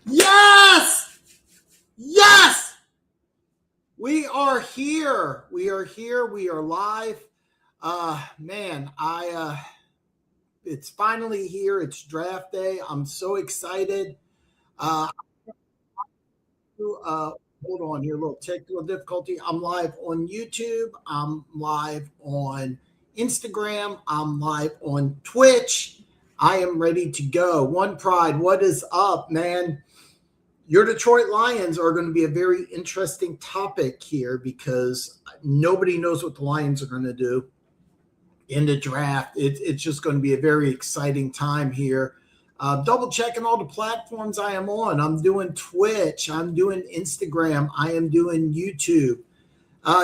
Yes! Yes! We are here. We are here. We are live. Man, it's finally here. It's draft day. I'm so excited. Uh, uh, Hold on here, a little technical difficulty. I'm live on YouTube. I'm live on Instagram. I'm live on Twitch. I am ready to go. One Pride, what is up, man? Your Detroit Lions are going to be a very interesting topic here because nobody knows what the Lions are going to do in the draft. It's just going to be a very exciting time here. Double checking all the platforms I am on. I'm doing Twitch. I'm doing Instagram. I am doing YouTube.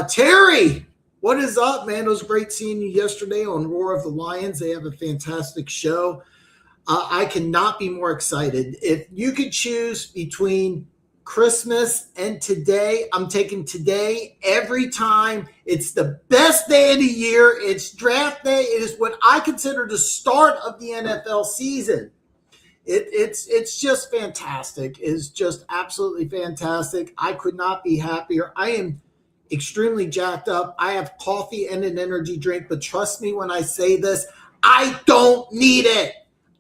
Terry, what is up, man? It was great seeing you yesterday on Roar of the Lions. They have a fantastic show. I cannot be more excited. If you could choose between Christmas and today, I'm taking today every time. It's the best day of the year. It's draft day. It is what I consider the start of the NFL season. It's just fantastic. It's just absolutely fantastic. I could not be happier. I am extremely jacked up. I have coffee and an energy drink, but trust me when I say this, I don't need it.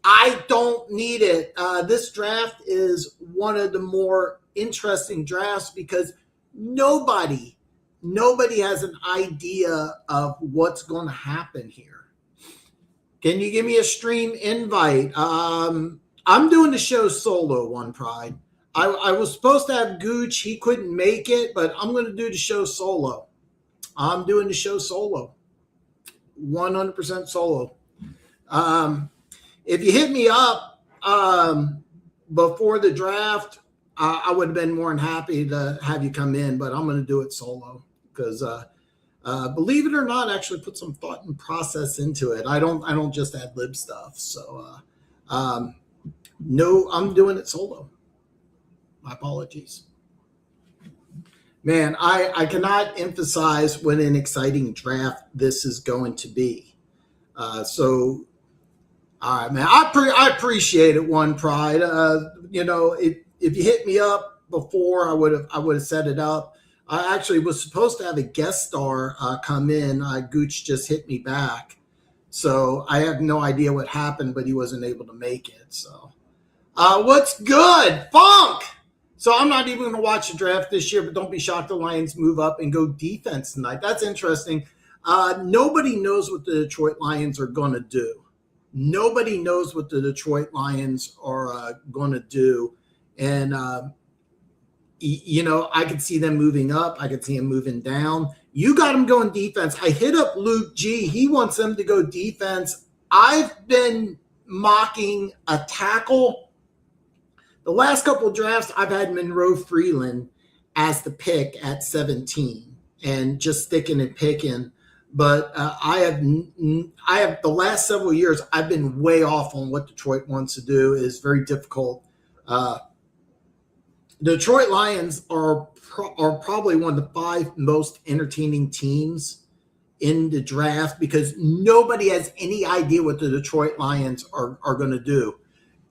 I don't need it. This draft is one of the more interesting drafts because nobody has an idea of what's going to happen here. Can you give me a stream invite? I'm doing the show solo, One Pride. I was supposed to have Gooch. He couldn't make it, but I'm going to do the show solo. I'm doing the show solo. 100% solo. If you hit me up before the draft, I would have been more than happy to have you come in, but I'm going to do it solo because, believe it or not, I actually put some thought and process into it. I don't just ad lib stuff. So, no, I'm doing it solo. My apologies. Man, I cannot emphasize what an exciting draft this is going to be. So, all right, man. I appreciate it, One Pride. If you hit me up before, I would have set it up. I actually was supposed to have a guest star come in. Gooch just hit me back, so I have no idea what happened, but he wasn't able to make it. So, what's good, Funk? So I'm not even going to watch the draft this year, but don't be shocked the Lions move up and go defense tonight. That's interesting. Nobody knows what the Detroit Lions are going to do. Nobody knows what the Detroit Lions are going to do. And, I could see them moving up. I could see them moving down. You got them going defense. I hit up Luke G. He wants them to go defense. I've been mocking a tackle. The last couple of drafts, I've had Monroe Freeland as the pick at 17 and just sticking and picking. But I have the last several years, I've been way off on what Detroit wants to do. It is very difficult. The Detroit Lions are probably one of the 5 most entertaining teams in the draft because nobody has any idea what the Detroit Lions are going to do.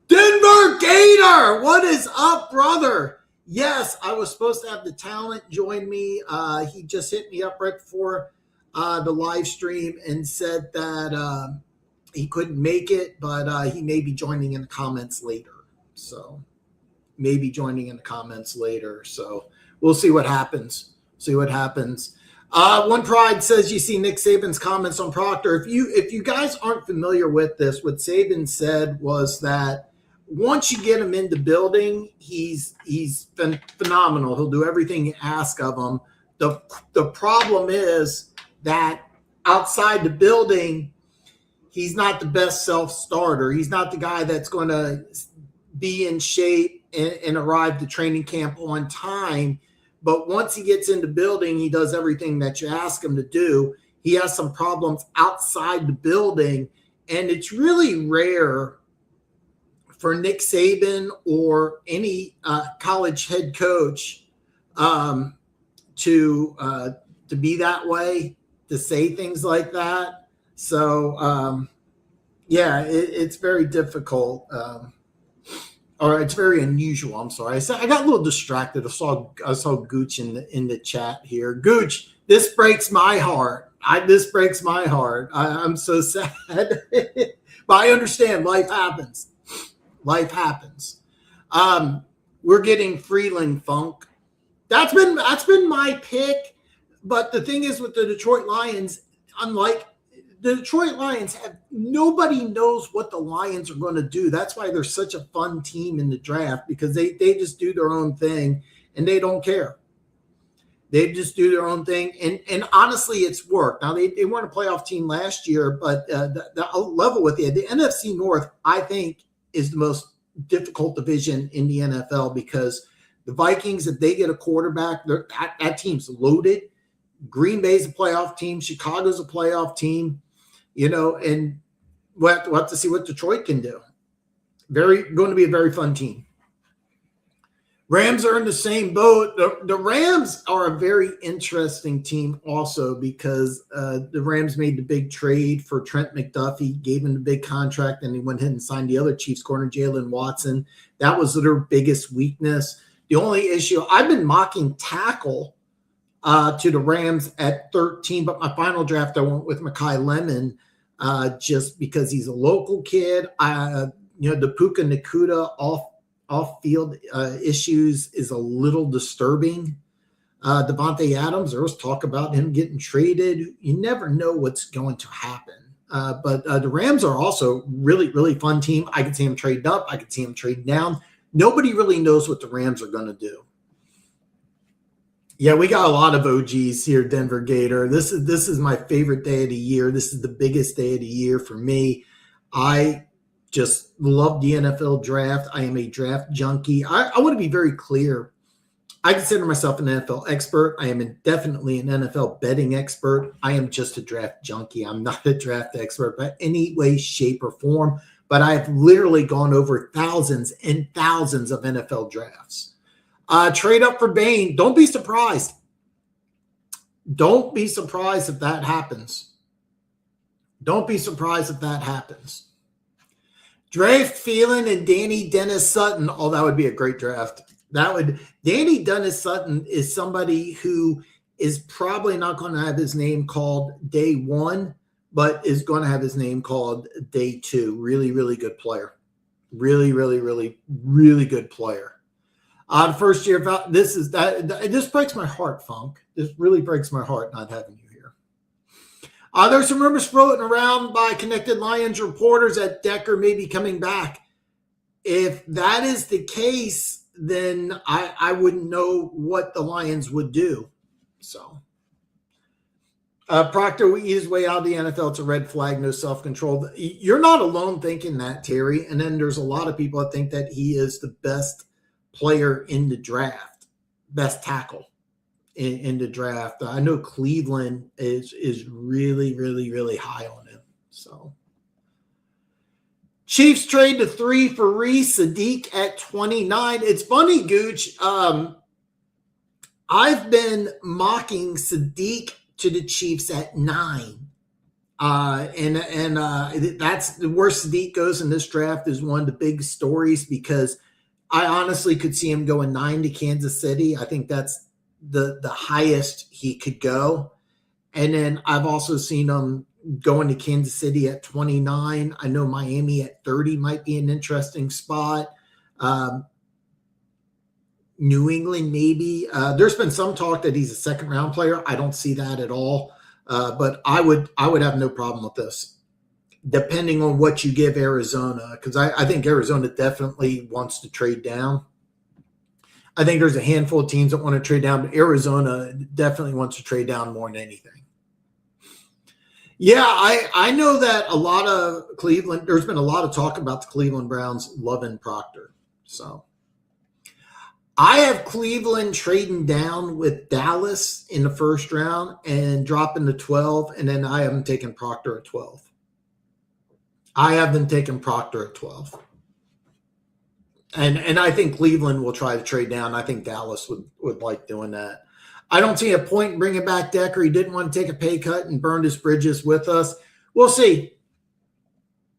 Denver Gator, what is up, brother? Yes, I was supposed to have the talent join me. He just hit me up right before the live stream and said that he couldn't make it, but he may be joining in the comments later. So we'll see what happens. One Pride says you see Nick Saban's comments on Proctor. If you guys aren't familiar with this, what Saban said was that once you get him in the building, he's been phenomenal. He'll do everything you ask of him. The problem is that outside the building, he's not the best self-starter. He's not the guy that's going to be in shape and arrive to training camp on time. But once he gets in the building, he does everything that you ask him to do. He has some problems outside the building, and it's really rare for Nick Saban or any college head coach to be that way, to say things like that. So, it's very difficult. or it's very unusual. I'm sorry. I got a little distracted. I saw Gooch in the chat here. Gooch, this breaks my heart. This breaks my heart. I'm so sad, but I understand. Life happens. Life happens. We're getting Freeland Funk. That's been my pick. But the thing is with the Detroit Lions, unlike the Detroit Lions, nobody knows what the Lions are going to do. That's why they're such a fun team in the draft, because they just do their own thing and they don't care. They just do their own thing. And honestly, it's worked. Now, they weren't a playoff team last year, but I'll level with you. The NFC North, I think, is the most difficult division in the NFL, because the Vikings, if they get a quarterback, that team's loaded. Green Bay's a playoff team. Chicago's a playoff team, and we'll have to see what Detroit can do. Going to be a very fun team. Rams are in the same boat. The Rams are a very interesting team also, because the Rams made the big trade for Trent McDuffie, gave him the big contract, and he went ahead and signed the other Chiefs corner, Jalen Watson. That was their biggest weakness. The only issue, I've been mocking tackle to the Rams at 13, but my final draft I went with Mekhi Lemon just because he's a local kid. The Puka Nakuda off-field issues is a little disturbing. Devontae Adams, there was talk about him getting traded. You never know what's going to happen. But the Rams are also really, really fun team. I could see them trade up. I could see them trade down. Nobody really knows what the Rams are going to do. Yeah, we got a lot of OGs here, Denver Gator. This is my favorite day of the year. This is the biggest day of the year for me. I just love the NFL draft. I am a draft junkie. I want to be very clear. I consider myself an NFL expert. I am definitely an NFL betting expert. I am just a draft junkie. I'm not a draft expert by any way, shape, or form, but I've literally gone over thousands and thousands of NFL drafts. Trade up for Bain. Don't be surprised. Don't be surprised if that happens. Don't be surprised if that happens. Draft Phelan and Danny Dennis Sutton. Oh, that would be a great draft. Danny Dennis Sutton is somebody who is probably not going to have his name called day one, but is going to have his name called day two. Really, really good player. Really, really, really, really good player. The first year, this breaks my heart, Funk. This really breaks my heart not having you here. There's some rumors floating around by Connected Lions reporters that Decker may be coming back. If that is the case, then I wouldn't know what the Lions would do. So, Proctor will eat his way out of the NFL. It's a red flag, no self-control. You're not alone thinking that, Terry. And then there's a lot of people that think that he is the best player in the draft, best tackle in the draft. I know Cleveland is really, really, really high on him. So, Chiefs trade to 3 for Reese, Sadiq at 29. It's funny, Gooch. I've been mocking Sadiq to the Chiefs at 9. And that's the worst Sadiq goes in this draft is one of the big stories, because I honestly could see him going 9 to Kansas City. I think that's the highest he could go. And then I've also seen him going to Kansas City at 29. I know Miami at 30 might be an interesting spot. New England, maybe. There's been some talk that he's a second-round player. I don't see that at all. But I would have no problem with this, depending on what you give Arizona, because I think Arizona definitely wants to trade down. I think there's a handful of teams that want to trade down, but Arizona definitely wants to trade down more than anything. Yeah, I know that a lot of Cleveland, there's been a lot of talk about the Cleveland Browns loving Proctor. So I have Cleveland trading down with Dallas in the first round and dropping to 12, and then I haven't taken Proctor at 12. I haven't taken Proctor at 12. And I think Cleveland will try to trade down. I think Dallas would like doing that. I don't see a point in bringing back Decker. He didn't want to take a pay cut and burned his bridges with us. We'll see.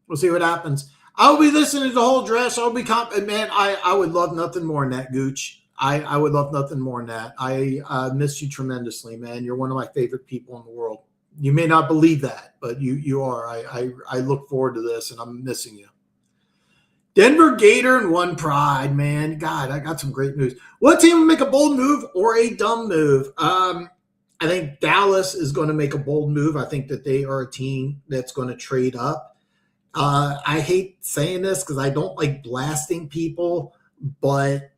We'll see what happens. I'll be listening to the whole dress. I'll be man. I would love nothing more than that, Gooch. I would love nothing more than that. I miss you tremendously, man. You're one of my favorite people in the world. You may not believe that, but you are. I look forward to this, and I'm missing you. Denver Gator and one pride, man. God, I got some great news. What team will make a bold move or a dumb move? I think Dallas is going to make a bold move. I think that they are a team that's going to trade up. I hate saying this because I don't like blasting people, but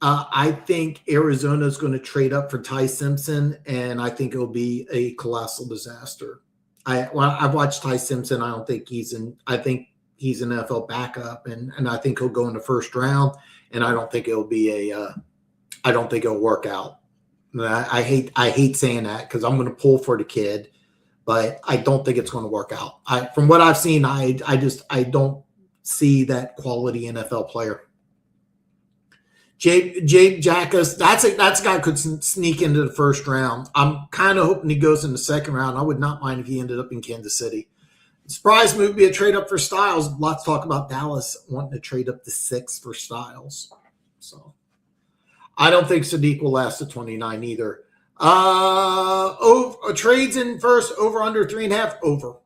I think Arizona is going to trade up for Ty Simpson, and I think it'll be a colossal disaster. I've watched Ty Simpson. I don't think he's in. I think he's an NFL backup, and I think he'll go in the first round. And I don't think it'll be I don't think it'll work out. I hate saying that because I'm going to pull for the kid, but I don't think it's going to work out. From what I've seen, I don't see that quality NFL player. Jake Jackas, that's a guy who could sneak into the first round. I'm kind of hoping he goes in the second round. I would not mind if he ended up in Kansas City. Surprise move would be a trade up for Styles. Lots of talk about Dallas wanting to trade up to 6 for Styles. So I don't think Sadiq will last to 29 either. Trades in first, over under 3.5, over.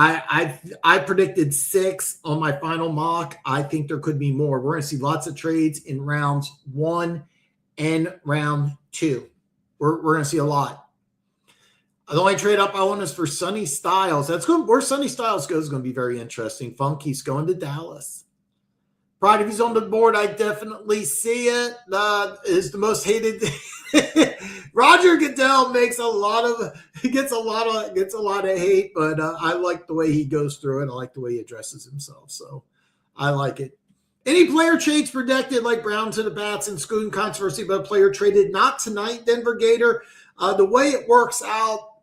I predicted 6 on my final mock. I think there could be more. We're going to see lots of trades in rounds 1 and round 2. We're going to see a lot. The only trade up I want is for Sonny Styles. That's good. Where Sonny Styles goes is going to be very interesting. Funky's going to Dallas. Pride, if he's on the board, I definitely see it. Is the most hated. Roger Goodell gets a lot of hate, but I like the way he goes through it. I like the way he addresses himself, so I like it. Any player trades predicted, like Brown to the Bats and Scooten controversy, but a player traded not tonight, Denver Gator. The way it works out,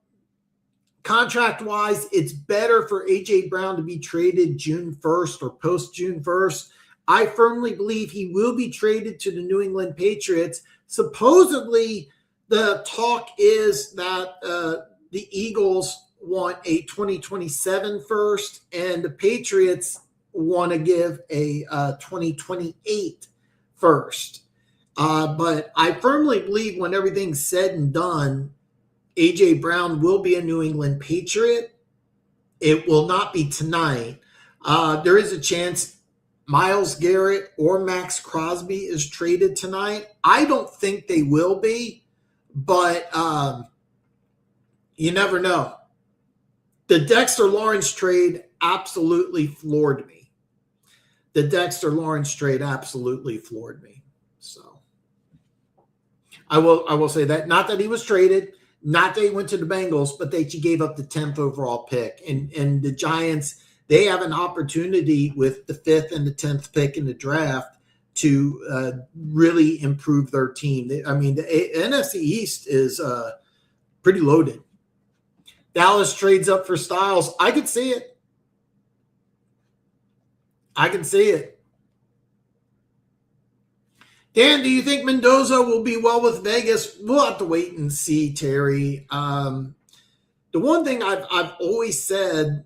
contract-wise, it's better for A.J. Brown to be traded June 1st or post-June 1st. I firmly believe he will be traded to the New England Patriots. Supposedly, the talk is that the Eagles want a 2027 first, and the Patriots want to give a 2028 first. But I firmly believe when everything's said and done, A.J. Brown will be a New England Patriot. It will not be tonight. There is a chance Myles Garrett or Max Crosby is traded tonight. I don't think they will be, but you never know. The Dexter Lawrence trade absolutely floored me. So I will say that. Not that he was traded, not that he went to the Bengals, but that he gave up the 10th overall pick. And the Giants, they have an opportunity with the 5th and the 10th pick in the draft to really improve their team. I mean, the NFC East is pretty loaded. Dallas trades up for Styles. I could see it. Dan, do you think Mendoza will be well with Vegas? We'll have to wait and see, Terry. The one thing I've always said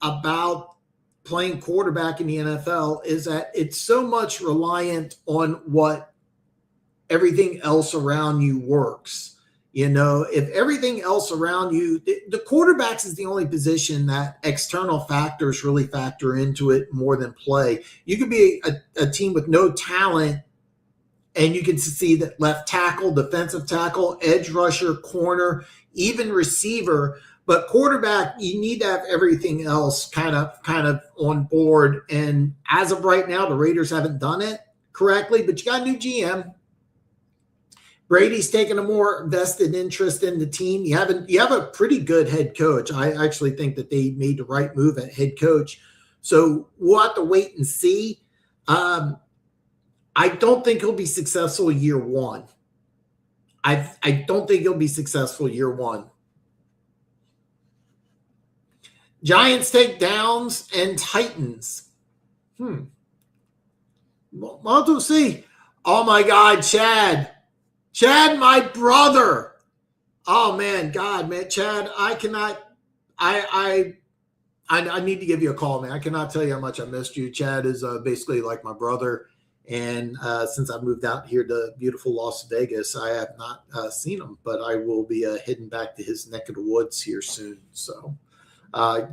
about playing quarterback in the NFL is that it's so much reliant on what everything else around you works. You know, if everything else around you, the quarterbacks is the only position that external factors really factor into it more than play. You could be a team with no talent, and you can see that left tackle, defensive tackle, edge rusher, corner, even receiver. But quarterback, you need to have everything else kind of on board. And as of right now, the Raiders haven't done it correctly, but you got a new GM. Brady's taken a more vested interest in the team. You have a pretty good head coach. I actually think that they made the right move at head coach. So we'll have to wait and see. I don't think he'll be successful year one. I don't think he'll be successful year one. Giants take Downs and Titans. We'll see. Oh my God, Chad, my brother. Oh man, God, man, Chad, I cannot. I need to give you a call, man. I cannot tell you how much I missed you. Chad is basically like my brother. And since I moved out here to beautiful Las Vegas, I have not seen him, but I will be heading back to his neck of the woods here soon. So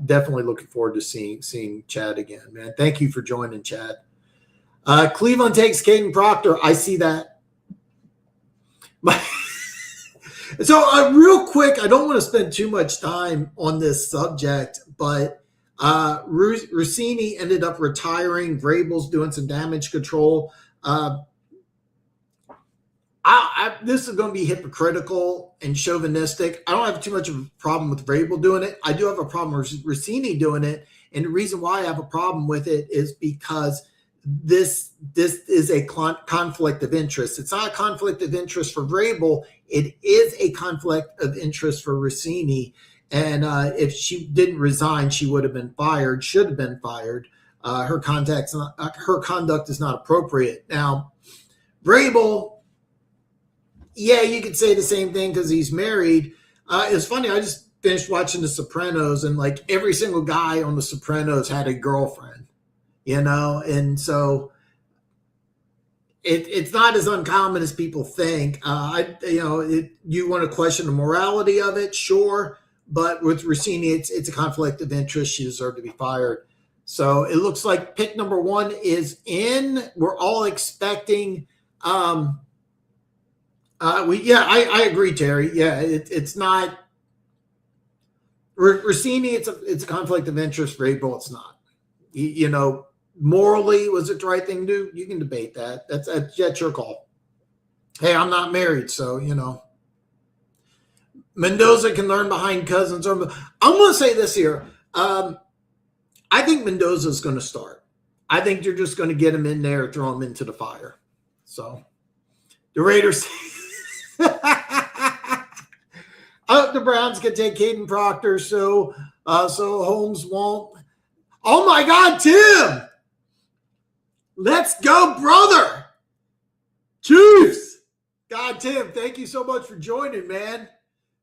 definitely looking forward to seeing Chad again, man. Thank you for joining, Chad. Cleveland takes Caden Proctor. I see that. So real quick, I don't want to spend too much time on this subject, but Rossini ended up retiring. Vrabel's doing some damage control. This is going to be hypocritical and chauvinistic. I don't have too much of a problem with Vrabel doing it. I do have a problem with Rossini doing it. And the reason why I have a problem with it is because this is a conflict of interest. It's not a conflict of interest for Vrabel. It is a conflict of interest for Rossini. And if she didn't resign, she would have been fired, should have been fired. Her conduct is not appropriate. Now, Vrabel, yeah, you could say the same thing because he's married. It's funny. I just finished watching The Sopranos, and like every single guy on The Sopranos had a girlfriend, and so it's not as uncommon as people think. You want to question the morality of it, sure, but with Rossini, it's a conflict of interest. She deserved to be fired. So it looks like pick number 1 is in. We're all expecting. I agree, Terry. Yeah, it's not Rossini. It's a conflict of interest. Vrabel, it's not. Morally, was it the right thing to do? You can debate that. That's your call. Hey, I'm not married, so Mendoza can learn behind Cousins. I'm going to say this here. I think Mendoza is going to start. I think you're just going to get him in there, throw him into the fire. So the Raiders. The Browns can take Caden Proctor, so Holmes won't. Oh my God, Tim! Let's go, brother! Chiefs! God, Tim, thank you so much for joining, man.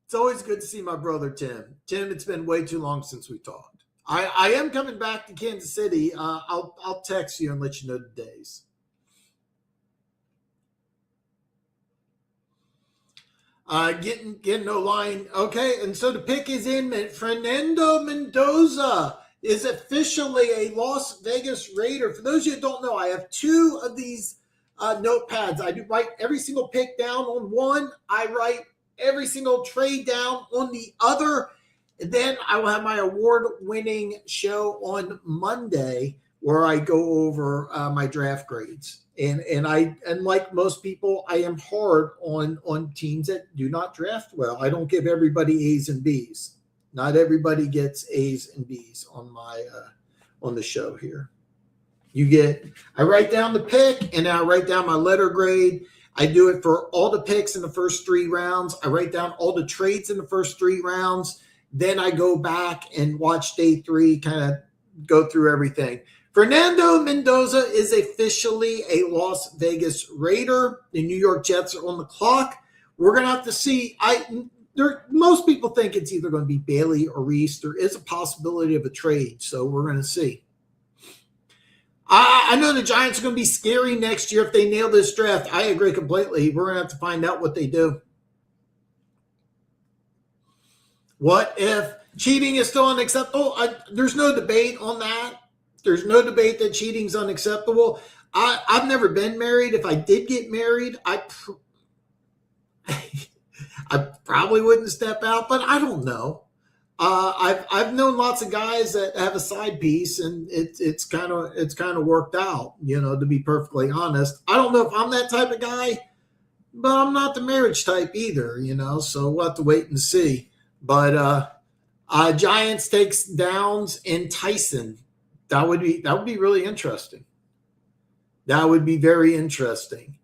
It's always good to see my brother, Tim. Tim, it's been way too long since we talked. I am coming back to Kansas City. I'll text you and let you know the days. Getting no line. Okay, and so the pick is in. Fernando Mendoza is officially a Las Vegas Raider. For those of you who don't know, I have 2 of these notepads. I do write every single pick down on one. I write every single trade down on the other. And then I will have my award-winning show on Monday where I go over my draft grades. And like most people, I am hard on teams that do not draft well. I don't give everybody A's and B's. Not everybody gets A's and B's on my on the show here. I write down the pick and I write down my letter grade. I do it for all the picks in the first 3 rounds. I write down all the trades in the first 3 rounds. Then I go back and watch day 3, kind of go through everything. Fernando Mendoza is officially a Las Vegas Raider. The New York Jets are on the clock. We're going to have to see. Most people think it's either going to be Bailey or Reese. There is a possibility of a trade, so we're going to see. I know the Giants are going to be scary next year if they nail this draft. I agree completely. We're going to have to find out what they do. What if cheating is still unacceptable? There's no debate on that. There's no debate that cheating is unacceptable. I've never been married. If I did get married, I probably wouldn't step out, but I don't know. I've known lots of guys that have a side piece, and it's kind of worked out. To be perfectly honest, I don't know if I'm that type of guy, but I'm not the marriage type either. So we'll have to wait and see. But Giants takes Downs and Tyson. That would be really interesting. That would be very interesting.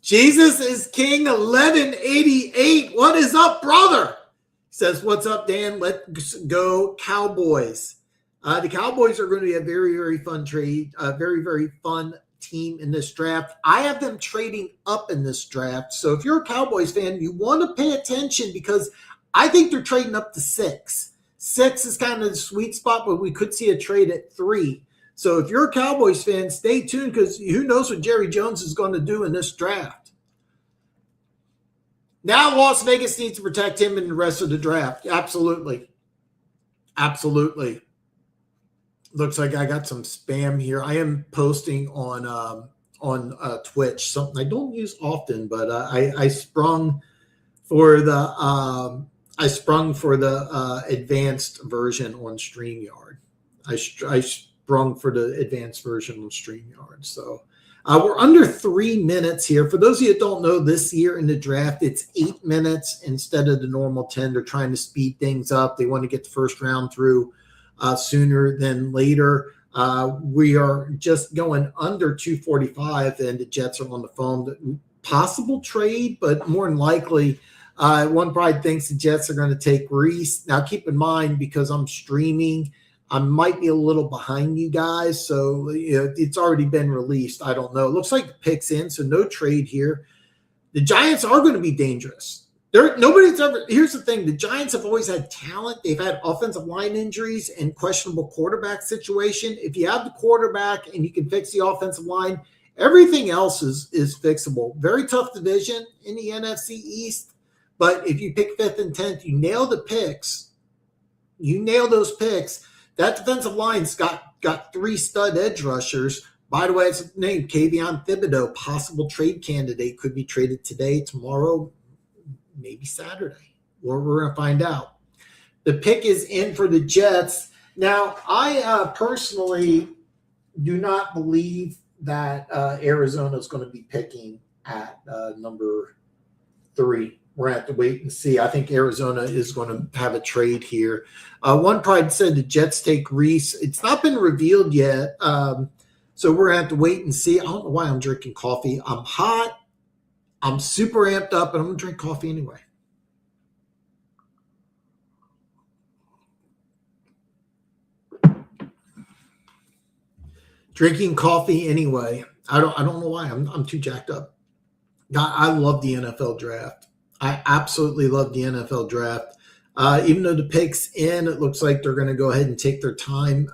Jesus is King 1188. What is up, brother? Says, what's up, Dan? Let's go Cowboys. The Cowboys are going to be a very, very fun trade, a very, very fun team in this draft. I have them trading up in this draft. So if you're a Cowboys fan, you want to pay attention because I think they're trading up to 6. 6 is kind of the sweet spot, but we could see a trade at 3. So if you're a Cowboys fan, stay tuned because who knows what Jerry Jones is going to do in this draft. Now Las Vegas needs to protect him in the rest of the draft. Absolutely. Absolutely. Looks like I got some spam here. I am posting on Twitch, something I don't use often, but I sprung for the advanced version on StreamYard. I sprung for the advanced version on StreamYard. So we're under 3 minutes here. For those of you that don't know, this year in the draft, it's 8 minutes instead of the normal 10. They're trying to speed things up. They want to get the first round through sooner than later. We are just going under 2:45, and the Jets are on the phone. Possible trade, but more than likely, one probably thinks the Jets are going to take Reese. Now, keep in mind, because I'm streaming, I might be a little behind you guys, so it's already been released. I don't know. It looks like the pick's in, so no trade here. The Giants are going to be dangerous. Here's the thing. The Giants have always had talent. They've had offensive line injuries and questionable quarterback situation. If you have the quarterback and you can fix the offensive line, everything else is fixable. Very tough division in the NFC East. But if you pick 5th and 10th, you nail the picks. You nail those picks. That defensive line's got 3 stud edge rushers. By the way, it's named Kayvon Thibodeau, possible trade candidate. Could be traded today, tomorrow, maybe Saturday. We're going to find out. The pick is in for the Jets. Now, I personally do not believe that Arizona is going to be picking at number 3. We're going to have to wait and see. I think Arizona is going to have a trade here. One pride said the Jets take Reese. It's not been revealed yet, so we're going to have to wait and see. I don't know why I'm drinking coffee. I'm hot. I'm super amped up, and I'm going to drink coffee anyway. Drinking coffee anyway. I don't know why. I'm too jacked up. God, I love the NFL draft. I absolutely love the NFL draft. Even though the pick's in, it looks like they're going to go ahead and take their time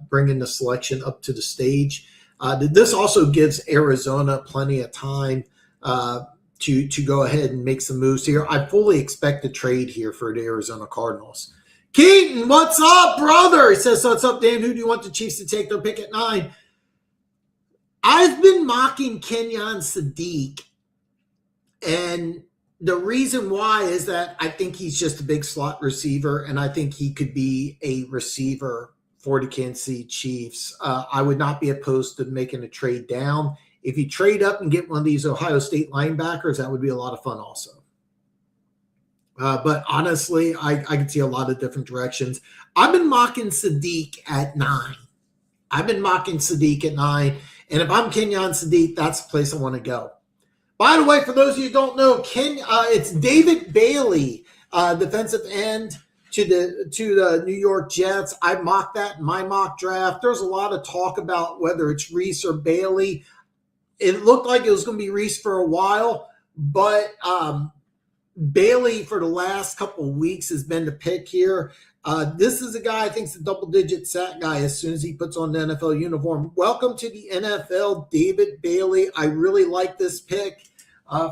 bringing the selection up to the stage. This also gives Arizona plenty of time to go ahead and make some moves here. I fully expect a trade here for the Arizona Cardinals. Keaton, what's up, brother? He says, what's up, Dan? Who do you want the Chiefs to take their pick at 9? I've been mocking Kenyon Sadiq, and the reason why is that I think he's just a big slot receiver, and I think he could be a receiver for the Kansas City Chiefs. I would not be opposed to making a trade down. If you trade up and get one of these Ohio State linebackers, that would be a lot of fun also. But honestly, I can see a lot of different directions. I've been mocking Sadiq at 9. And if I'm Kenyon Sadiq, that's the place I want to go. By the way, for those of you who don't know, it's David Bailey, defensive end to the New York Jets. I mocked that in my mock draft. There's a lot of talk about whether it's Reese or Bailey. It looked like it was going to be Reese for a while, but Bailey for the last couple of weeks has been the pick here. This is a guy I think is a double-digit sack guy as soon as he puts on the NFL uniform. Welcome to the NFL, David Bailey. I really like this pick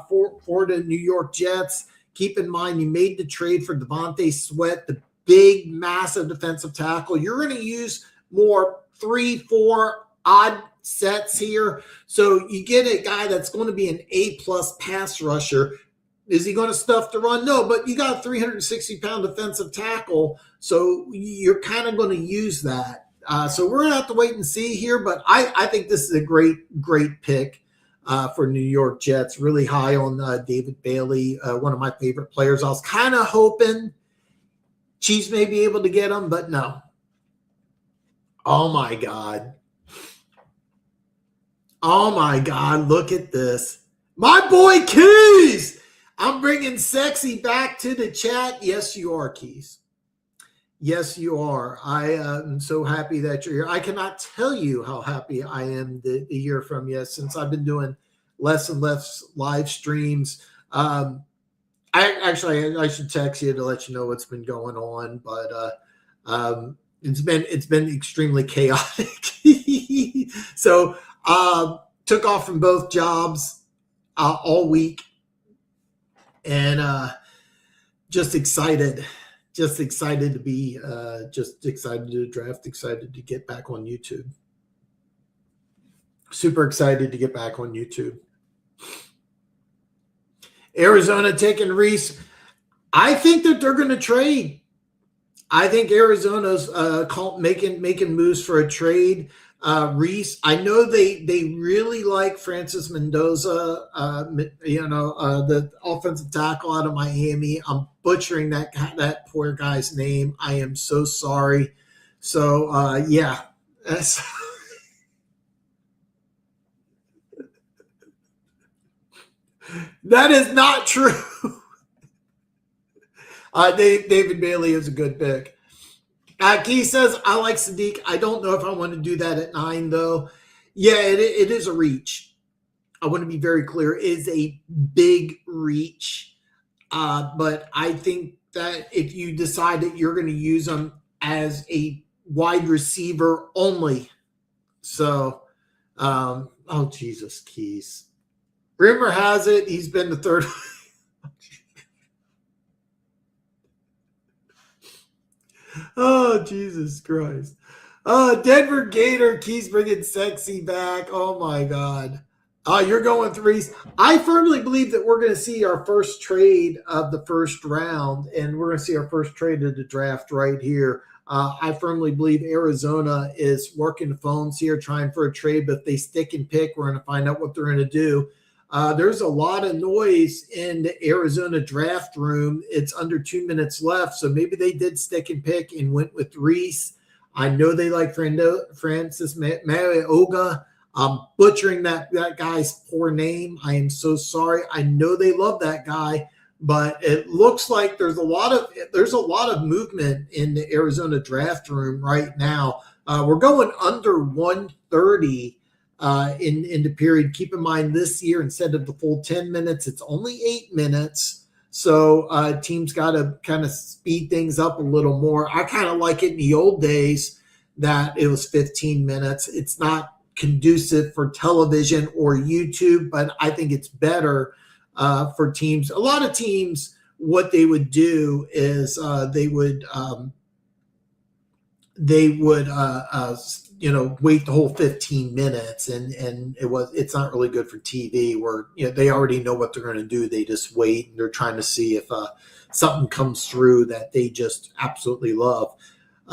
for the New York Jets. Keep in mind, you made the trade for Devontae Sweat, the big, massive defensive tackle. You're going to use more 3-4 odd sets here. So you get a guy that's going to be an A-plus pass rusher. Is he going to stuff the run? No, but you got a 360-pound defensive tackle, so you're kind of going to use that. So we're going to have to wait and see here, but I think this is a great pick for New York Jets. Really high on David Bailey, one of my favorite players. I was kind of hoping Chiefs may be able to get him, but no. Oh, my God. Oh, my God, look at this. My boy Keys! I'm bringing sexy back to the chat. Yes, you are, Keys. Yes, you are. I am so happy that you're here. I cannot tell you how happy I am to hear from you since I've been doing less and less live streams. I should text you to let you know what's been going on, but It's been extremely chaotic. So took off from both jobs all week, and just excited to be just excited to draft, excited to get back on YouTube. Super excited to get back on YouTube. Arizona taking Reese. I think that they're going to trade. I think Arizona's making moves for a trade. Reese, I know they really like Francis Mendoza, the offensive tackle out of Miami. I'm butchering that poor guy's name. I am so sorry. So, yeah. That is not true. David Bailey is a good pick. Key says, I like Sadiq. I don't know if I want to do that at 9, though. Yeah, it is a reach. I want to be very clear. It is a big reach. But I think that if you decide that you're going to use them as a wide receiver only. So, oh, Jesus, Keys. Rumor has it he's been the third. Oh, Jesus Christ. Denver Gator keeps bringing sexy back. Oh, my God. You're going threes. I firmly believe that we're going to see our first trade of the first round, and we're going to see our first trade of the draft right here. I firmly believe Arizona is working the phones here, trying for a trade, but if they stick and pick, we're going to find out what they're going to do. There's a lot of noise in the Arizona draft room. It's under 2 minutes left, so maybe they did stick and pick and went with Reese. I know they like Francis Marioga. I'm butchering that guy's poor name. I am so sorry. I know they love that guy, but it looks like there's a lot of movement in the Arizona draft room right now. We're going under 130 in the period. Keep in mind this year, instead of the full 10 minutes, it's only 8 minutes. So teams got to kind of speed things up a little more. I kind of like it in the old days that it was 15 minutes. It's not conducive for television or YouTube, but I think it's better for teams. A lot of teams, what they would do is they would wait the whole 15 minutes, and it's not really good for TV where they already know what they're going to do. They just wait, and they're trying to see if something comes through that they just absolutely love.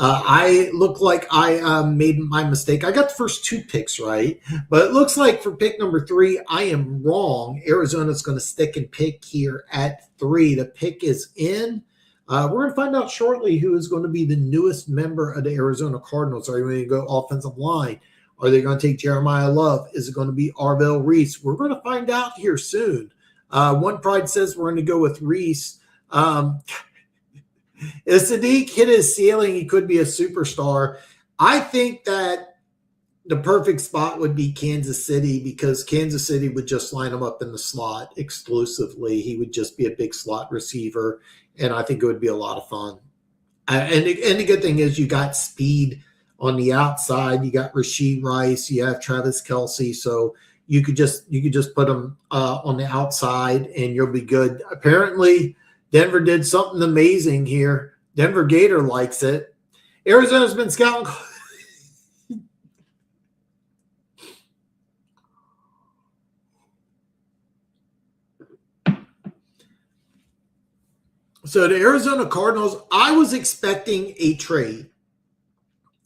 I look like I made my mistake. I got the first 2 picks right, but it looks like for pick number 3, I am wrong. Arizona's going to stick and pick here at 3. The pick is in. We're going to find out shortly who is going to be the newest member of the Arizona Cardinals. Are they going to go offensive line? Are they going to take Jeremiah Love? Is it going to be Arvell Reese? We're going to find out here soon. One Pride says we're going to go with Reese. If Sadiq hit his ceiling, he could be a superstar. I think that the perfect spot would be Kansas City, because Kansas City would just line him up in the slot exclusively. He would just be a big slot receiver, and I think it would be a lot of fun. And the good thing is you got speed on the outside. You got Rashee Rice. You have Travis Kelce. So you could just put them on the outside, and you'll be good. Apparently, Denver did something amazing here. Denver Gator likes it. Arizona's been scouting. So the Arizona Cardinals, I was expecting a trade.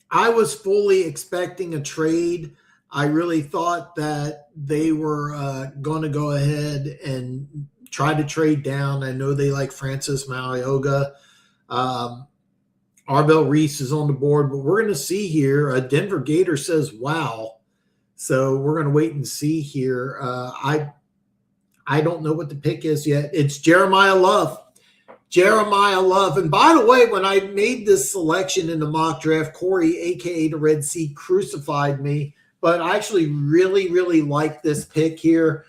I was fully expecting a trade. I really thought that they were going to go ahead and try to trade down. I know they like Francis Marioga. Arvell Reese is on the board, but we're going to see here. Denver Gator says, wow. So we're going to wait and see here. I don't know what the pick is yet. It's Jeremiah Love. Jeremiah Love. And by the way, when I made this selection in the mock draft, Corey, a.k.a. the Red Sea, crucified me. But I actually really, really like this pick here.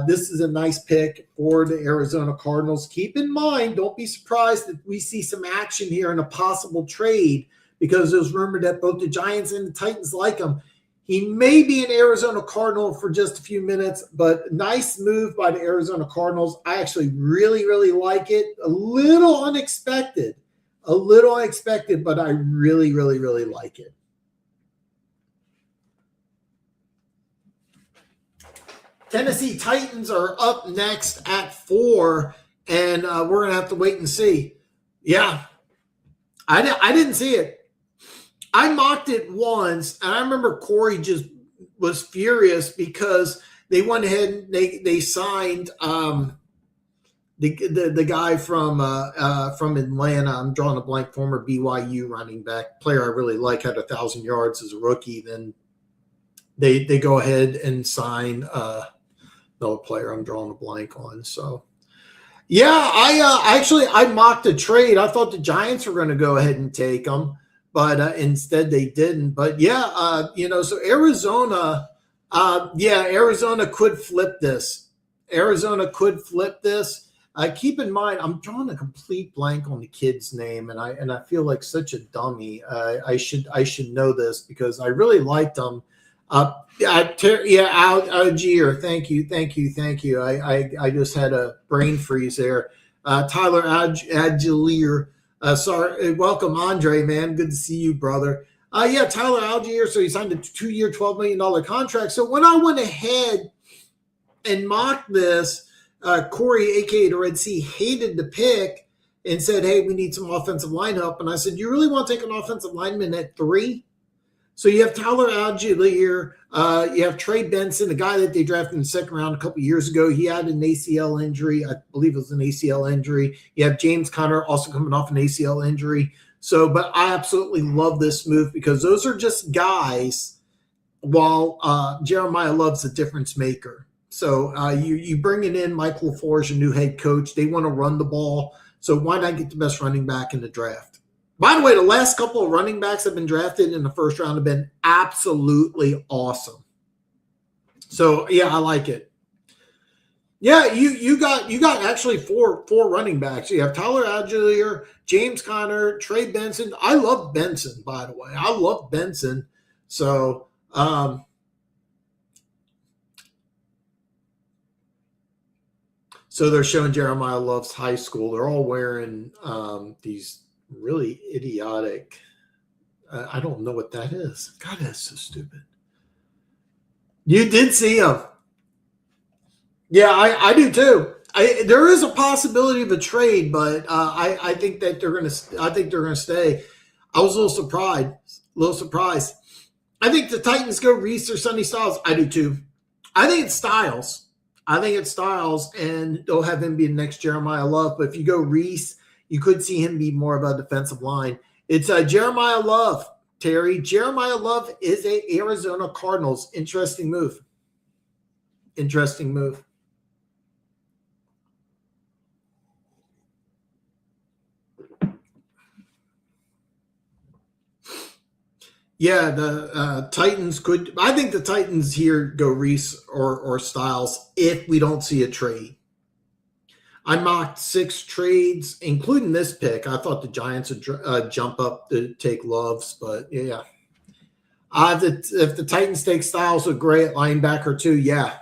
This is a nice pick for the Arizona Cardinals. Keep in mind, don't be surprised if we see some action here in a possible trade because it was rumored that both the Giants and the Titans like him. He may be an Arizona Cardinal for just a few minutes, but nice move by the Arizona Cardinals. I actually really, really like it. A little unexpected, but I really, really, really like it. Tennessee Titans are up next at 4, and we're going to have to wait and see. Yeah, I didn't see it. I mocked it once, and I remember Corey just was furious because they went ahead and they signed the guy from Atlanta. I'm drawing a blank, former BYU running back, player I really like, had 1,000 yards as a rookie. Then they go ahead and sign another player I'm drawing a blank on. So yeah, I mocked a trade. I thought the Giants were going to go ahead and take them, but instead they didn't. But yeah, so Arizona, Arizona could flip this. Keep in mind, I'm drawing a complete blank on the kid's name, and I feel like such a dummy. I should know this because I really liked him. Algier. Thank you. I just had a brain freeze there. Tyler Algier. Sorry. Welcome, Andre, man. Good to see you, brother. Tyler Algier. So he signed a 2-year, $12 million contract. So when I went ahead and mocked this, Corey, a.k.a. the Red Sea, hated the pick and said, hey, we need some offensive line help. And I said, you really want to take an offensive lineman at 3? So you have Tyler Algier, you have Trey Benson, the guy that they drafted in the second round a couple of years ago. He had an ACL injury. I believe it was an ACL injury. You have James Conner also coming off an ACL injury. So, but I absolutely love this move because those are just guys, while Jeremiah Love's a difference maker. So you bringing in Mike LaFleur, your new head coach. They want to run the ball. So why not get the best running back in the draft? By the way, the last couple of running backs that have been drafted in the first round have been absolutely awesome. So yeah, I like it. Yeah, you got actually four running backs. You have Tyler Algier, James Conner, Trey Benson. I love Benson, by the way. I love Benson. So so they're showing Jeremiah Love's high school. They're all wearing these really idiotic. I don't know what that is. God, that's so stupid. You did see him. Yeah, I do too. There is a possibility of a trade, but I think that they're going to. I think they're going to stay. I was a little surprised. I think the Titans go Reese or Sonny Styles. I do too. I think it's Styles. And they'll have him be the next Jeremiah Love. But if you go Reese, you could see him be more of a defensive line. It's Jeremiah Love, Terry. Jeremiah Love is a Arizona Cardinals. Interesting move. Yeah, the Titans could. I think the Titans here go Reese or Styles if we don't see a trade. I mocked 6 trades, including this pick. I thought the Giants would jump up to take Loves, but yeah. If the Titans take Styles with Gray at linebacker too, yeah.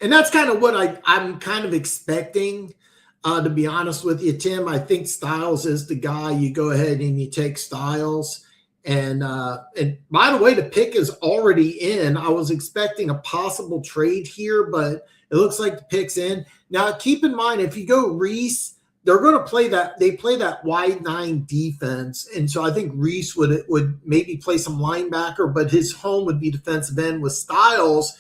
And that's kind of what I'm kind of expecting, to be honest with you, Tim. I think Styles is the guy. You go ahead and you take Styles. And by the way, the pick is already in. I was expecting a possible trade here, but it looks like the pick's in. Now, keep in mind, if you go Reese, they're going to play that. They play that wide 9 defense, and so I think Reese would maybe play some linebacker, but his home would be defensive end with Styles.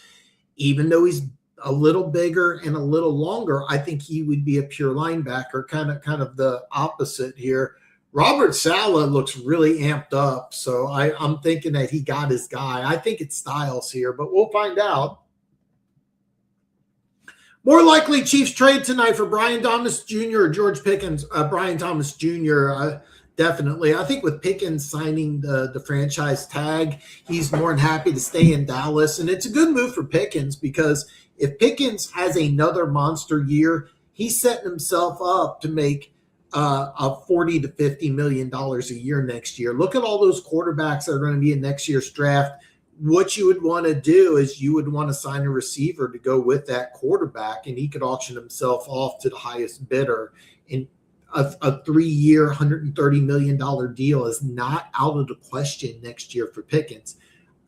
Even though he's a little bigger and a little longer, I think he would be a pure linebacker, kind of the opposite here. Robert Saleh looks really amped up, so I'm thinking that he got his guy. I think it's Styles here, but we'll find out. More likely Chiefs trade tonight for Brian Thomas Jr. or George Pickens. Brian Thomas Jr., definitely. I think with Pickens signing the franchise tag, he's more than happy to stay in Dallas. And it's a good move for Pickens because if Pickens has another monster year, he's setting himself up to make of $40 to $50 million a year next year. Look at all those quarterbacks that are going to be in next year's draft. What you would want to do is you would want to sign a receiver to go with that quarterback, and he could auction himself off to the highest bidder. And a 3-year, $130 million deal is not out of the question next year for Pickens.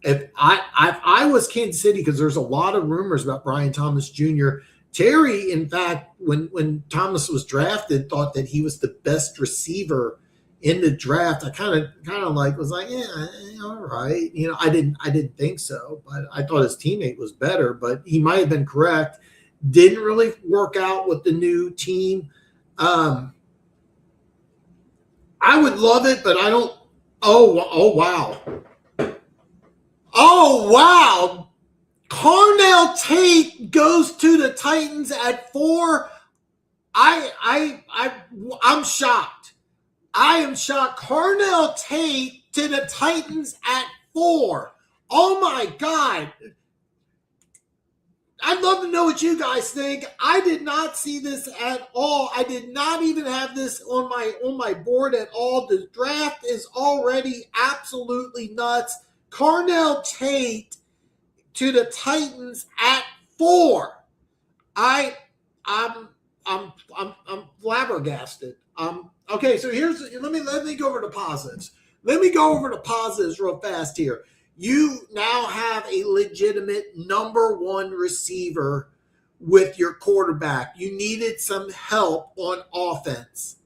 If I was Kansas City, because there's a lot of rumors about Brian Thomas Jr., Terry, in fact, when Thomas was drafted, thought that he was the best receiver in the draft. I kind of like was like, yeah, all right. I didn't think so, but I thought his teammate was better, but he might have been correct. Didn't really work out with the new team. I would love it, but I don't. Oh wow. Oh wow. Carnell Tate goes to the Titans at 4. I'm shocked. I am shocked. Carnell Tate to the Titans at 4. Oh my God. I'd love to know what you guys think. I did not see this at all. I did not even have this on my board at all. The draft is already absolutely nuts. Carnell Tate to the Titans at 4. I'm flabbergasted. Okay, so let me go over to positives. Let me go over to positives real fast here. You now have a legitimate number 1 receiver with your quarterback. You needed some help on offense.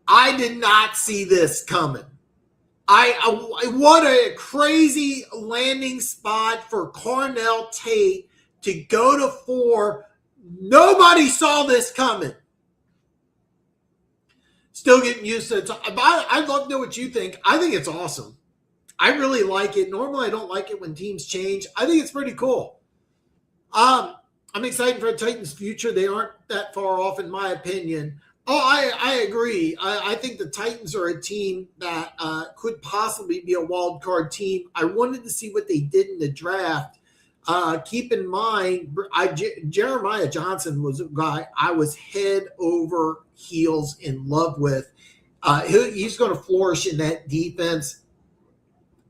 I did not see this coming. What a crazy landing spot for Carnell Tate to go to 4. Nobody saw this coming. Still getting used to it. I'd love to know what you think. I think it's awesome. I really like it. Normally, I don't like it when teams change. I think it's pretty cool. I'm excited for the Titans' future. They aren't that far off, in my opinion. Oh, I agree. I think the Titans are a team that could possibly be a wild card team. I wanted to see what they did in the draft. Keep in mind, Jeremiah Johnson was a guy I was head over heels in love with. He's going to flourish in that defense.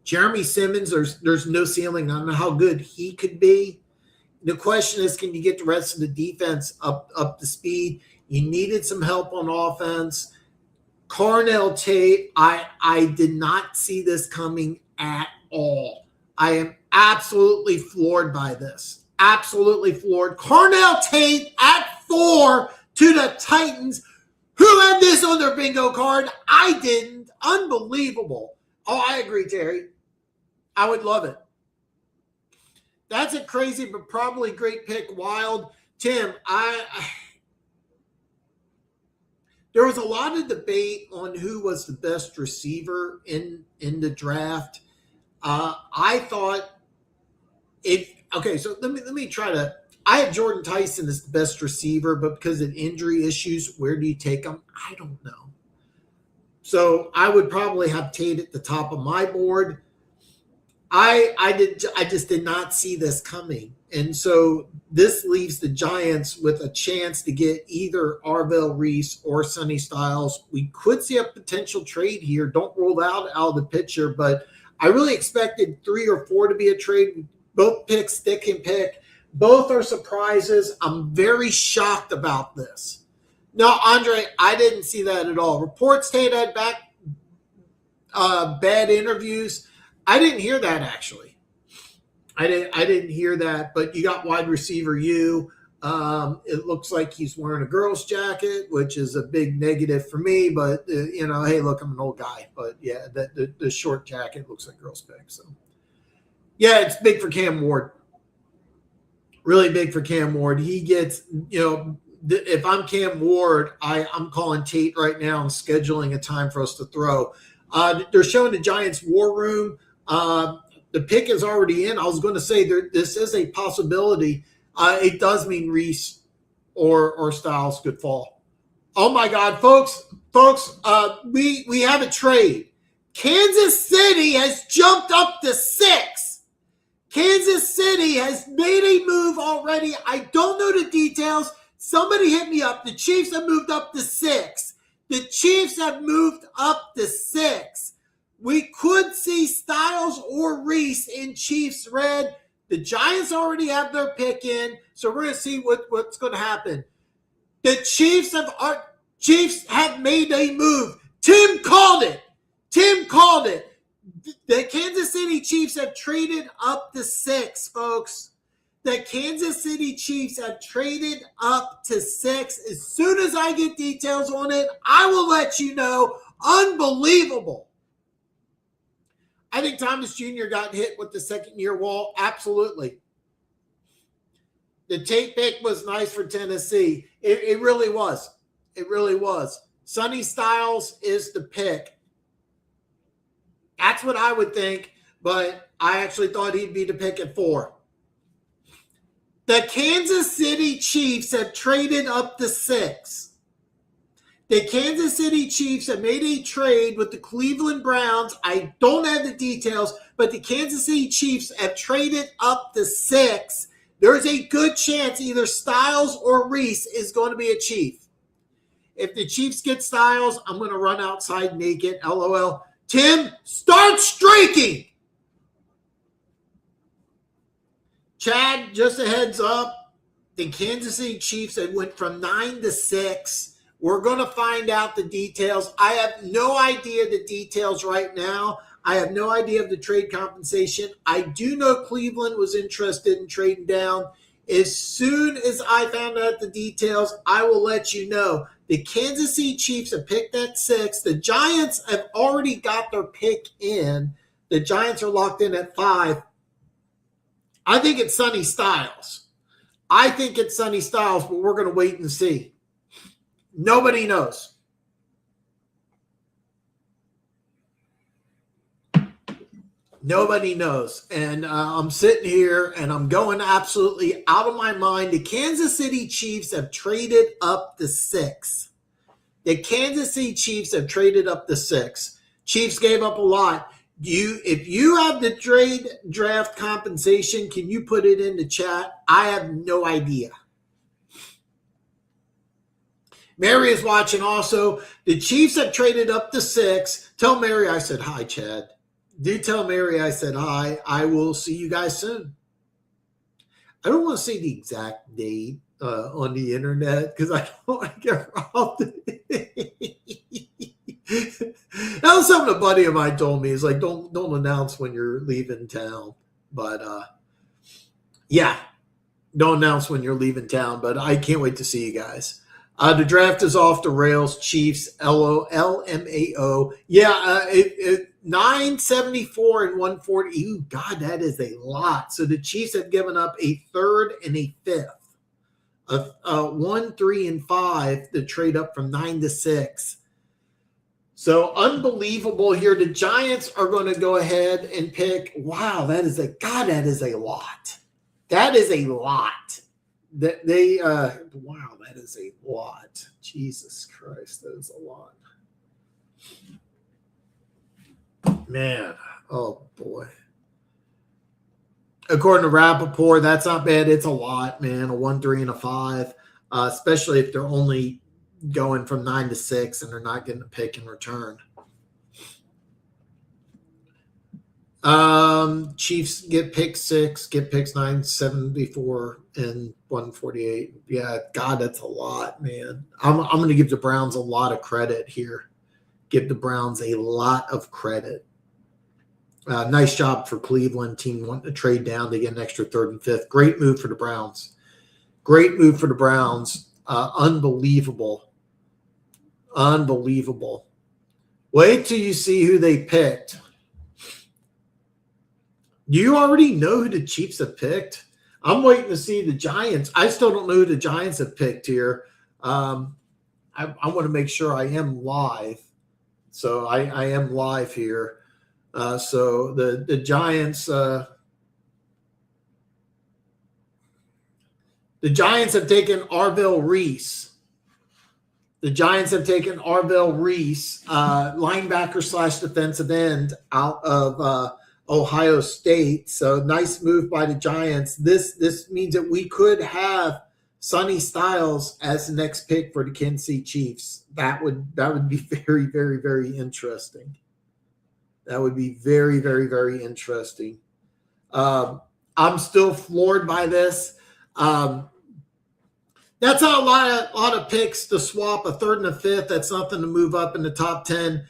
Jeremy Simmons, there's no ceiling on how good he could be. The question is, can you get the rest of the defense up to speed? You needed some help on offense. Carnell Tate, I did not see this coming at all. I am absolutely floored by this. Absolutely floored. Carnell Tate at 4 to the Titans. Who had this on their bingo card? I didn't. Unbelievable. Oh, I agree, Terry. I would love it. That's a crazy but probably great pick. Wild. Tim, there was a lot of debate on who was the best receiver in the draft. I thought so let me try to. I have Jordan Tyson as the best receiver, but because of injury issues, where do you take him? I don't know. So I would probably have Tate at the top of my board. I just did not see this coming. And so this leaves the Giants with a chance to get either Arvell Reese or Sonny Styles. We could see a potential trade here. Don't rule out of the picture, but I really expected 3 or 4 to be a trade. Both picks, stick and pick. Both are surprises. I'm very shocked about this. No, Andre, I didn't see that at all. Reports Tate had bad interviews. I didn't hear that, actually. I didn't hear that, but you got wide receiver U. It looks like he's wearing a girl's jacket, which is a big negative for me. But, hey, look, I'm an old guy. But, yeah, the short jacket looks like girl's pick. So, yeah, it's big for Cam Ward. Really big for Cam Ward. He gets, if I'm Cam Ward, I'm calling Tate right now and scheduling a time for us to throw. They're showing the Giants war room. The pick is already in. I was going to say this is a possibility. It does mean Reese or Styles could fall. Oh my God, folks! We have a trade. Kansas City has jumped up to 6. Kansas City has made a move already. I don't know the details. Somebody hit me up. The Chiefs have moved up to 6. The Chiefs have moved up to 6. We could see Styles or Reese in Chiefs red. The Giants already have their pick in, so we're going to see what's going to happen. The Chiefs have made a move. Tim called it. The Kansas City Chiefs have traded up to 6, folks. The Kansas City Chiefs have traded up to 6. As soon as I get details on it, I will let you know. Unbelievable. I think Thomas Jr. got hit with the second-year wall. Absolutely. The Tate pick was nice for Tennessee. It really was. It really was. Sonny Styles is the pick. That's what I would think, but I actually thought he'd be the pick at 4. The Kansas City Chiefs have traded up to 6. The Kansas City Chiefs have made a trade with the Cleveland Browns. I don't have the details, but the Kansas City Chiefs have traded up to 6. There's a good chance either Styles or Reese is going to be a Chief. If the Chiefs get Styles, I'm going to run outside naked. LOL. Tim, start streaking. Chad, just a heads up. The Kansas City Chiefs had went from 9 to 6. We're going to find out the details. I have no idea the details right now. I have no idea of the trade compensation. I do know Cleveland was interested in trading down. As soon as I found out the details, I will let you know. The Kansas City Chiefs have picked at 6. The Giants have already got their pick in. The Giants are locked in at 5. I think it's Sonny Styles. But we're going to wait and see. Nobody knows. Nobody knows. And I'm sitting here and I'm going absolutely out of my mind. The Kansas City Chiefs have traded up to 6. The Kansas City Chiefs have traded up to 6. Chiefs gave up a lot. If you have the trade draft compensation, can you put it in the chat? I have no idea. Mary is watching also. The Chiefs have traded up to 6. Tell Mary I said hi, Chad. Do tell Mary I said hi. I will see you guys soon. I don't want to say the exact date on the internet because I don't want to get robbed. That was something a buddy of mine told me. He's like, don't announce when you're leaving town. But yeah, don't announce when you're leaving town. But I can't wait to see you guys. The draft is off the rails. Chiefs, LMAO. Yeah, 974 and 140. Ooh, God, that is a lot. So the Chiefs have given up a 3rd and a 5th. 1, 3, and 5 to trade up from 9 to 6. So unbelievable here. The Giants are going to go ahead and pick. Wow, that is a lot. That is a lot. Wow, that is a lot. Jesus Christ, that is a lot. Man, oh boy. According to Rappaport, that's not bad. It's a lot, man. A 1, 3, and a 5, especially if they're only going from 9 to 6 and they're not getting a pick in return. Chiefs get pick 6, get picks 974 and 148. Yeah, God, that's a lot, man. I'm going to give the Browns a lot of credit here. Give the Browns a lot of credit. Nice job for Cleveland. Team wanting to trade down to get an extra 3rd and 5th. Great move for the Browns. Unbelievable. Wait till you see who they picked. Do you already know who the Chiefs have picked? I'm waiting to see the Giants. I still don't know who the Giants have picked here. I want to make sure I am live. So I am live here. So the Giants the Giants have taken Arvell Reese. Linebacker / defensive end out of Ohio State. So nice move by the Giants. This means that we could have Sonny Styles as the next pick for the Kansas City Chiefs. That would be very, very, very interesting. That would be very, very, very interesting. I'm still floored by this. That's a lot of picks to swap a third and a fifth. That's nothing to move up in the top 10.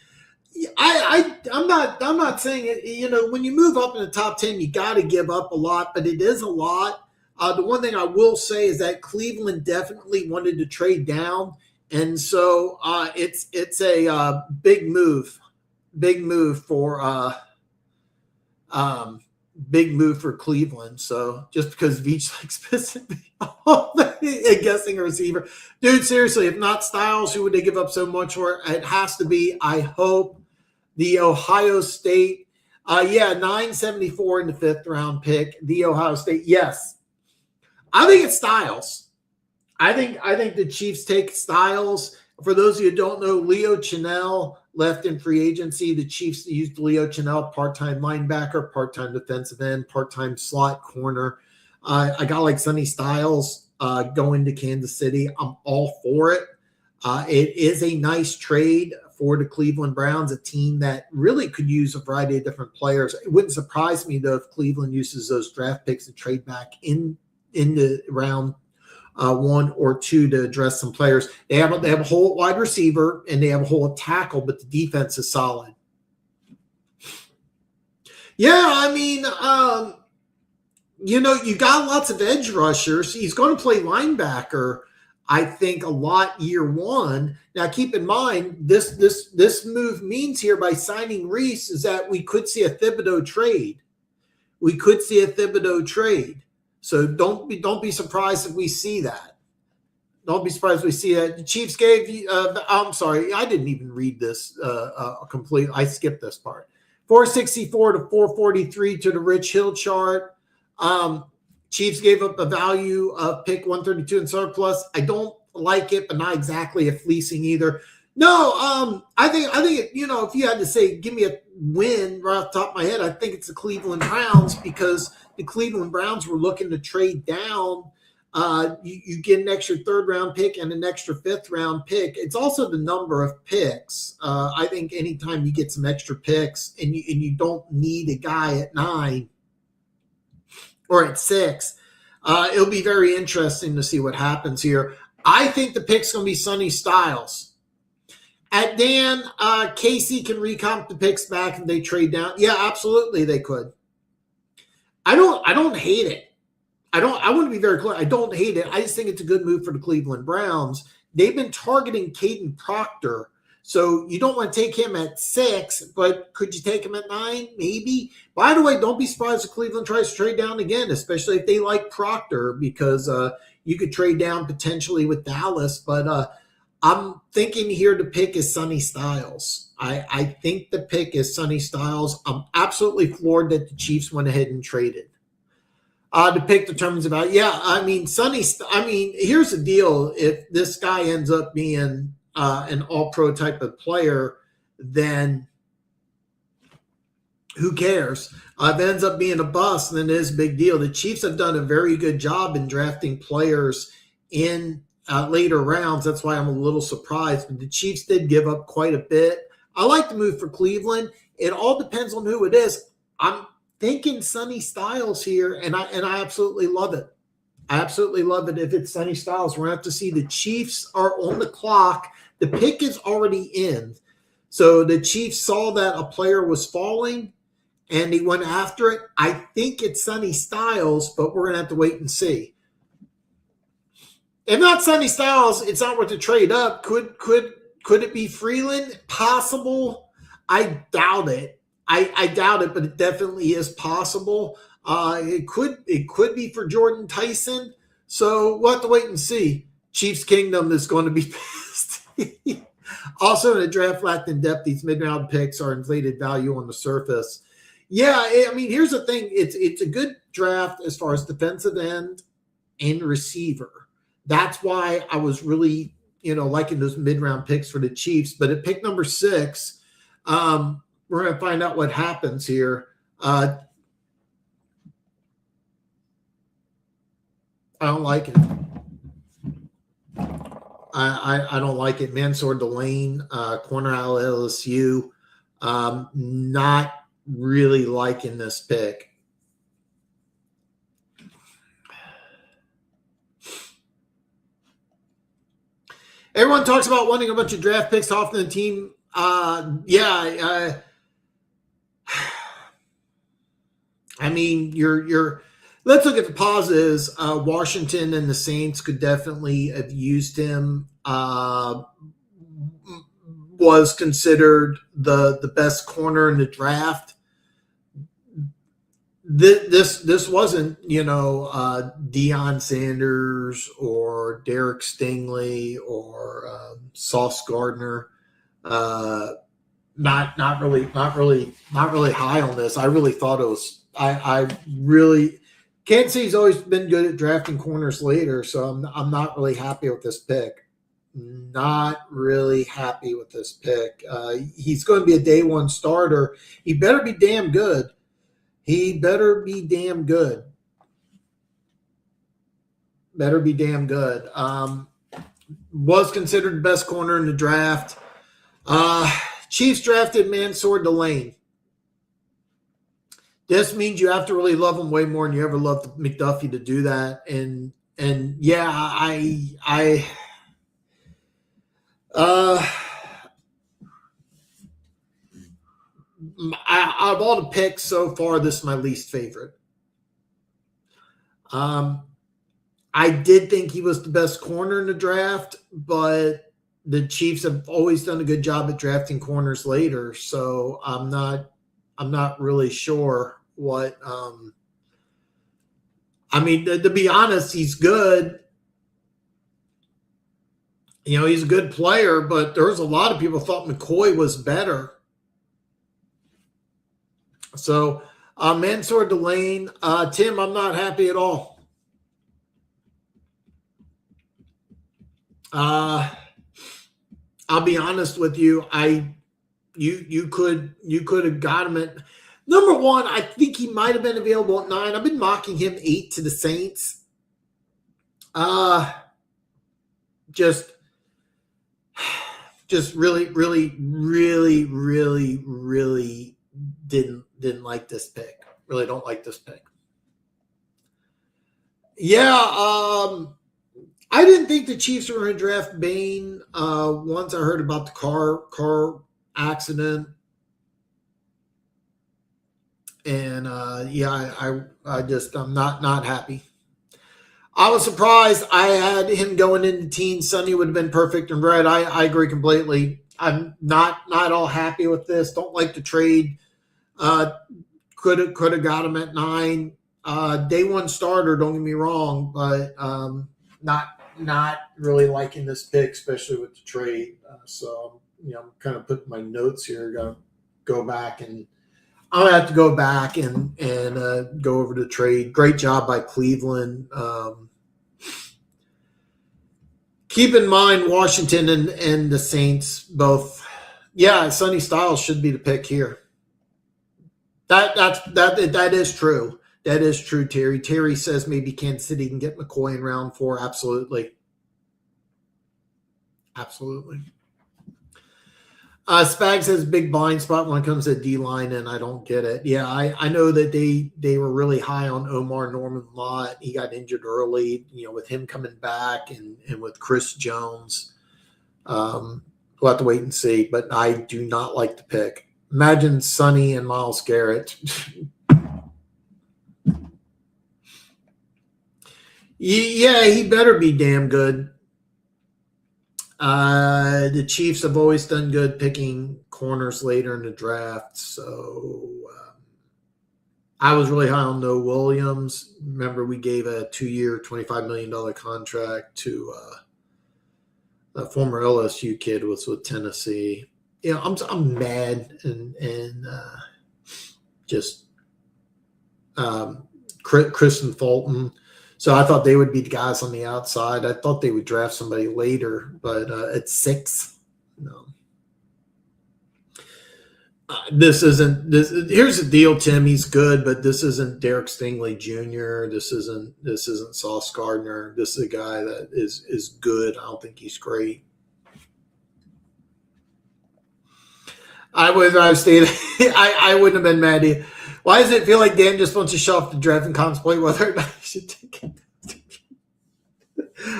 I'm not saying it. You know, when you move up in the top 10, you got to give up a lot, but it is a lot. The one thing I will say is that Cleveland definitely wanted to trade down, and so it's a big move for big move for Cleveland. So just because Veach likes pissing me off and guessing a receiver, dude, seriously, if not Styles, who would they give up so much for? It has to be, I hope, the Ohio State. 974 in the 5th round pick. The Ohio State. Yes. I think it's Styles. I think the Chiefs take Styles. For those of you who don't know, Leo Chenal left in free agency. The Chiefs used Leo Chenal, part-time linebacker, part-time defensive end, part-time slot corner. I got like Sonny Styles going to Kansas City. I'm all for it. It is a nice trade for the Cleveland Browns, a team that really could use a variety of different players. It wouldn't surprise me, though, if Cleveland uses those draft picks to trade back in the round 1 or 2 to address some players. They have a whole wide receiver and they have a whole tackle, but the defense is solid. Yeah, I mean, you got lots of edge rushers. He's going to play linebacker, I think, a lot year 1. Now, keep in mind, this move means here by signing Reese is that we could see a Thibodeau trade. So don't be surprised if we see that. Don't be surprised if we see that. The Chiefs gave I'm sorry, I didn't even read this complete. I skipped this part. 464 to 443 to the Rich Hill chart. Chiefs gave up a value of pick 132 in surplus. I don't like it, but not exactly a fleecing either. No, I think if you had to say, give me a win right off the top of my head, I think it's the Cleveland Browns, because the Cleveland Browns were looking to trade down. You get an extra 3rd round pick and an extra 5th round pick. It's also the number of picks. I think anytime you get some extra picks and you don't need a guy at 9 or at 6, it'll be very interesting to see what happens here. I think the pick's going to be Sonny Styles. At Dan, KC can recomp the picks back and they trade down. Yeah, absolutely they could. I don't hate it. I want to be very clear. I don't hate it. I just think it's a good move for the Cleveland Browns. They've been targeting Caden Proctor. So you don't want to take him at 6, but could you take him at 9? Maybe. By the way, don't be surprised if Cleveland tries to trade down again, especially if they like Proctor, because you could trade down potentially with Dallas. But I'm thinking here the pick is Sonny Styles. I think the pick is Sonny Styles. I'm absolutely floored that the Chiefs went ahead and traded. The pick determines about, here's the deal. If this guy ends up being an all-pro type of player, then who cares? If it ends up being a bust, then it is a big deal. The Chiefs have done a very good job in drafting players in later rounds. That's why I'm a little surprised. But the Chiefs did give up quite a bit. I like the move for Cleveland. It all depends on who it is. I'm thinking Sonny Styles here, and I absolutely love it. I absolutely love it if it's Sonny Styles. We're going to have to see. The Chiefs are on the clock. The pick is already in. So the Chiefs saw that a player was falling, and he went after it. I think it's Sonny Styles, but we're going to have to wait and see. If not Sonny Styles, it's not worth the trade up. Could it be Freeland? Possible. I doubt it. I doubt it, but it definitely is possible. It could be for Jordan Tyson. So we'll have to wait and see. Chiefs Kingdom is going to be pissed. Also, in the draft lacked in depth, these mid-round picks are inflated value on the surface. Yeah, here's the thing. It's a good draft as far as defensive end and receiver. That's why I was really, liking those mid-round picks for the Chiefs. But at pick number 6, we're going to find out what happens here. I don't like it. I don't like it. Mansour Delane, corner out of LSU. Not really liking this pick. Everyone talks about wanting a bunch of draft picks off the team. I mean, let's look at the positives. Washington and the Saints could definitely have used him. Was considered the best corner in the draft. This wasn't, Deion Sanders or Derek Stingley or Sauce Gardner. Not really high on this. I really thought it was. I really can't say he's always been good at drafting corners later, so I'm not really happy with this pick. Not really happy with this pick. He's going to be a day one starter. He better be damn good. Better be damn good. Was considered the best corner in the draft. Chiefs drafted Mansour Delane. This means you have to really love him way more than you ever loved McDuffie to do that. And yeah, out of all the picks so far, this is my least favorite. I did think he was the best corner in the draft, but the Chiefs have always done a good job at drafting corners later, so I'm not really sure what. I mean, to be honest, he's good. He's a good player, but there's a lot of people thought McCoy was better. So, Mansour Delane, Tim, I'm not happy at all. I'll be honest with you. You could have got him at number one. I think he might have been available at 9. I've been mocking him 8 to the Saints. Just really didn't like this pick. Really don't like this pick. Yeah, I didn't think the Chiefs were going to draft Bain. Once I heard about the car accident, and I'm not happy. I was surprised. I had him going into teens. Sonny would have been perfect and red. I agree completely. I'm not all happy with this. Don't like the trade. Could have got him at 9. Day one starter. Don't get me wrong, but not really liking this pick, especially with the trade. So I'm kind of putting my notes here. Got to go back and. I'm gonna have to go back and go over the trade. Great job by Cleveland. Keep in mind Washington and the Saints both. Yeah, Sonny Styles should be the pick here. That is true. That is true, Terry. Terry says maybe Kansas City can get McCoy in round 4. Absolutely. Spags has a big blind spot when it comes to D-line, and I don't get it. Yeah, I know that they were really high on Omar Norman-Lott. He got injured early, with him coming back and with Chris Jones. We'll have to wait and see, but I do not like the pick. Imagine Sonny and Myles Garrett. Yeah, he better be damn good. The Chiefs have always done good picking corners later in the draft, so I was really high on Noah Williams. Remember, we gave a 2-year, $25 million contract to a former LSU kid was with Tennessee. I'm mad and just Kristen Fulton. So I thought they would be the guys on the outside. I thought they would draft somebody later, but at 6, no. This isn't this. Here's the deal, Tim. He's good, but this isn't Derek Stingley Jr. This isn't Sauce Gardner. This is a guy that is good. I don't think he's great. I would have stayed. I wouldn't have been mad at you. Why does it feel like Dan just wants to show off the draft and contemplate whether or not he should take it?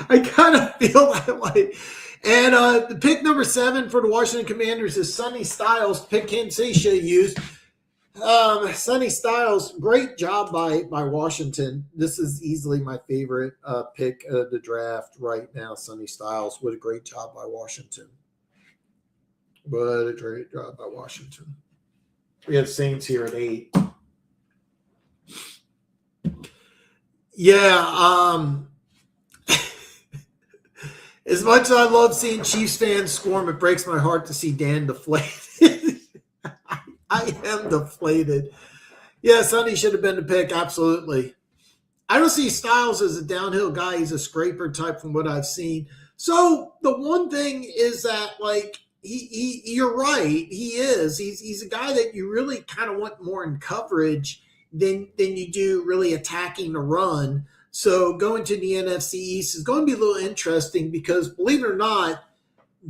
I kind of feel that way. And the pick number 7 for the Washington Commanders is Sonny Styles. Pick Kansas City should have used. Sonny Styles, great job by Washington. This is easily my favorite pick of the draft right now. Sonny Styles, what a great job by Washington. What a great job by Washington. We have Saints here at 8. Yeah, as much as I love seeing Chiefs fans squirm, it breaks my heart to see Dan deflated. I am deflated. Yeah, Sonny should have been the pick, absolutely. I don't see Styles as a downhill guy. He's a scraper type from what I've seen. So the one thing is that, like, you're right. He is. He's a guy that you really kind of want more in coverage than you do really attacking the run. So going to the NFC East is going to be a little interesting because, believe it or not,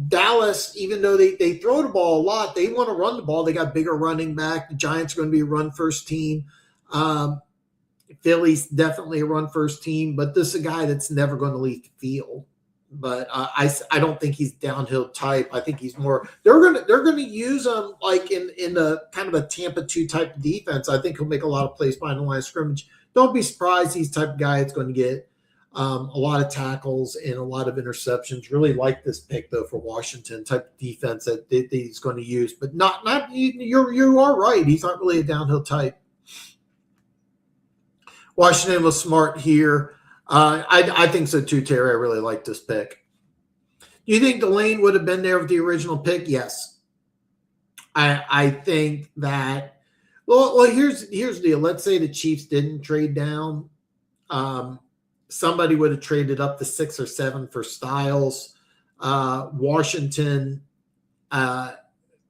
Dallas, even though they throw the ball a lot, they want to run the ball. They got bigger running back. The Giants are going to be a run-first team. Philly's definitely a run-first team, but this is a guy that's never going to leave the field. But I don't think he's downhill type. I think he's more. They're gonna use him like in a kind of a Tampa 2 type of defense. I think he'll make a lot of plays behind the line of scrimmage. Don't be surprised. He's the type of guy that's going to get a lot of tackles and a lot of interceptions. Really like this pick though for Washington, type of defense that he's going to use. But not you are right. He's not really a downhill type. Washington was smart here. I think so too, Terry. I really like this pick. Do you think Delane would have been there with the original pick? Yes. I think that. Well, here's the deal. Let's say the Chiefs didn't trade down. Somebody would have traded up to 6 or 7 for Styles. Washington.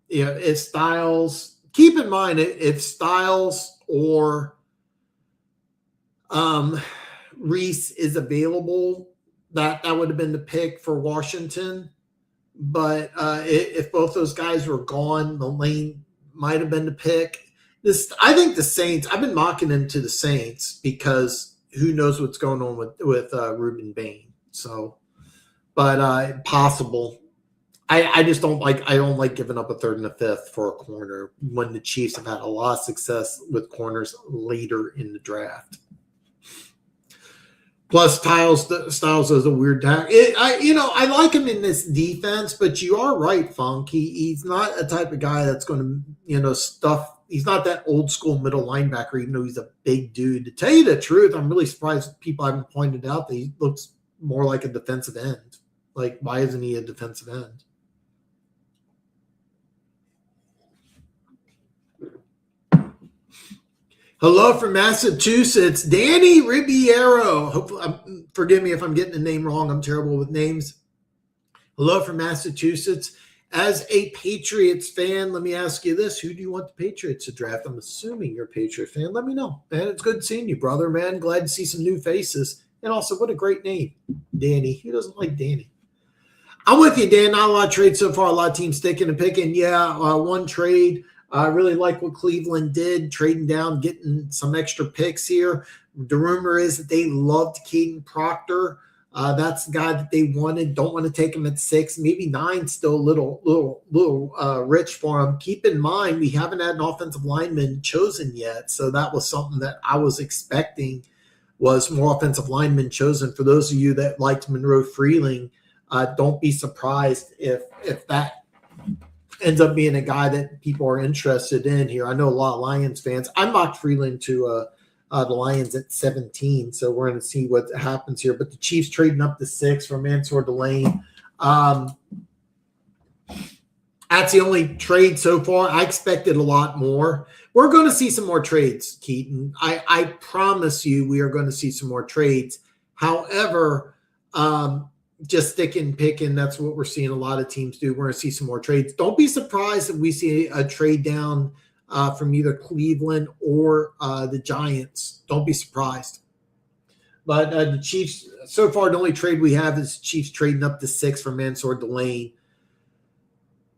If Styles. Keep in mind if Styles or Reese is available, that would have been the pick for Washington. But if both those guys were gone, the lane might have been the pick. I think the Saints, I've been mocking them to the Saints because who knows what's going on with Reuben Bain. So, but possible. I just don't like giving up a 3rd and a 5th for a corner when the Chiefs have had a lot of success with corners later in the draft. Plus, Styles is a weird tag. I like him in this defense, but you are right, Funk. He's not a type of guy that's going to, stuff. He's not that old school middle linebacker, even though he's a big dude. To tell you the truth, I'm really surprised people haven't pointed out that he looks more like a defensive end. Like, why isn't he a defensive end? Hello from Massachusetts, Danny Ribeiro. Hopefully, forgive me if I'm getting the name wrong. I'm terrible with names. Hello from Massachusetts. As a Patriots fan, let me ask you this. Who do you want the Patriots to draft? I'm assuming you're a Patriot fan. Let me know. Man, it's good seeing you, brother, man. Glad to see some new faces. And also, what a great name, Danny. Who doesn't like Danny? I'm with you, Dan. Not a lot of trades so far. A lot of teams sticking and picking. Yeah, one trade. I really like what Cleveland did, trading down, getting some extra picks here. The rumor is that they loved Caden Proctor. That's the guy that they wanted. Don't want to take him at 6, maybe 9. Still a little rich for him. Keep in mind, we haven't had an offensive lineman chosen yet, so that was something that I was expecting was more offensive linemen chosen. For those of you that liked Monroe Freeling, don't be surprised if that ends up being a guy that people are interested in here. I know a lot of Lions fans. I mocked Freeland to the Lions at 17, so we're going to see what happens here. But the Chiefs trading up to 6 for Mansour Delane. That's the only trade so far. I expected a lot more. We're going to see some more trades, Keaton. I promise you we are going to see some more trades. However, just sticking, picking. That's what we're seeing a lot of teams do. We're going to see some more trades. Don't be surprised if we see a trade down from either Cleveland or the Giants. Don't be surprised. But the Chiefs, so far, the only trade we have is Chiefs trading up to 6 for Mansour Delane.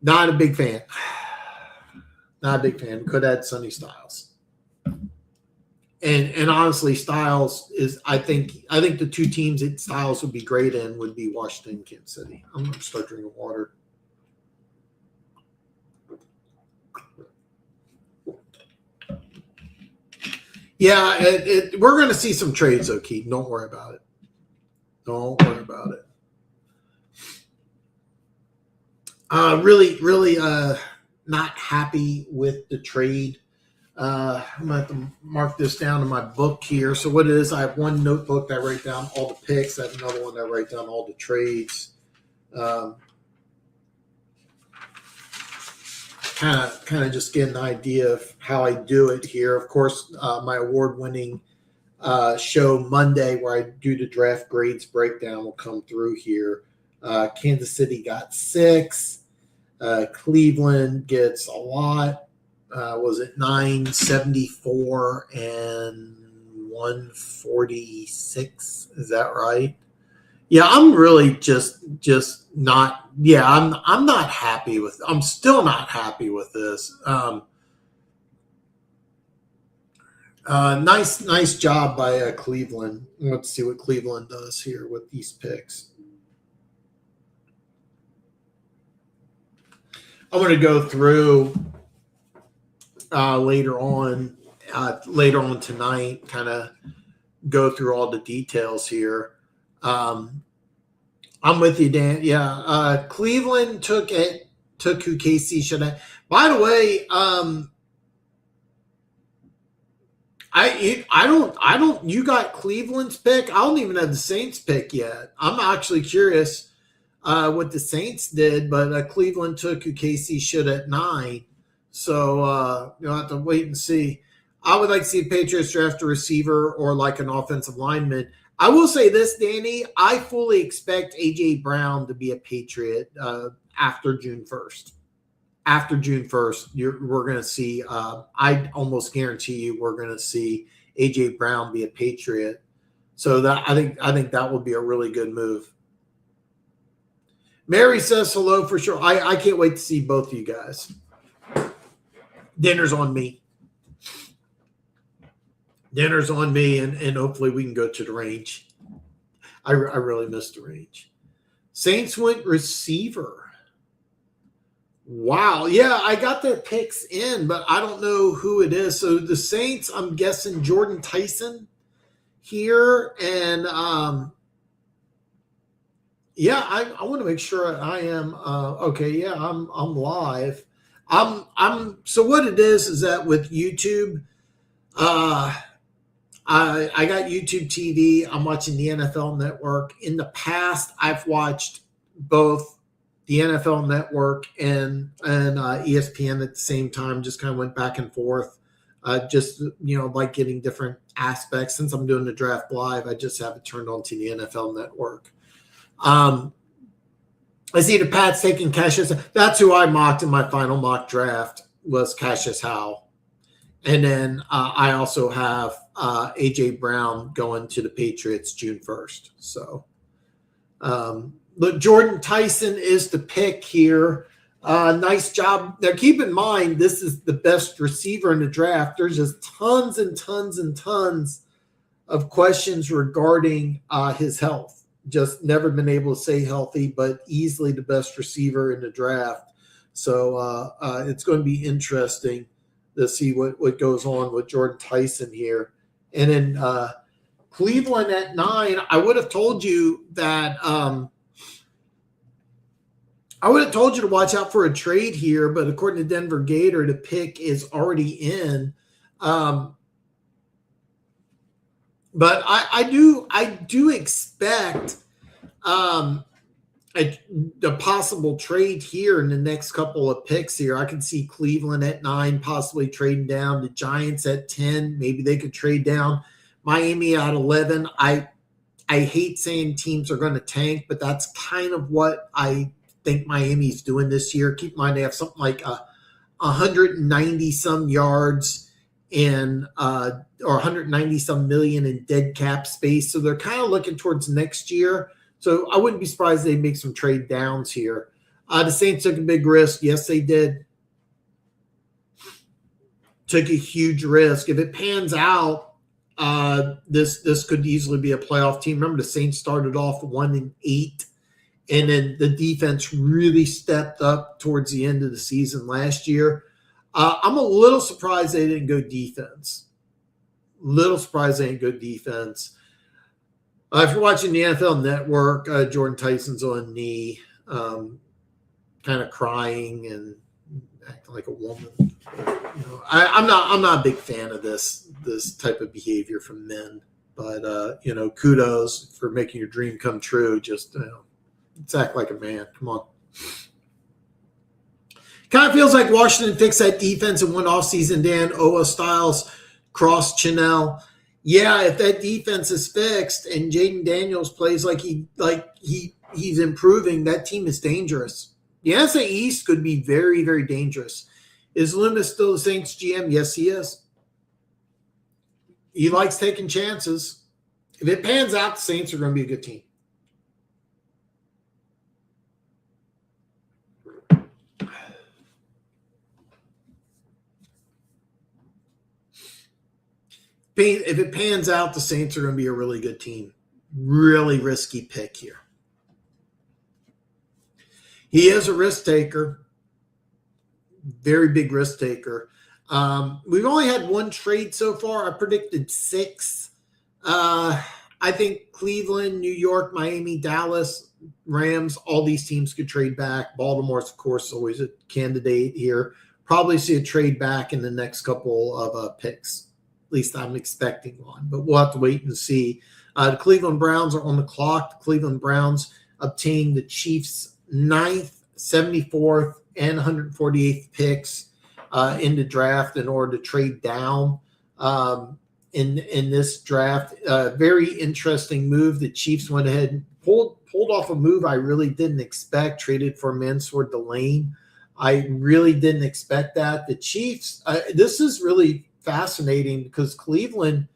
Not a big fan. Not a big fan. Could add Sonny Styles. And honestly, Styles is, I think the two teams that Styles would be great in would be Washington and Kansas City. I'm going to start drinking water. Yeah, we're going to see some trades, though, Keith. Don't worry about it. Don't worry about it. Really not happy with the trade. I'm going to have to mark this down in my book here. So what it is, I have one notebook that I write down all the picks. I have another one that I write down all the trades. Kind of just get an idea of how I do it here. Of course, my award-winning show Monday where I do the draft grades breakdown will come through here. Kansas City got 6. Cleveland gets a lot. Was it 974 and 146? Is that right? Yeah, I'm really just not. Yeah, I'm not happy with. I'm still not happy with this. Nice job by Cleveland. Let's see what Cleveland does here with these picks. I'm going to go through later on tonight, kind of go through all the details here. I'm with you, Dan. Yeah, Cleveland took who KC should have. By the way, I don't. You got Cleveland's pick. I don't even have the Saints pick yet. I'm actually curious what the Saints did, but Cleveland took who KC should at 9. So you'll have to wait and see. I would like to see the Patriots draft a receiver or like an offensive lineman. I will say this, Danny. I fully expect A.J. Brown to be a Patriot after June 1st. After June 1st, we're going to see, I almost guarantee you we're going to see A.J. Brown be a Patriot. So that I think that would be a really good move. Mary says hello for sure. I can't wait to see both of you guys. Dinner's on me. Dinner's on me, and hopefully we can go to the range. I really miss the range. Saints went receiver. Wow. Yeah, I got their picks in, but I don't know who it is. So the Saints, I'm guessing Jordan Tyson here. And yeah, I want to make sure I am okay. Yeah, I'm live. So what it is that with YouTube, I got YouTube TV. I'm watching the NFL Network. In the past, I've watched both the NFL Network and ESPN at the same time. Just kind of went back and forth. Just like getting different aspects. Since I'm doing the draft live, I just have it turned on to the NFL Network. I see the Pats taking Cassius. That's who I mocked in my final mock draft was Cassius Howell. And then I also have A.J. Brown going to the Patriots June 1st. So, look, Jordan Tyson is the pick here. Nice job. Now, keep in mind, this is the best receiver in the draft. There's just tons and tons and tons of questions regarding his health. Just never been able to stay healthy, but easily the best receiver in the draft. So it's going to be interesting to see what goes on with Jordan Tyson here. And then Cleveland at 9, I would have told you that I would have told you to watch out for a trade here, but according to Denver Gator, the pick is already in. But I do expect the possible trade here in the next couple of picks here. I can see Cleveland at 9, possibly trading down. The Giants at 10, maybe they could trade down. Miami at 11. I I hate saying teams are going to tank, but that's kind of what I think Miami's doing this year. Keep in mind they have something like 190 some yards in or 190 some million in dead cap space. So they're kind of looking towards next year. So I wouldn't be surprised they make some trade downs here. The Saints took a big risk. Yes, they did. Took a huge risk. If it pans out, this could easily be a playoff team. Remember, the Saints started off 1-8, and then the defense really stepped up towards the end of the season last year. I'm a little surprised they didn't go defense. Little surprised they didn't go defense. If you're watching the NFL Network, Jordan Tyson's on knee, kind of crying and acting like a woman. I'm not a big fan of this type of behavior from men, but kudos for making your dream come true. Just let's act like a man. Come on. Kind of feels like Washington fixed that defense in one offseason. Dan Owa Styles crossed Chanel. Yeah, if that defense is fixed and Jaden Daniels plays like he's improving, that team is dangerous. The NFC East could be very, very dangerous. Is Loomis still the Saints GM? Yes, he is. He likes taking chances. If it pans out, the Saints are going to be a good team. If it pans out, the Saints are going to be a really good team. Really risky pick here. He is a risk taker. Very big risk taker. We've only had one trade so far. I predicted 6. I think Cleveland, New York, Miami, Dallas, Rams, all these teams could trade back. Baltimore's, of course, always a candidate here. Probably see a trade back in the next couple of picks. At least I'm expecting one, but we'll have to wait and see. The Cleveland Browns are on the clock. The Cleveland Browns obtained the Chiefs' 9th, 74th, and 148th picks in the draft in order to trade down in this draft. Very interesting move. The Chiefs went ahead and pulled off a move I really didn't expect, traded for Mansour Delane. I really didn't expect that. The Chiefs, this is really fascinating because Cleveland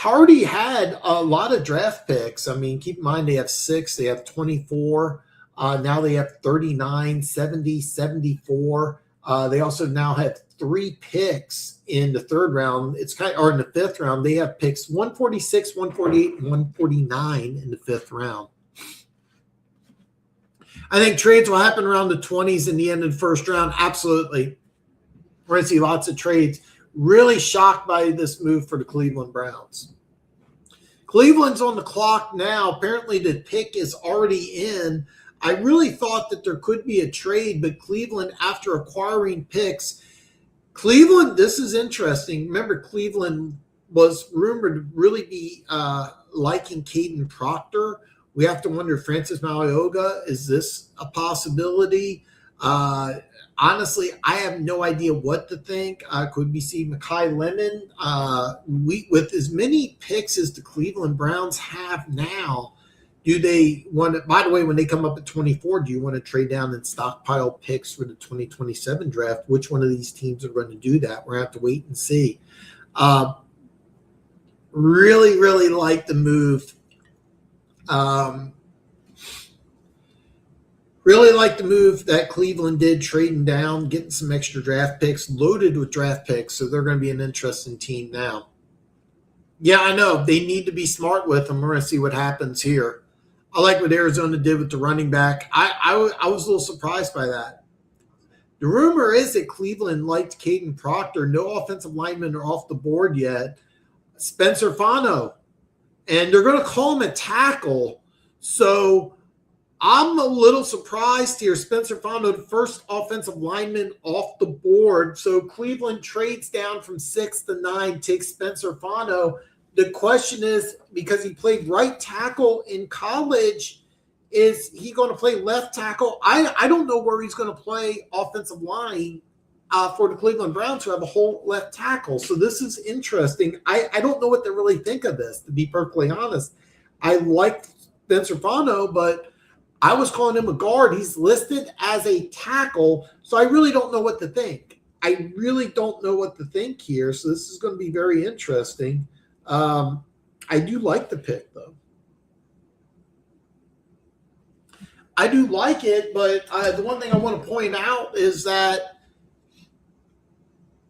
already had a lot of draft picks. I mean, keep in mind they have 6, they have 24. Now they have 39, 70, 74. They also now have 3 picks in the 3rd round. Or in the 5th round, they have picks 146, 148, and 149 in the 5th round. I think trades will happen around the 20s and the end of the 1st round. Absolutely. We're going to see lots of trades. Really shocked by this move for the Cleveland Browns. Cleveland's on the clock now. Apparently the pick is already in. I really thought that there could be a trade, but Cleveland, after acquiring picks, this is interesting. Remember, Cleveland was rumored to really be liking Caden Proctor. We have to wonder, Francis Malioga, is this a possibility? Honestly, I have no idea what to think. Could we see Mekhi Lemon? With as many picks as the Cleveland Browns have now, do they want to, by the way, when they come up at 24, do you want to trade down and stockpile picks for the 2027 draft? Which one of these teams are going to do that? We're going to have to wait and see. Really, really like the move. Really like the move that Cleveland did, trading down, getting some extra draft picks, loaded with draft picks, so they're going to be an interesting team now. Yeah, I know. They need to be smart with them. We're going to see what happens here. I like what Arizona did with the running back. I was a little surprised by that. The rumor is that Cleveland liked Caden Proctor. No offensive linemen are off the board yet. Spencer Fano. And they're going to call him a tackle. So I'm a little surprised here. Spencer Fano, the first offensive lineman off the board. So Cleveland trades down from 6 to 9, takes Spencer Fano. The question is, because he played right tackle in college, is he going to play left tackle? I don't know where he's going to play offensive line for the Cleveland Browns, who have a whole left tackle. So this is interesting. I don't know what to really think of this, to be perfectly honest. I like Spencer Fano, but I was calling him a guard. He's listed as a tackle, so I really don't know what to think. I really don't know what to think here, so this is going to be very interesting. I do like the pick, though. I do like it, but the one thing I want to point out is that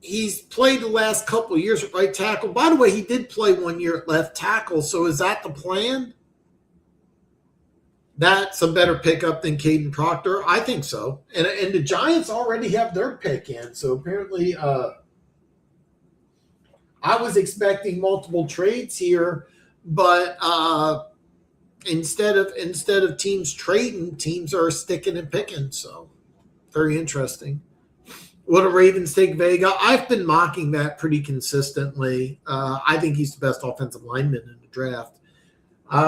he's played the last couple of years at right tackle. By the way, he did play 1 year at left tackle, so is that the plan? That's a better pickup than Caden Proctor? I think so. And the Giants already have their pick in, so apparently I was expecting multiple trades here, but instead of teams trading, teams are sticking and picking. So very interesting. What do Ravens take Vega? I've been mocking that pretty consistently. I think he's the best offensive lineman in the draft.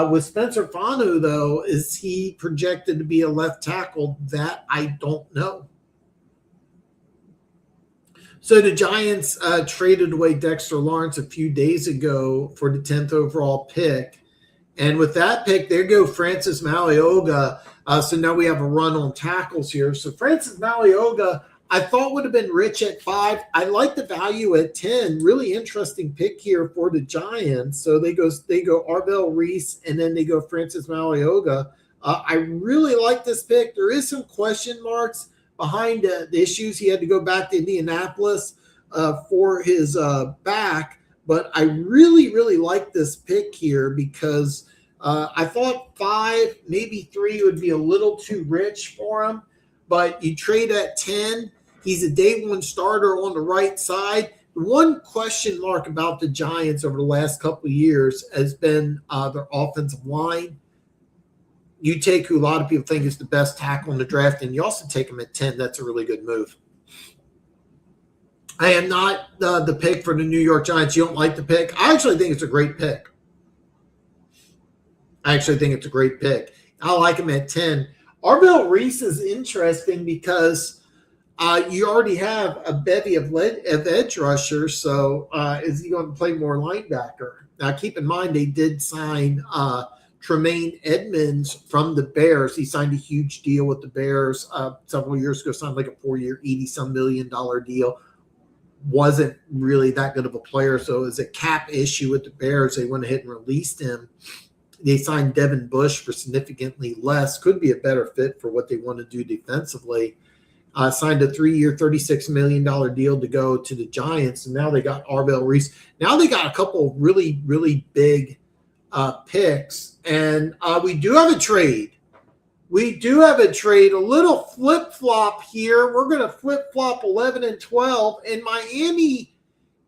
With Spencer Fanu, though, is he projected to be a left tackle? That I don't know. So the Giants traded away Dexter Lawrence a few days ago for the 10th overall pick. And with that pick, there go Francis Malioga. So now we have a run on tackles here. So Francis Malioga, I thought would have been rich at 5. I like the value at 10. Really interesting pick here for the Giants. So they go Arvell Reese, and then they go Francis Malioga. I really like this pick. There is some question marks behind the issues. He had to go back to Indianapolis for his back. But I really, really like this pick here because I thought 5, maybe 3 would be a little too rich for him. But you trade at 10. He's a day one starter on the right side. One question mark about the Giants over the last couple of years has been their offensive line. You take who a lot of people think is the best tackle in the draft, and you also take him at 10. That's a really good move. I am not the pick for the New York Giants. You don't like the pick? I actually think it's a great pick. I like him at 10. Arvell Reese is interesting because you already have a bevy of edge rushers. So is he going to play more linebacker? Now, keep in mind, they did sign Tremaine Edmonds from the Bears. He signed a huge deal with the Bears several years ago, signed like a 4-year, $80-some million deal. Wasn't really that good of a player. So as a cap issue with the Bears, they went ahead and released him. They signed Devin Bush for significantly less. Could be a better fit for what they want to do defensively. Signed a 3-year, $36 million deal to go to the Giants. And now they got Arvell Reese. Now they got a couple of really, really big picks. And we do have a trade. A little flip-flop here. We're going to flip-flop 11 and 12. And Miami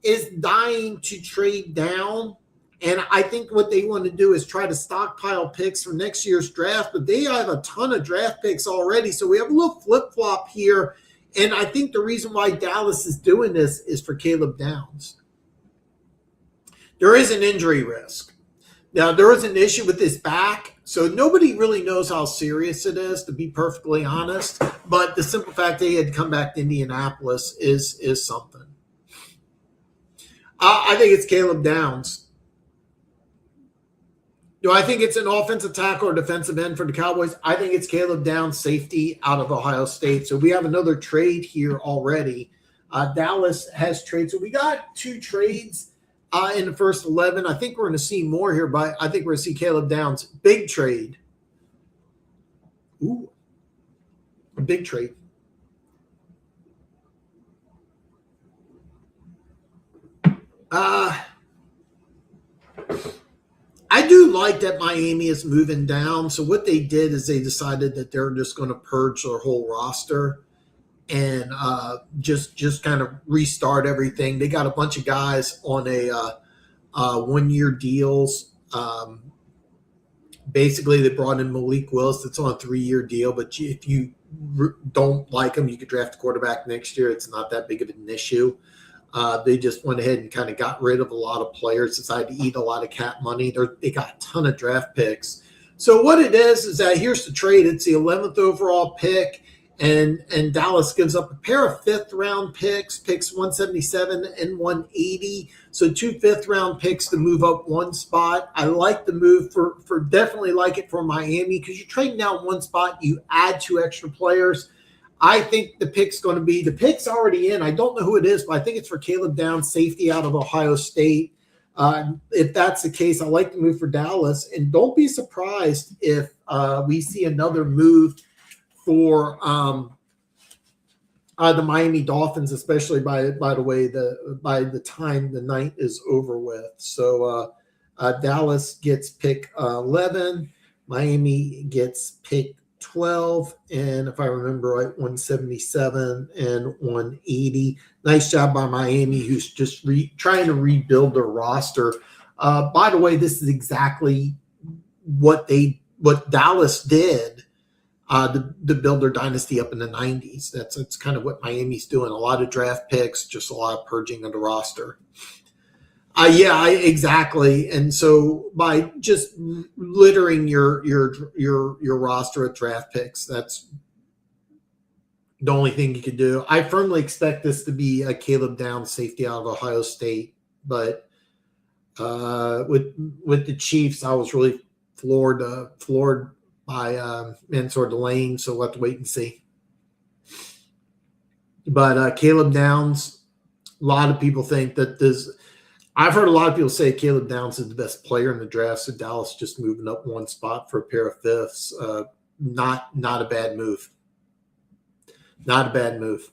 is dying to trade down. And I think what they want to do is try to stockpile picks for next year's draft. But they have a ton of draft picks already. So we have a little flip-flop here. And I think the reason why Dallas is doing this is for Caleb Downs. There is an injury risk. Now, there is an issue with his back. So nobody really knows how serious it is, to be perfectly honest. But the simple fact that he had to come back to Indianapolis is something. I think it's Caleb Downs. Do I think it's an offensive tackle or defensive end for the Cowboys? I think it's Caleb Downs, safety out of Ohio State. So we have another trade here already. Dallas has trades. So we got 2 trades in the first 11. I think we're going to see more here, but I think we're going to see Caleb Downs. Big trade. Ooh, a big trade. I do like that Miami is moving down. So what they did is they decided that they're just going to purge their whole roster and just kind of restart everything. They got a bunch of guys on a 1-year deals. Basically, they brought in Malik Willis. That's on a 3-year deal. But if you don't like him, you could draft a quarterback next year. It's not that big of an issue. They just went ahead and kind of got rid of a lot of players, decided to eat a lot of cap money. They got a ton of draft picks. So what it is that here's the trade. It's the 11th overall pick, and Dallas gives up a pair of fifth-round picks 177 and 180. So 2 fifth-round picks to move up one spot. I like the move for definitely like it for Miami because you're trading down one spot. You add 2 extra players. I think the pick's going to be – the pick's already in. I don't know who it is, but I think it's for Caleb Downs, safety out of Ohio State. If that's the case, I like the move for Dallas. And don't be surprised if we see another move – for the Miami Dolphins, especially by the time the night is over with. So Dallas gets pick 11, Miami gets pick 12, and if I remember right, 177 and 180. Nice job by Miami, who's just trying to rebuild their roster. By the way, this is exactly what Dallas did. To build their dynasty up in the 90s. That's kind of what Miami's doing. A lot of draft picks, just a lot of purging of the roster. Exactly. And so by just littering your roster with draft picks, that's the only thing you could do. I firmly expect this to be a Caleb Downs safety out of Ohio State, but with the Chiefs, I was really floored by Mansour Delane, so we'll have to wait and see. But Caleb Downs, a lot of people think that this – I've heard a lot of people say Caleb Downs is the best player in the draft, so Dallas just moving up one spot for a pair of fifths. Not a bad move. Not a bad move.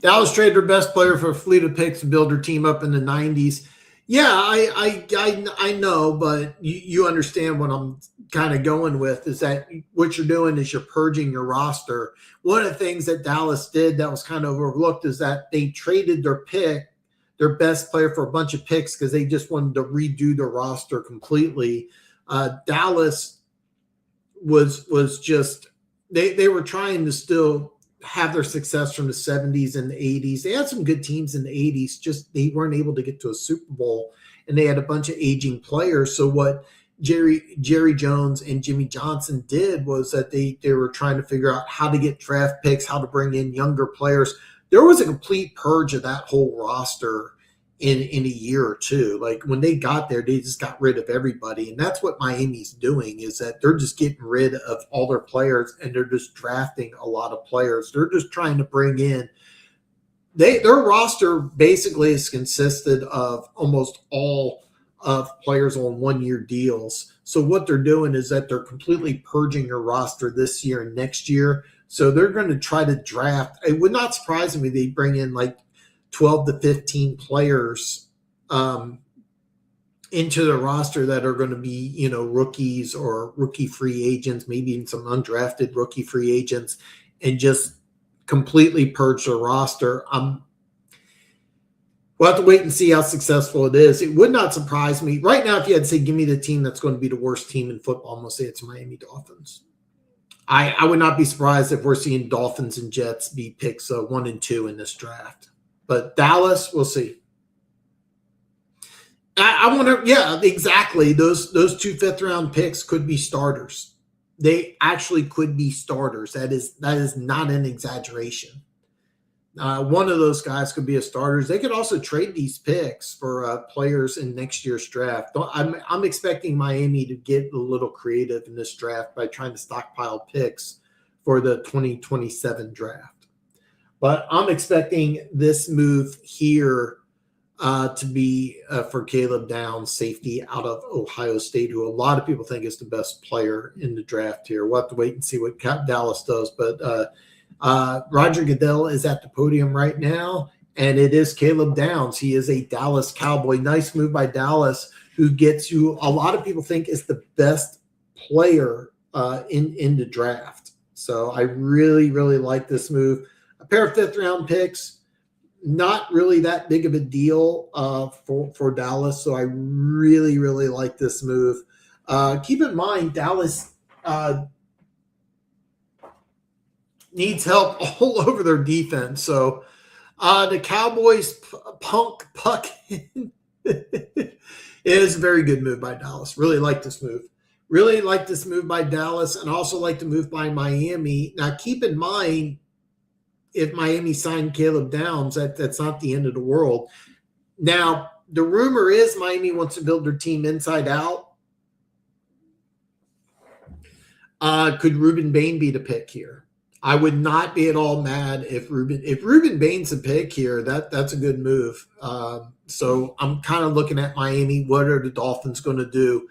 Dallas traded their best player for a fleet of picks to build their team up in the 90s. Yeah, I know, but you understand what I'm kind of going with is that what you're doing is you're purging your roster. One of the things that Dallas did that was kind of overlooked is that they traded their best player for a bunch of picks because they just wanted to redo their roster completely. Dallas was just they were trying to still have their success from the 70s and the 80s. They had some good teams in the 80s, just they weren't able to get to a Super Bowl, and they had a bunch of aging players. So what Jerry Jones and Jimmy Johnson did was that they were trying to figure out how to get draft picks, how to bring in younger players. There was a complete purge of that whole roster in a year or two. Like when they got there, they just got rid of everybody. And that's what Miami's doing is that they're just getting rid of all their players and they're just drafting a lot of players. They're just trying to bring in their roster basically is consisted of almost all of players on 1-year deals. So what they're doing is that they're completely purging their roster this year and next year. So they're going to try to draft. It would not surprise me they bring in like 12 to 15 players into the roster that are going to be, rookies or rookie free agents, maybe even some undrafted rookie free agents, and just completely purge their roster. We'll have to wait and see how successful it is. It would not surprise me. Right now, if you had to say, give me the team that's going to be the worst team in football, I'm going to say it's Miami Dolphins. I would not be surprised if we're seeing Dolphins and Jets be picks 1 and 2 in this draft. But Dallas, we'll see. I wonder, yeah, exactly. Those 2 fifth-round picks could be starters. They actually could be starters. That is not an exaggeration. One of those guys could be a starter. They could also trade these picks for players in next year's draft. I'm expecting Miami to get a little creative in this draft by trying to stockpile picks for the 2027 draft. But I'm expecting this move here to be for Caleb Downs, safety out of Ohio State, who a lot of people think is the best player in the draft here. We'll have to wait and see what Dallas does. But Roger Goodell is at the podium right now, and it is Caleb Downs. He is a Dallas Cowboy. Nice move by Dallas, who gets you a lot of people think is the best player in the draft. So I really, really like this move. A pair of fifth-round picks, not really that big of a deal for Dallas. So I really, really like this move. Keep in mind, Dallas needs help all over their defense. So the Cowboys puck is a very good move by Dallas. Really like this move. Really like this move by Dallas, and also like the move by Miami. Now, keep in mind, if Miami signed Caleb Downs, that's not the end of the world. Now, the rumor is Miami wants to build their team inside out. Could Ruben Bain be the pick here? I would not be at all mad if Ruben Bain's a pick here. That's a good move. So I'm kind of looking at Miami. What are the Dolphins going to do?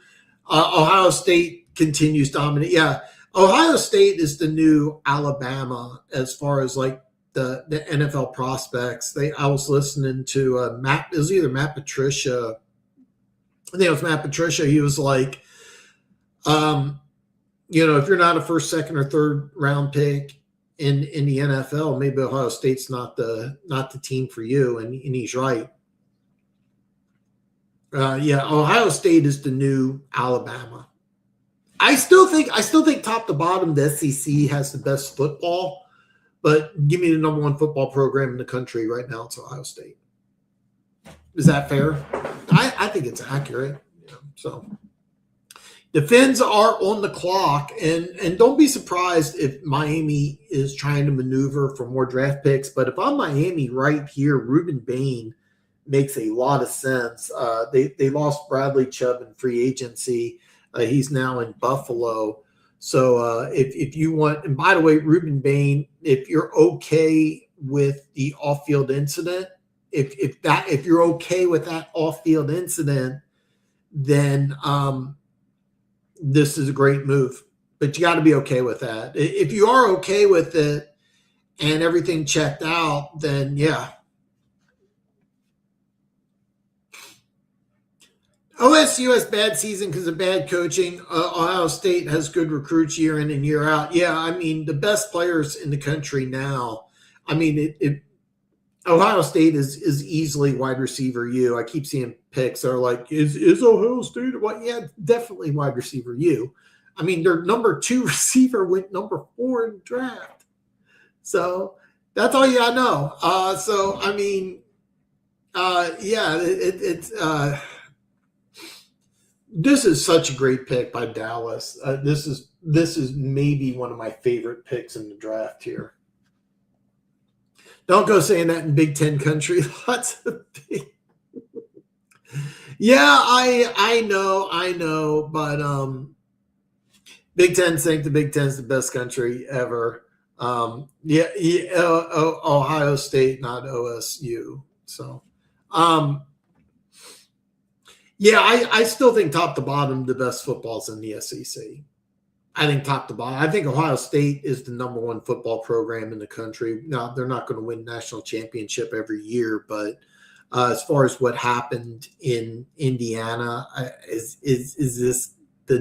Ohio State continues dominant. Yeah, Ohio State is the new Alabama as far as like the NFL prospects. I was listening to Matt. It was either Matt Patricia. I think it was Matt Patricia. He was like, if you're not a first, second, or third round pick in the NFL, maybe Ohio State's not the team for you, and he's right. Ohio State is the new Alabama. I still think top to bottom the SEC has the best football, but give me the number one football program in the country right now. It's Ohio State. Is that fair? I think it's accurate. So the Fins are on the clock, and don't be surprised if Miami is trying to maneuver for more draft picks. But if I'm Miami right here, Ruben Bain makes a lot of sense. They lost Bradley Chubb in free agency. He's now in Buffalo. So if you want, and by the way, Ruben Bain, if you're okay with the off-field incident, if you're okay with that off-field incident, then this is a great move. But you got to be okay with that. If you are okay with it and everything checked out, then yeah. OSU has bad season because of bad coaching. Ohio State has good recruits year in and year out. Yeah, I mean, the best players in the country now. I mean, Ohio State is easily wide receiver U. I keep seeing picks that are like, is Ohio State? Well, yeah, definitely wide receiver U. I mean, their number 2 receiver went number 4 in the draft. So that's all you got to know. This is such a great pick by Dallas. This is maybe one of my favorite picks in the draft here. Don't go saying that in Big Ten country. Lots of big. Yeah, I know, but Big Ten think the Big Ten's the best country ever. Ohio State, not OSU. So, I still think top to bottom the best football's in the SEC. I think top to bottom. I think Ohio State is the number 1 football program in the country. Now, they're not going to win national championship every year, but as far as what happened in Indiana, is this a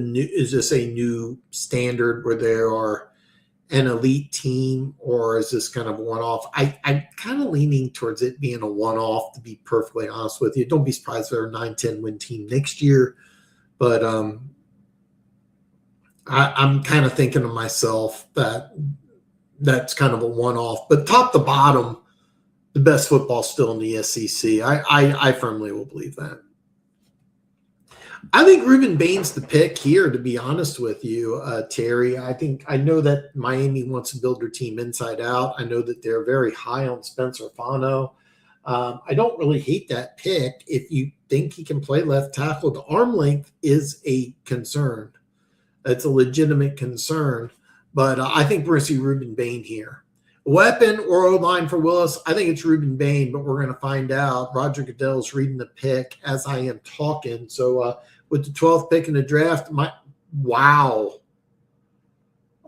new standard where there are an elite team, or is this kind of a one-off? I'm kind of leaning towards it being a one-off, to be perfectly honest with you. Don't be surprised if they're a 9-10 win team next year, but I'm kind of thinking to myself that that's kind of a one-off. But top to bottom, the best football still in the SEC. I firmly will believe that. I think Ruben Bain's the pick here, to be honest with you, Terry. I know that Miami wants to build their team inside out. I know that they're very high on Spencer Fano. I don't really hate that pick if you think he can play left tackle. The arm length is a concern. It's a legitimate concern, but I think we're going to see Ruben Bain here. Weapon or O-line for Willis, I think it's Ruben Bain, but we're going to find out. Roger Goodell's reading the pick as I am talking. So with the 12th pick in the draft, wow.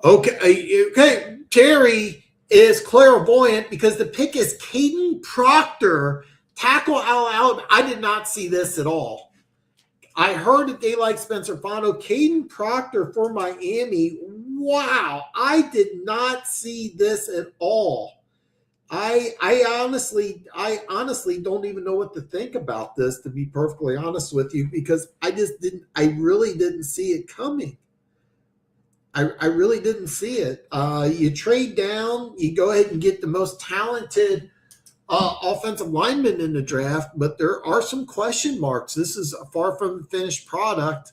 Okay, Terry is clairvoyant because the pick is Caden Proctor, tackle out. I did not see this at all. I heard that they like Spencer Fano. Caden Proctor for Miami. Wow, I did not see this at all. I honestly don't even know what to think about this, to be perfectly honest with you, because I really didn't see it coming. I really didn't see it. You trade down, you go ahead and get the most talented offensive lineman in the draft, but there are some question marks. This is far from the finished product.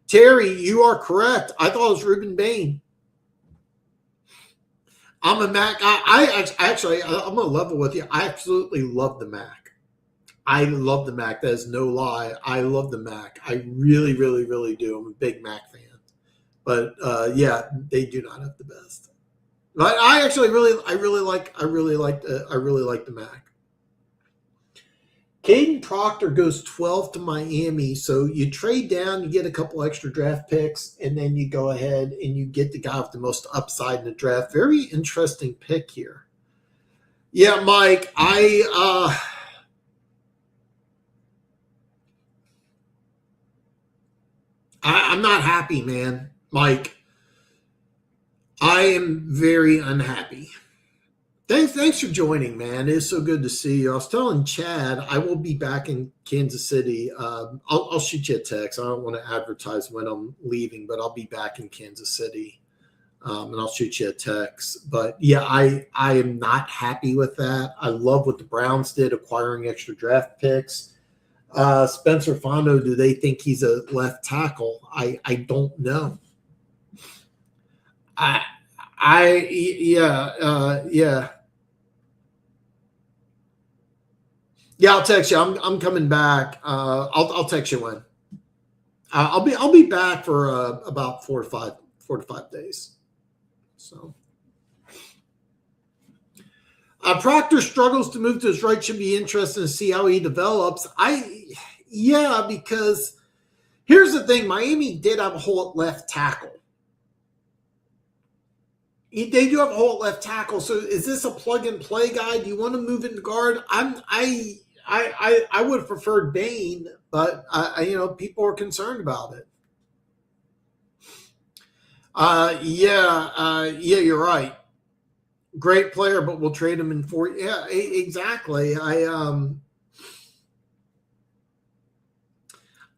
Terry, you are correct. I thought it was Ruben Bain. I'm a Mac. Actually, I'm gonna level with you. I absolutely love the Mac. I love the Mac. That is no lie. I love the Mac. I really, really, really do. I'm a big Mac fan. But yeah, they do not have the best. But I really like the Mac. Caden Proctor goes 12 to Miami. So you trade down, you get a couple extra draft picks, and then you go ahead and you get the guy with the most upside in the draft. Very interesting pick here. Yeah, Mike, I'm not happy, man. Mike, I am very unhappy. Thanks for joining, man. It is so good to see you. I was telling Chad I will be back in Kansas City. I'll shoot you a text. I don't want to advertise when I'm leaving, but I'll be back in Kansas City, and I'll shoot you a text. But yeah, I am not happy with that. I love what the Browns did, acquiring extra draft picks. Spencer Fondo, do they think he's a left tackle? I don't know. Yeah. Yeah, I'll text you. I'm coming back. I'll text you when. I'll be back for about 4 to 5 days. So, Proctor struggles to move to his right. Should be interesting to see how he develops. Because here's the thing: Miami did have a hole at left tackle. They do have a hole at left tackle. So, is this a plug and play guy? Do you want to move into guard? I would have preferred Bain, but people are concerned about it. You're right. Great player, but we'll trade him in 4. Yeah, exactly. I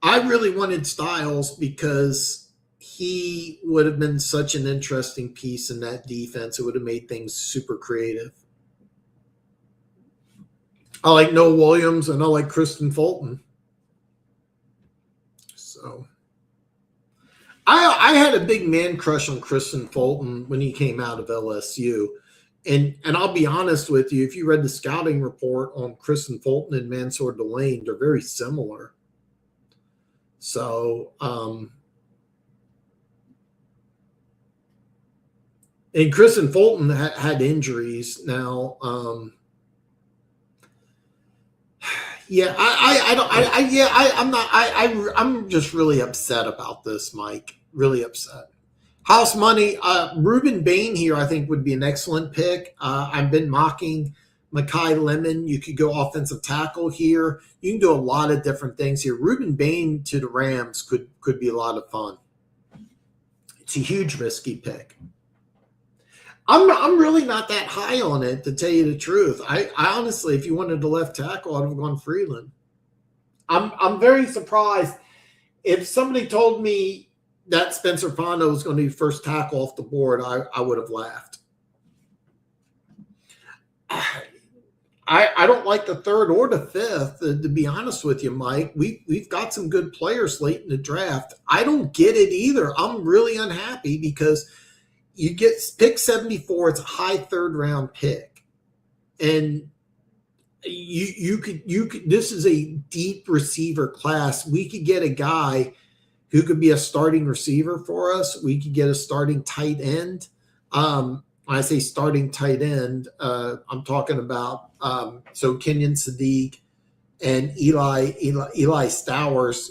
really wanted Styles because he would have been such an interesting piece in that defense. It would have made things super creative. I like Noah Williams and I like Kristen Fulton. So I had a big man crush on Kristen Fulton when he came out of LSU. And I'll be honest with you, if you read the scouting report on Kristen Fulton and Mansour Delane, they're very similar. So, and Kristen Fulton had injuries now. I'm just really upset about this, Mike. Really upset. House money. Ruben Bain here, I think, would be an excellent pick. I've been mocking Mekhi Lemon. You could go offensive tackle here. You can do a lot of different things here. Ruben Bain to the Rams could be a lot of fun. It's a huge risky pick. I'm really not that high on it, to tell you the truth. I honestly, if you wanted a left tackle, I'd have gone Freeland. I'm very surprised. If somebody told me that Spencer Fondo was going to be first tackle off the board, I would have laughed. I don't like the 3rd or the 5th, to be honest with you, Mike. We've got some good players late in the draft. I don't get it either. I'm really unhappy because you get pick 74. It's a high 3rd round pick, and you could. This is a deep receiver class. We could get a guy who could be a starting receiver for us. We could get a starting tight end. When I say starting tight end, I'm talking about so Kenyon Sadiq and Eli Stowers.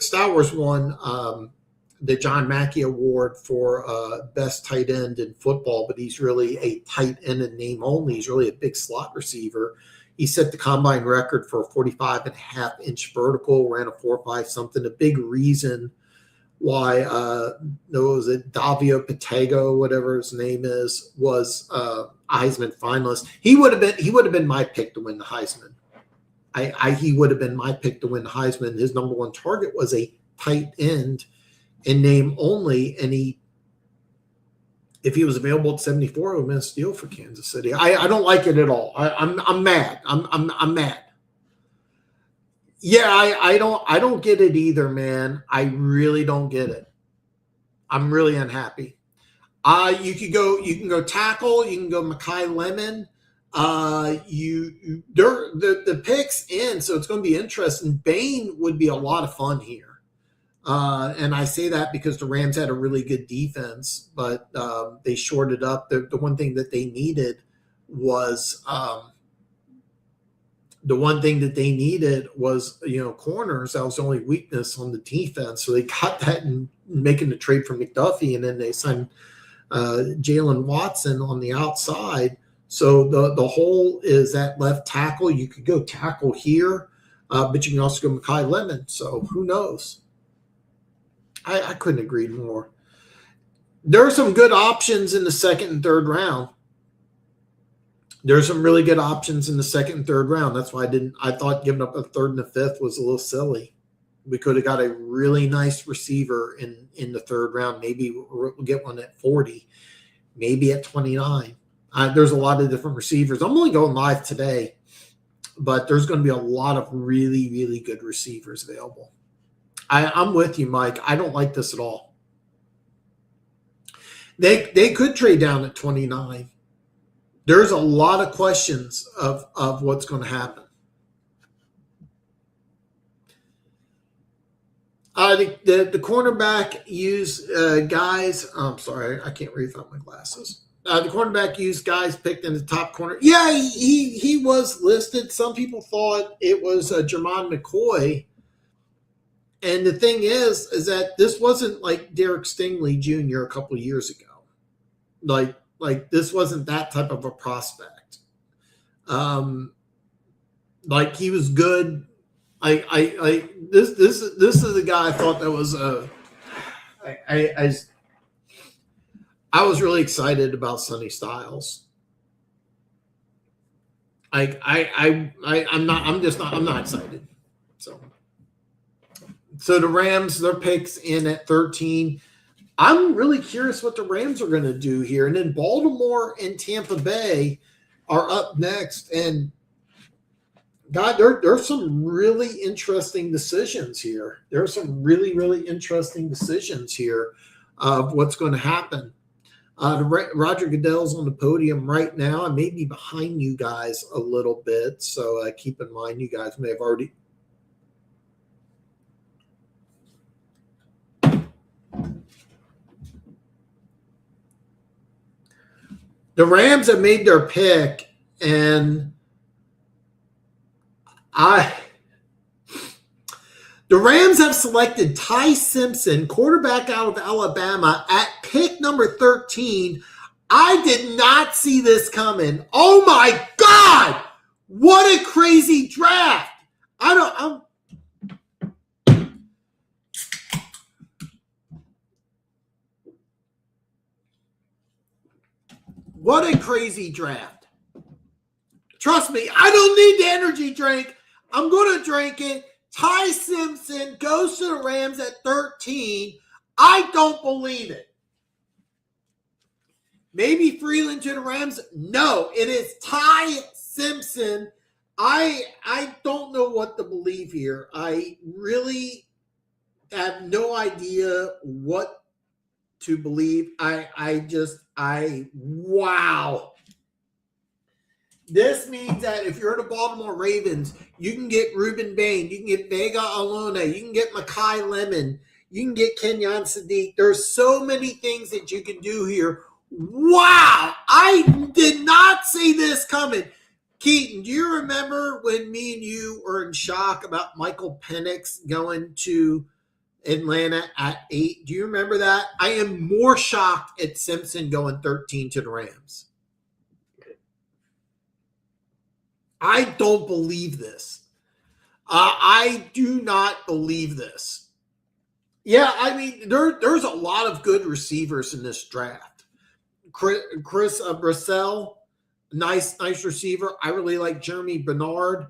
Stowers won the John Mackey Award for best tight end in football, but he's really a tight end in name only. He's really a big slot receiver. He set the combine record for a 45.5-inch vertical, ran a 4.5 something. A big reason why was it Davio Patago, whatever his name is, was a Heisman finalist. He would have been my pick to win the Heisman. He would have been my pick to win the Heisman. His number one target was a tight end in name only, and if he was available at 74, it would have been a steal for Kansas City. I don't like it at all. I'm mad. I'm mad. Yeah, I don't get it either, man. I really don't get it. I'm really unhappy. You can go tackle, you can go Makai Lemon. The picks in, so it's going to be interesting. Bain would be a lot of fun here. And I say that because the Rams had a really good defense, but they shorted up. The one thing that they needed was corners. That was the only weakness on the defense. So they got that in making the trade for McDuffie, and then they signed Jalen Watson on the outside. So the hole is at left tackle. You could go tackle here, but you can also go Makai Lemon. So who knows? I couldn't agree more. There are some good options in the second and third round. There's some really good options in the second and third round. That's why I thought giving up a third and a fifth was a little silly. We could have got a really nice receiver in the third round. Maybe we'll get one at 40, maybe at 29. There's a lot of different receivers. I'm only going live today, but there's going to be a lot of really, really good receivers available. I'm with you, Mike. I don't like this at all. They could trade down at 29. There's a lot of questions of what's going to happen. The cornerback used guys. I'm sorry, I can't read without my glasses. The cornerback used guys picked in the top corner. Yeah, he was listed. Some people thought it was Jermon McCoy. And the thing is that this wasn't like Derek Stingley Jr. a couple of years ago. Like this wasn't that type of a prospect. Like he was good. This is a guy I thought that was I was really excited about Sonny Styles. I'm not excited. So the Rams, their picks in at 13. I'm really curious what the Rams are going to do here. And then Baltimore and Tampa Bay are up next. And God, there's some really interesting decisions here. There are some really, really interesting decisions here of what's going to happen. Roger Goodell's on the podium right now. I may be behind you guys a little bit. So keep in mind, you guys may have already. The Rams have made their pick, and the Rams have selected Ty Simpson, quarterback out of Alabama, at pick number 13. I did not see this coming. Oh my God! What a crazy draft! What a crazy draft. Trust me, I don't need the energy drink. I'm going to drink it. Ty Simpson goes to the Rams at 13. I don't believe it. Maybe Freeland to the Rams? No, it is Ty Simpson. I don't know what to believe here. I really have no idea what to believe. Wow. This means that if you're the Baltimore Ravens, you can get Ruben Bain, you can get Vega Alona, you can get Makai Lemon, you can get Kenyon Sadiq. There's so many things that you can do here. Wow. I did not see this coming. Keaton, do you remember when me and you were in shock about Michael Penix going to Atlanta at 8? Do you remember that? I am more shocked at Simpson going 13 to the Rams. I don't believe this. I do not believe this. Yeah, I mean, there's a lot of good receivers in this draft. Chris Brissell, nice receiver. I really like Jeremy Bernard.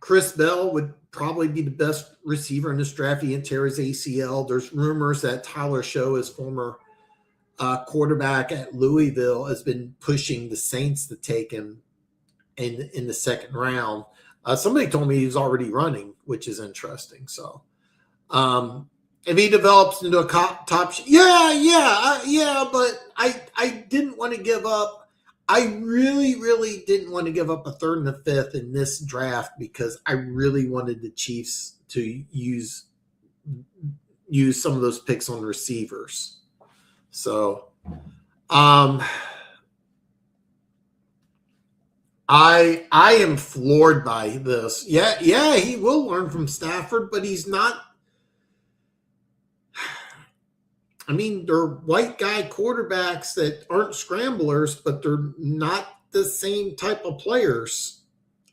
Chris Bell would probably be the best receiver in this draft. He didn't tear his ACL. There's rumors that Tyler Show, his former quarterback at Louisville, has been pushing the Saints to take him. in the second round. Somebody told me he's already running, which is interesting. So if he develops into a top, but I didn't want to give up. I really didn't want to give up a third and a fifth in this draft because I really wanted the Chiefs to use some of those picks on receivers. So, I am floored by this. Yeah, he will learn from Stafford, but he's not. I mean, they're white guy quarterbacks that aren't scramblers, but they're not the same type of players.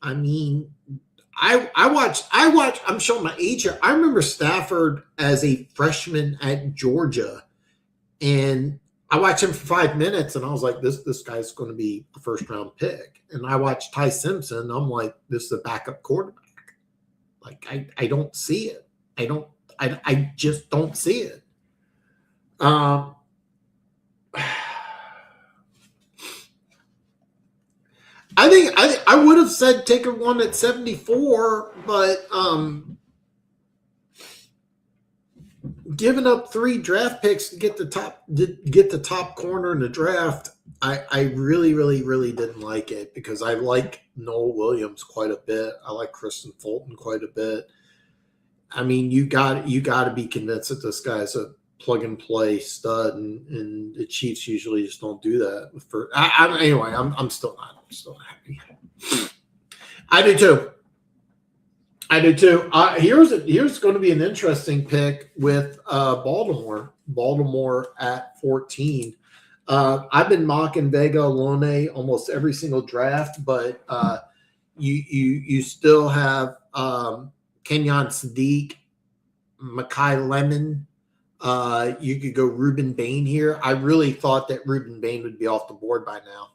I mean, I watched. I'm showing my age here. I remember Stafford as a freshman at Georgia, and I watched him for 5 minutes, and I was like, this guy's going to be a first round pick. And I watched Ty Simpson, and I'm like, this is a backup quarterback. Like I don't see it. I just don't see it. I think I would have said take a one at 74, but giving up 3 draft picks to get the top corner in the draft, I really didn't like it because I like Noel Williams quite a bit. I like Kristen Fulton quite a bit. I mean, you got to be convinced that this guy's a plug and play stud, and the Chiefs usually just don't do that. Anyway, I'm still not happy. I do too. Here's going to be an interesting pick with Baltimore. Baltimore at 14. I've been mocking Vega Alone almost every single draft, but you still have Kenyon Sadiq, Mekhi Lemon. You could go Ruben Bain here. I really thought that Ruben Bain would be off the board by now.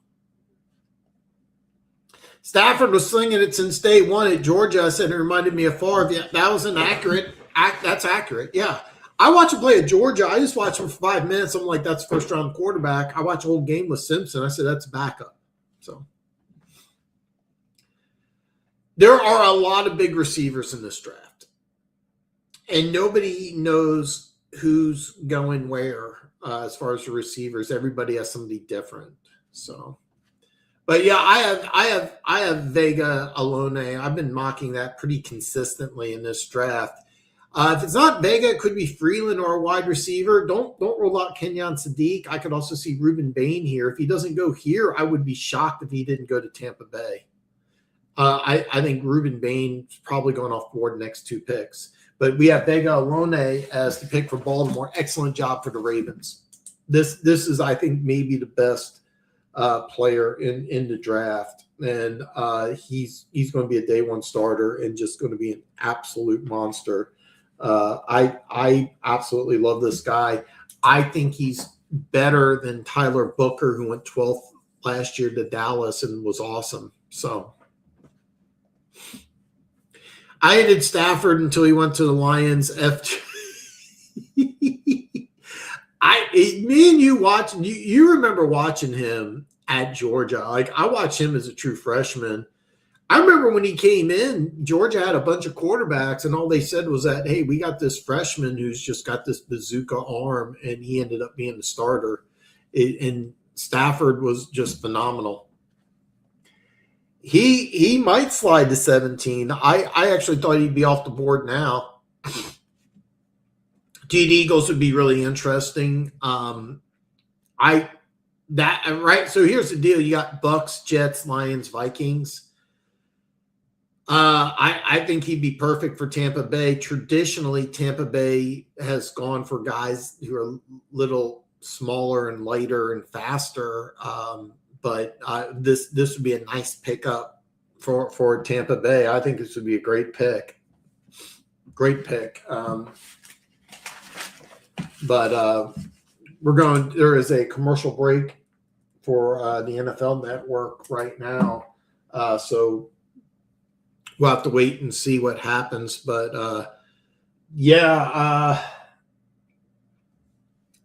Stafford was slinging it since day one at Georgia. I said it reminded me of Favre. Yeah, that was inaccurate. That's accurate. Yeah. I watched him play at Georgia. I just watched him for 5 minutes. I'm like, that's first round quarterback. I watched the whole game with Simpson. I said, that's backup. So there are a lot of big receivers in this draft, and nobody knows who's going where as far as the receivers. Everybody has somebody different. So, but yeah, I have Vega Alone. I've been mocking that pretty consistently in this draft. If it's not Vega, it could be Freeland or a wide receiver. Don't rule out Kenyon Sadiq. I could also see Ruben Bain here. If he doesn't go here, I would be shocked if he didn't go to Tampa Bay. I think Ruben Bain is probably going off board next 2 picks. But we have Vega Alone as the pick for Baltimore. Excellent job for the Ravens. This is, I think, maybe the best player in the draft. And he's going to be a day one starter and just going to be an absolute monster. I absolutely love this guy. I think he's better than Tyler Booker, who went 12th last year to Dallas and was awesome. So I hated Stafford until he went to the Lions. Me and you watching, you remember watching him at Georgia. Like, I watched him as a true freshman. I remember when he came in, Georgia had a bunch of quarterbacks, and all they said was that, hey, we got this freshman who's just got this bazooka arm, and he ended up being the starter. And Stafford was just phenomenal. He might slide to 17. I actually thought he'd be off the board now. Teed Eagles would be really interesting. Right. So here's the deal: you got Bucks, Jets, Lions, Vikings. I think he'd be perfect for Tampa Bay. Traditionally, Tampa Bay has gone for guys who are a little smaller and lighter and faster. But this would be a nice pickup for Tampa Bay. I think this would be a great pick. Great pick. But there is a commercial break for the NFL Network right now. So we'll have to wait and see what happens. But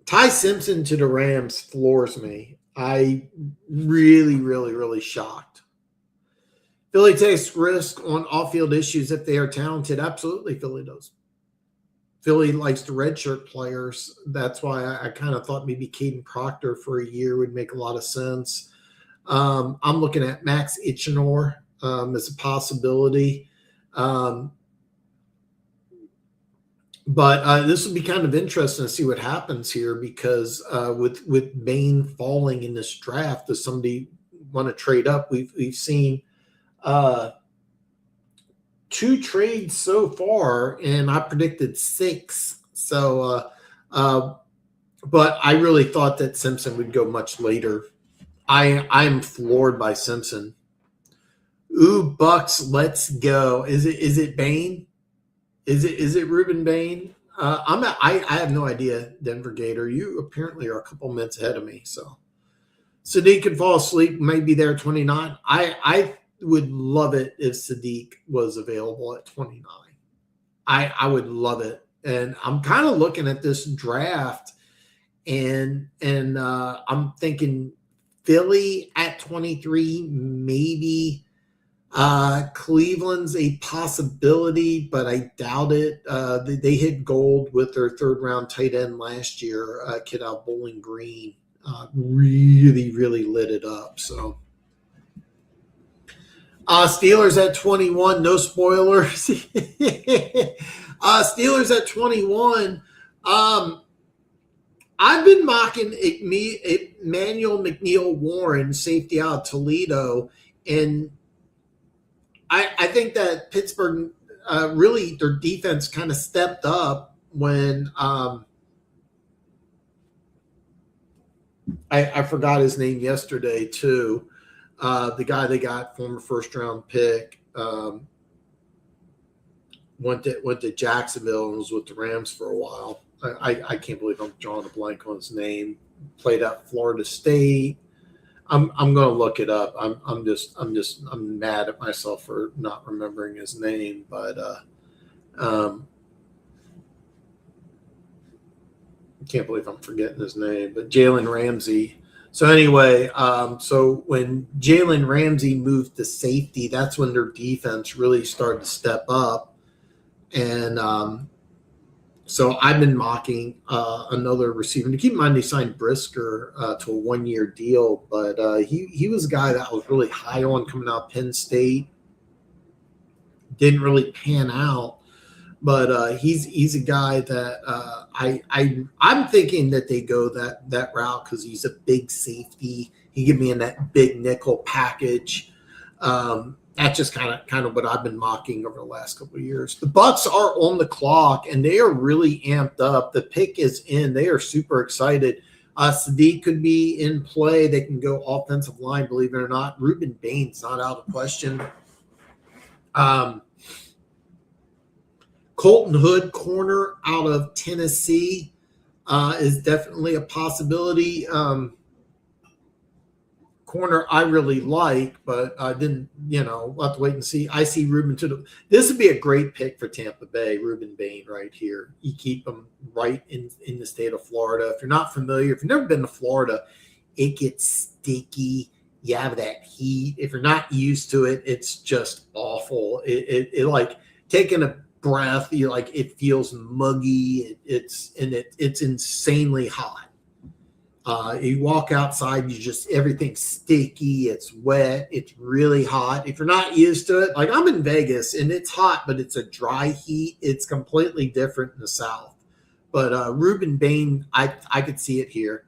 Ty Simpson to the Rams floors me. I really shocked. Philly takes risk on off-field issues if they are talented. Absolutely, Philly does. Philly likes the redshirt players. That's why I kind of thought maybe Caden Proctor for a year would make a lot of sense. I'm looking at Max Ichenor as a possibility. But this will be kind of interesting to see what happens here because with Bain falling in this draft, does somebody want to trade up? We've seen 2 trades so far, and I predicted 6. So, but I really thought that Simpson would go much later. I'm floored by Simpson. Ooh, Bucks, let's go. Is it Bain? Is it Ruben Bain? I have no idea, Denver Gator. You apparently are a couple minutes ahead of me. So Sadiq could fall asleep, may be there at 29. I would love it if Sadiq was available at 29. I would love it. And I'm kind of looking at this draft and I'm thinking Philly at 23, maybe Cleveland's a possibility, but I doubt it. They hit gold with their 3rd round tight end last year, kid out Bowling Green. Really, really lit it up. So Steelers at 21, no spoilers. Steelers at 21. I've been mocking Emmanuel McNeil Warren, safety out of Toledo, and I think that Pittsburgh really their defense kind of stepped up when I forgot his name yesterday too. The guy they got, former 1st round pick, went to Jacksonville and was with the Rams for a while. I can't believe I'm drawing a blank on his name. Played at Florida State. I'm going to look it up. I'm mad at myself for not remembering his name, but I can't believe I'm forgetting his name. But Jalen Ramsey. So anyway, so when Jalen Ramsey moved to safety, that's when their defense really started to step up, and so I've been mocking another receiver. To keep in mind, they signed Brisker to a 1-year deal, but he was a guy that I was really high on coming out of Penn State. Didn't really pan out, but he's a guy that I'm thinking that they go that route because he's a big safety. He give me in that big nickel package. That's just kind of what I've been mocking over the last couple of years. The Bucks are on the clock, and they are really amped up. The pick is in. They are super excited. Sadiq could be in play. They can go offensive line, believe it or not. Ruben Bain's not out of question. Colton Hood, corner out of Tennessee, is definitely a possibility. Corner I really like, but I didn't, we'll have to wait and see. I see Ruben this would be a great pick for Tampa Bay, Ruben Bain right here. You keep him right in the state of Florida. If you're not familiar, if you've never been to Florida, it gets sticky. You have that heat. If you're not used to it, it's just awful. It like taking a breath, it feels muggy. It's insanely hot. You walk outside, everything's sticky, it's wet, it's really hot. If you're not used to it, like I'm in Vegas and it's hot, but it's a dry heat. It's completely different in the South. But Ruben Bain, I could see it here.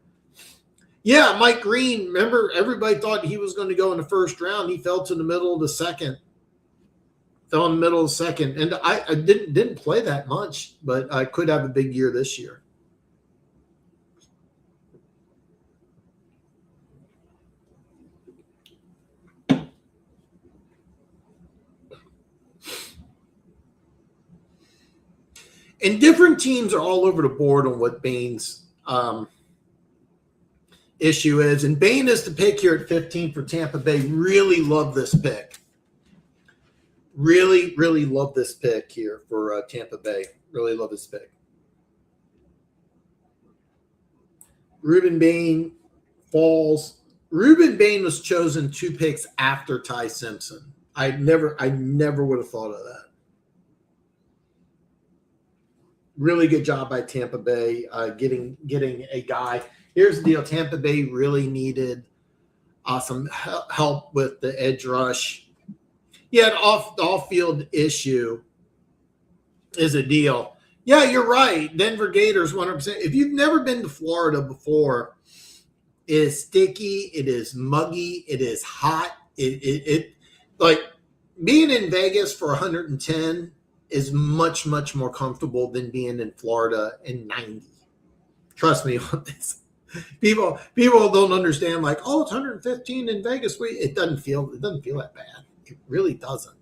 Yeah, Mike Green, remember everybody thought he was going to go in the 1st round. He fell to the middle of the 2nd. Fell in the middle of the 2nd. And I didn't play that much, but I could have a big year this year. And different teams are all over the board on what Bain's issue is. And Bain is the pick here at 15 for Tampa Bay. Really love this pick. Really, really love this pick here for Tampa Bay. Really love this pick. Ruben Bain falls. Ruben Bain was chosen 2 picks after Ty Simpson. I never would have thought of that. Really good job by Tampa Bay getting a guy. Here's the deal: Tampa Bay really needed some help with the edge rush. Yeah, the off-field issue is a deal. Yeah, you're right. Denver Gators, 100%. If you've never been to Florida before, it is sticky. It is muggy. It is hot. It like being in Vegas for 110 is much, much more comfortable than being in Florida in 90. Trust me on this. People don't understand, like, oh, it's 115 in Vegas. It doesn't feel that bad. It really doesn't.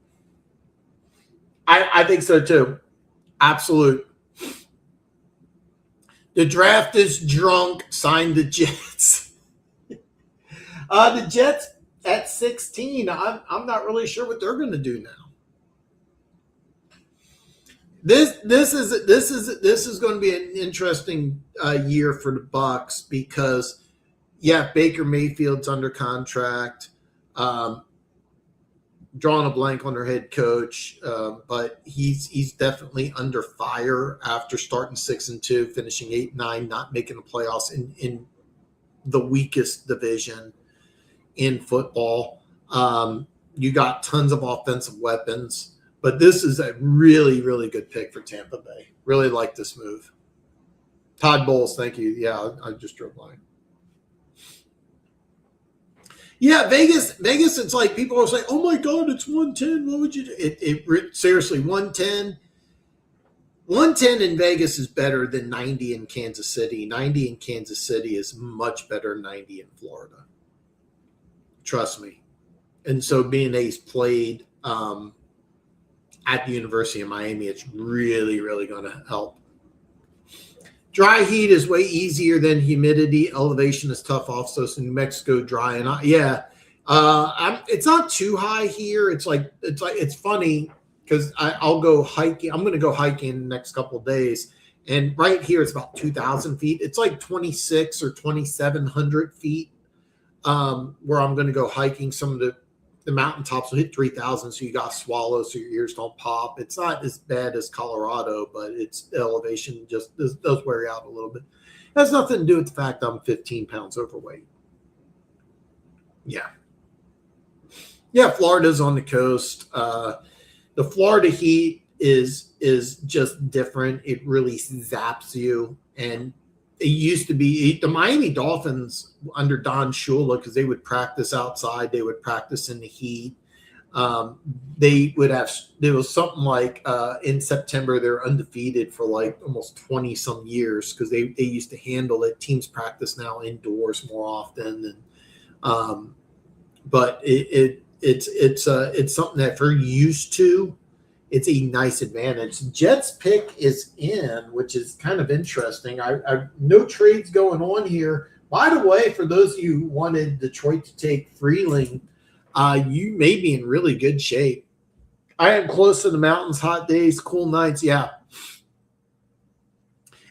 I think so too. Absolute. The draft is drunk. Sign the Jets. The Jets at 16. I'm not really sure what they're going to do now. This is going to be an interesting year for the Bucks because, yeah, Baker Mayfield's under contract. Drawing a blank on their head coach, but he's definitely under fire after starting 6-2, finishing 8-9, not making the playoffs in the weakest division in football. You got tons of offensive weapons. But this is a really, really good pick for Tampa Bay. Really like this move. Todd Bowles, thank you. Yeah, I just drove by. Yeah, Vegas, it's like people are saying, oh, my God, it's 110. What would you do? Seriously, 110. 110 in Vegas is better than 90 in Kansas City. 90 in Kansas City is much better than 90 in Florida. Trust me. And so being Ace played at the University of Miami, it's really, really going to help. Dry heat is way easier than humidity. Elevation is tough also. So New Mexico dry and yeah, it's not too high here. It's funny because I'll go hiking. I'm going to go hiking in the next couple of days, and right here it's about 2,000 feet. It's like 26 or 2,700 feet where I'm going to go hiking. Some of the mountaintops will hit 3,000, so you got swallows so your ears don't pop. It's not as bad as Colorado, but it's elevation just does wear you out a little bit. It has nothing to do with the fact I'm 15 pounds overweight. Yeah, Florida's on the coast. The Florida heat is just different. It really zaps you, and it used to be the Miami Dolphins under Don Shula, because they would practice outside. They would practice in the heat. There was something like in September, they're undefeated for like almost 20 some years because they used to handle it. Teams practice now indoors more often. But it's something that if you're used to, it's a nice advantage. Jets pick is in, which is kind of interesting. I no trades going on here. By the way, for those of you who wanted Detroit to take Freeling, you may be in really good shape. I am close to the mountains, hot days, cool nights. Yeah.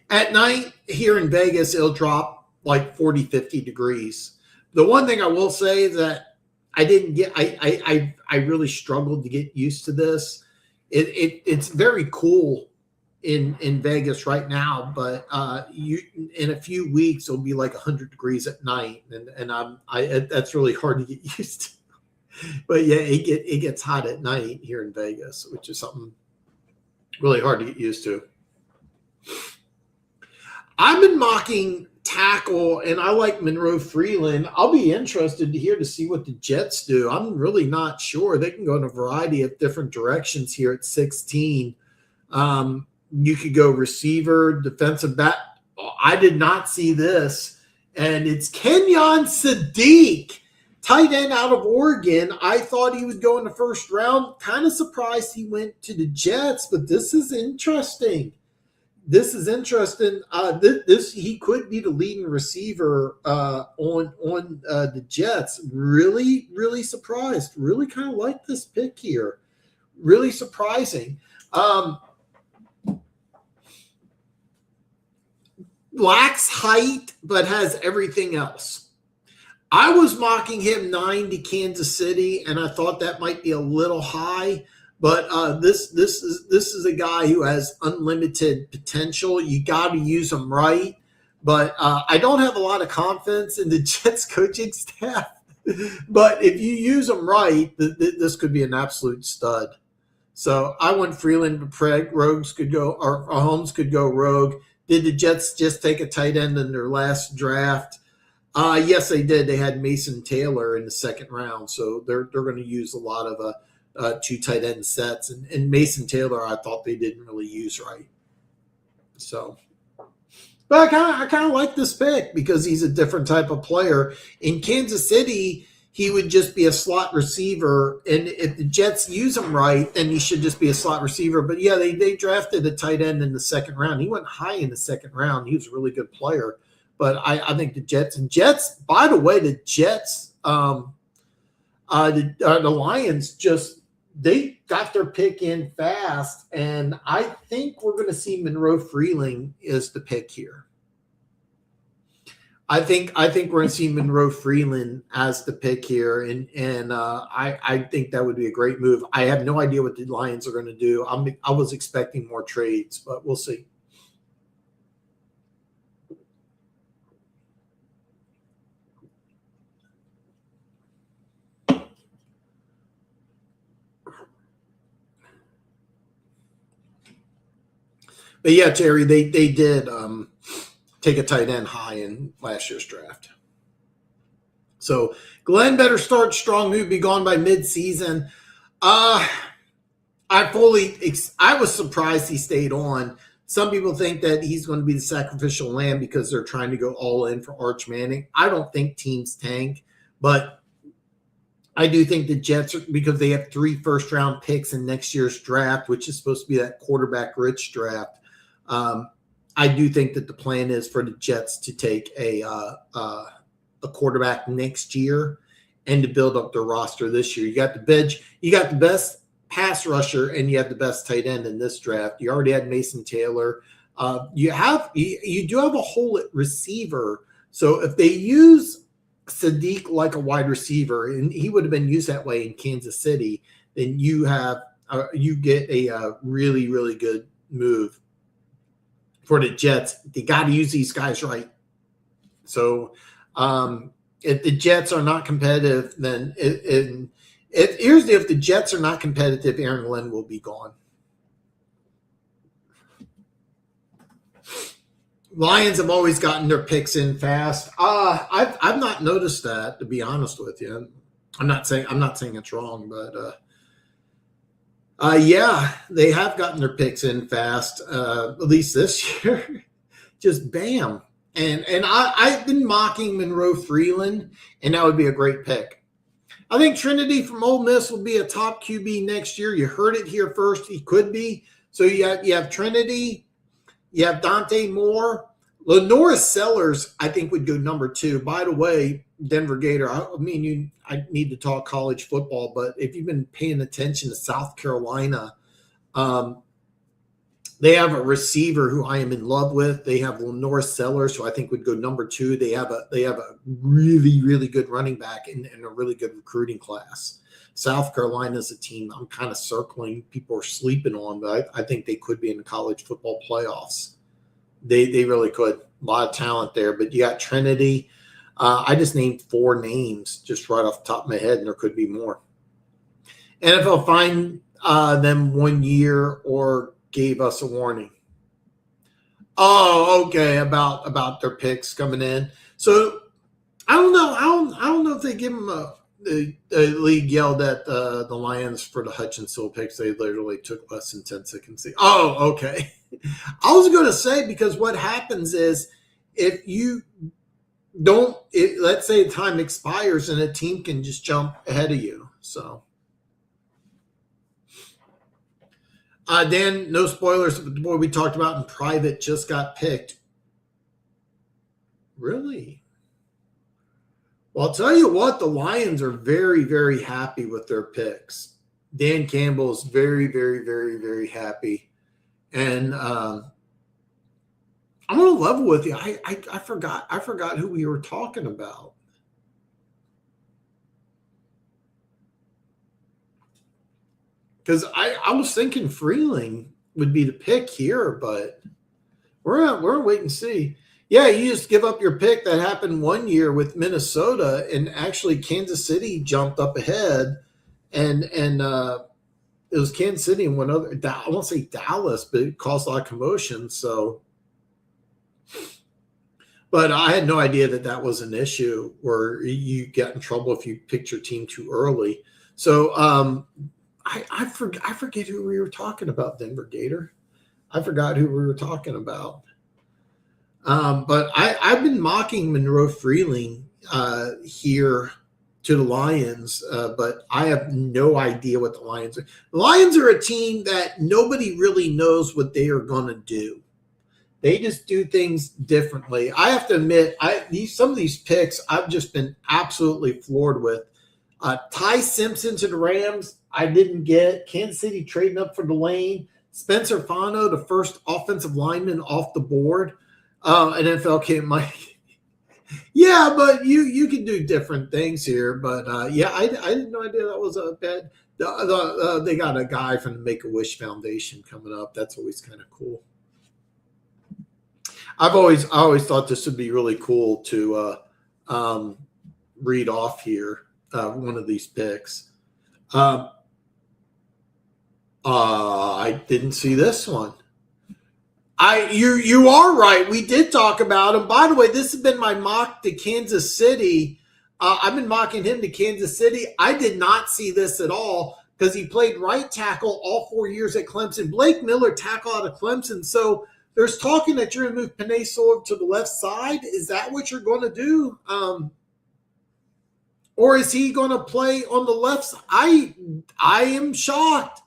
At night here in Vegas, it'll drop like 40, 50 degrees. The one thing I will say is that I really struggled to get used to this. It's very cool in Vegas right now, but in a few weeks it'll be like 100 degrees at night, and that's really hard to get used to. But yeah, it gets hot at night here in Vegas, which is something really hard to get used to. I've been mocking tackle, and I like Monroe Freeland. I'll be interested to see what the Jets do. I'm really not sure. They can go in a variety of different directions here at 16. You could go receiver, defensive back. I did not see this, and it's Kenyon Sadiq, tight end out of Oregon. I thought he would go in the first round. Kind of surprised he went to the Jets, but this is interesting. He could be the leading receiver on the Jets. Really, really surprised. Really kind of like this pick here. Really surprising. Lacks height, but has everything else. I was mocking him 9 to Kansas City, and I thought that might be a little high. But this is a guy who has unlimited potential. You got to use him right. But I don't have a lot of confidence in the Jets coaching staff. But if you use him right, this could be an absolute stud. So I went Freeland, but Craig Rogues could go, or Holmes could go rogue. Did the Jets just take a tight end in their last draft? Yes, they did. They had Mason Taylor in the second round, so they're going to use a lot of two tight end sets. And Mason Taylor, I thought they didn't really use right. So, but I kind of like this pick because he's a different type of player. In Kansas City, he would just be a slot receiver, and if the Jets use him right, then he should just be a slot receiver. But yeah, they drafted a tight end in the second round. He went high in the second round. He was a really good player. But I think the Jets, by the way, the Jets, the Lions they got their pick in fast. And I think we're going to see Monroe Freeling is the pick here. I think we're going to see Monroe Freeland as the pick here. And I think that would be a great move. I have no idea what the Lions are going to do. I was expecting more trades, but we'll see. But yeah, Terry, they did take a tight end high in last year's draft. So Glenn better start strong. He'd be gone by midseason. I was surprised he stayed on. Some people think that he's going to be the sacrificial lamb because they're trying to go all in for Arch Manning. I don't think teams tank, but I do think the Jets, because they have 3 first-round picks in next year's draft, which is supposed to be that quarterback-rich draft. I do think that the plan is for the Jets to take a quarterback next year and to build up their roster this year. You got the best pass rusher, and you have the best tight end in this draft. You already had Mason Taylor. You do have a hole at receiver. So if they use Sadiq like a wide receiver, and he would have been used that way in Kansas City, then you get a really, really good move for the Jets. They got to use these guys right. So if the Jets are not competitive, then if the Jets are not competitive, Aaron Glenn will be gone. Lions have always gotten their picks in fast. I've not noticed that, to be honest with you. I'm not saying it's wrong, but yeah, they have gotten their picks in fast. At least this year, just bam. And I've been mocking Monroe Freeland, and that would be a great pick. I think Trinity from Ole Miss will be a top QB next year. You heard it here first. He could be. So you have Trinity. You have Dante Moore. Lenora Sellers, I think, would go number 2. By the way, Denver Gator, I need to talk college football, but if you've been paying attention to South Carolina, they have a receiver who I am in love with. They have Lenora Sellers, who I think would go number 2. They have a really, really good running back and a really good recruiting class. South Carolina is a team I'm kind of circling. People are sleeping on, but I think they could be in the college football playoffs. They really could. A lot of talent there. But you got Trinity. I just named 4 names just right off the top of my head, and there could be more. NFL fined them 1 year or gave us a warning. Oh, okay, about their picks coming in. So I don't know. I don't know if they give them the league yelled at the Lions for the Hutchinson picks. They literally took less than 10 seconds. Oh, okay. I was going to say, because what happens is if you don't, let's say time expires and a team can just jump ahead of you. So, Dan, no spoilers, but the boy we talked about in private just got picked. Really? Well, I'll tell you what, the Lions are very, very happy with their picks. Dan Campbell is very, very, very, very happy. And I'm going to level with you. I forgot who we were talking about. because I was thinking Freeling would be the pick here, but we're wait and see. Yeah, you just give up your pick. That happened one year with Minnesota, and actually Kansas City jumped up ahead, and it was Kansas City and one other. I won't say Dallas, but it caused a lot of commotion. So, but I had no idea that was an issue where you get in trouble if you picked your team too early. So I forget who we were talking about, Denver Gator. I forgot who we were talking about. But I've been mocking Monroe Freeling here to the Lions, but I have no idea what the Lions are. The Lions are a team that nobody really knows what they are going to do. They just do things differently. I have to admit, some of these picks I've just been absolutely floored with. Ty Simpson to the Rams, I didn't get. Kansas City trading up for the lane. Spencer Fano, the first offensive lineman off the board. NFL came like, yeah, but you can do different things here. But yeah, I had no idea that was a bad. They got a guy from the Make-A-Wish Foundation coming up. That's always kind of cool. I always thought this would be really cool to read off here. One of these picks. I didn't see this one. You are right. We did talk about him. By the way, this has been my mock to Kansas City. I've been mocking him to Kansas City. I did not see this at all because he played right tackle all 4 years at Clemson. Blake Miller tackle out of Clemson. So there's talking that you're going to move Penei Sewell to the left side. Is that what you're going to do? Or is he going to play on the left side? I am shocked.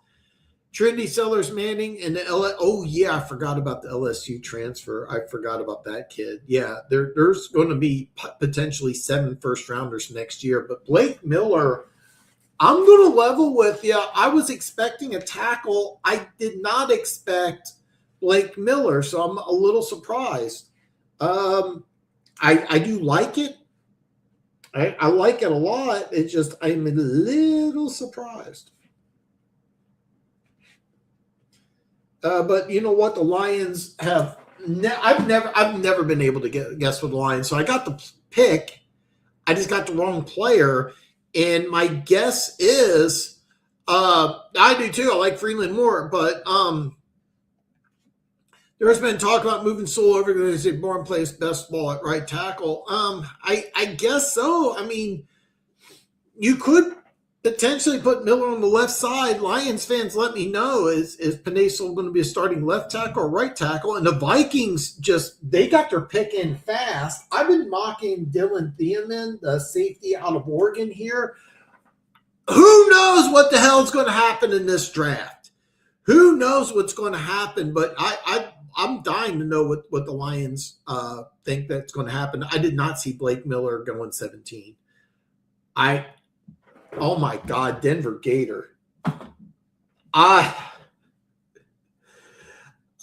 Trinity Sellers Manning and the oh yeah, I forgot about the LSU transfer. I forgot about that kid. Yeah, there's going to be potentially 7 first-rounders next year. But Blake Miller, I'm going to level with you. I was expecting a tackle. I did not expect Blake Miller, so I'm a little surprised. I do like it. I like it a lot. It's just I'm a little surprised. But you know what? The Lions have. I've never been able to guess with the Lions. So I got the pick. I just got the wrong player, and my guess is I do too. I like Freeland more, but there's been talk about moving Sewell over to say Bourne plays best ball at right tackle. I guess so. I mean, you could potentially put Miller on the left side. Lions fans, let me know, is Penei Sewell going to be a starting left tackle or right tackle? And the Vikings they got their pick in fast. I've been mocking Dylan Thiemann, the safety out of Oregon here. Who knows what the hell is going to happen in this draft? Who knows what's going to happen? But I'm dying to know what the Lions think that's going to happen. I did not see Blake Miller going 17. Oh my God, Denver Gator.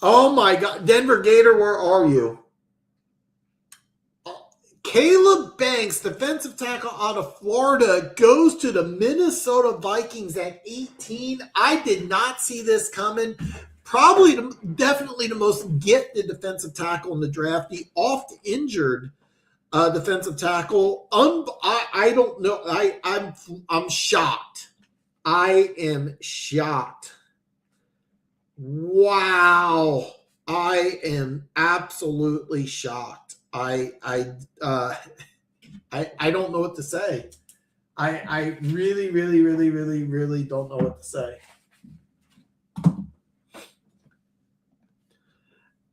Oh my God, Denver Gator, where are you? Caleb Banks, defensive tackle out of Florida, goes to the Minnesota Vikings at 18. I did not see this coming. Definitely the most gifted defensive tackle in the draft. The oft injured defensive tackle. I don't know. I'm shocked. I am shocked. Wow. I am absolutely shocked. I don't know what to say. I really, really, really, really, really don't know what to say.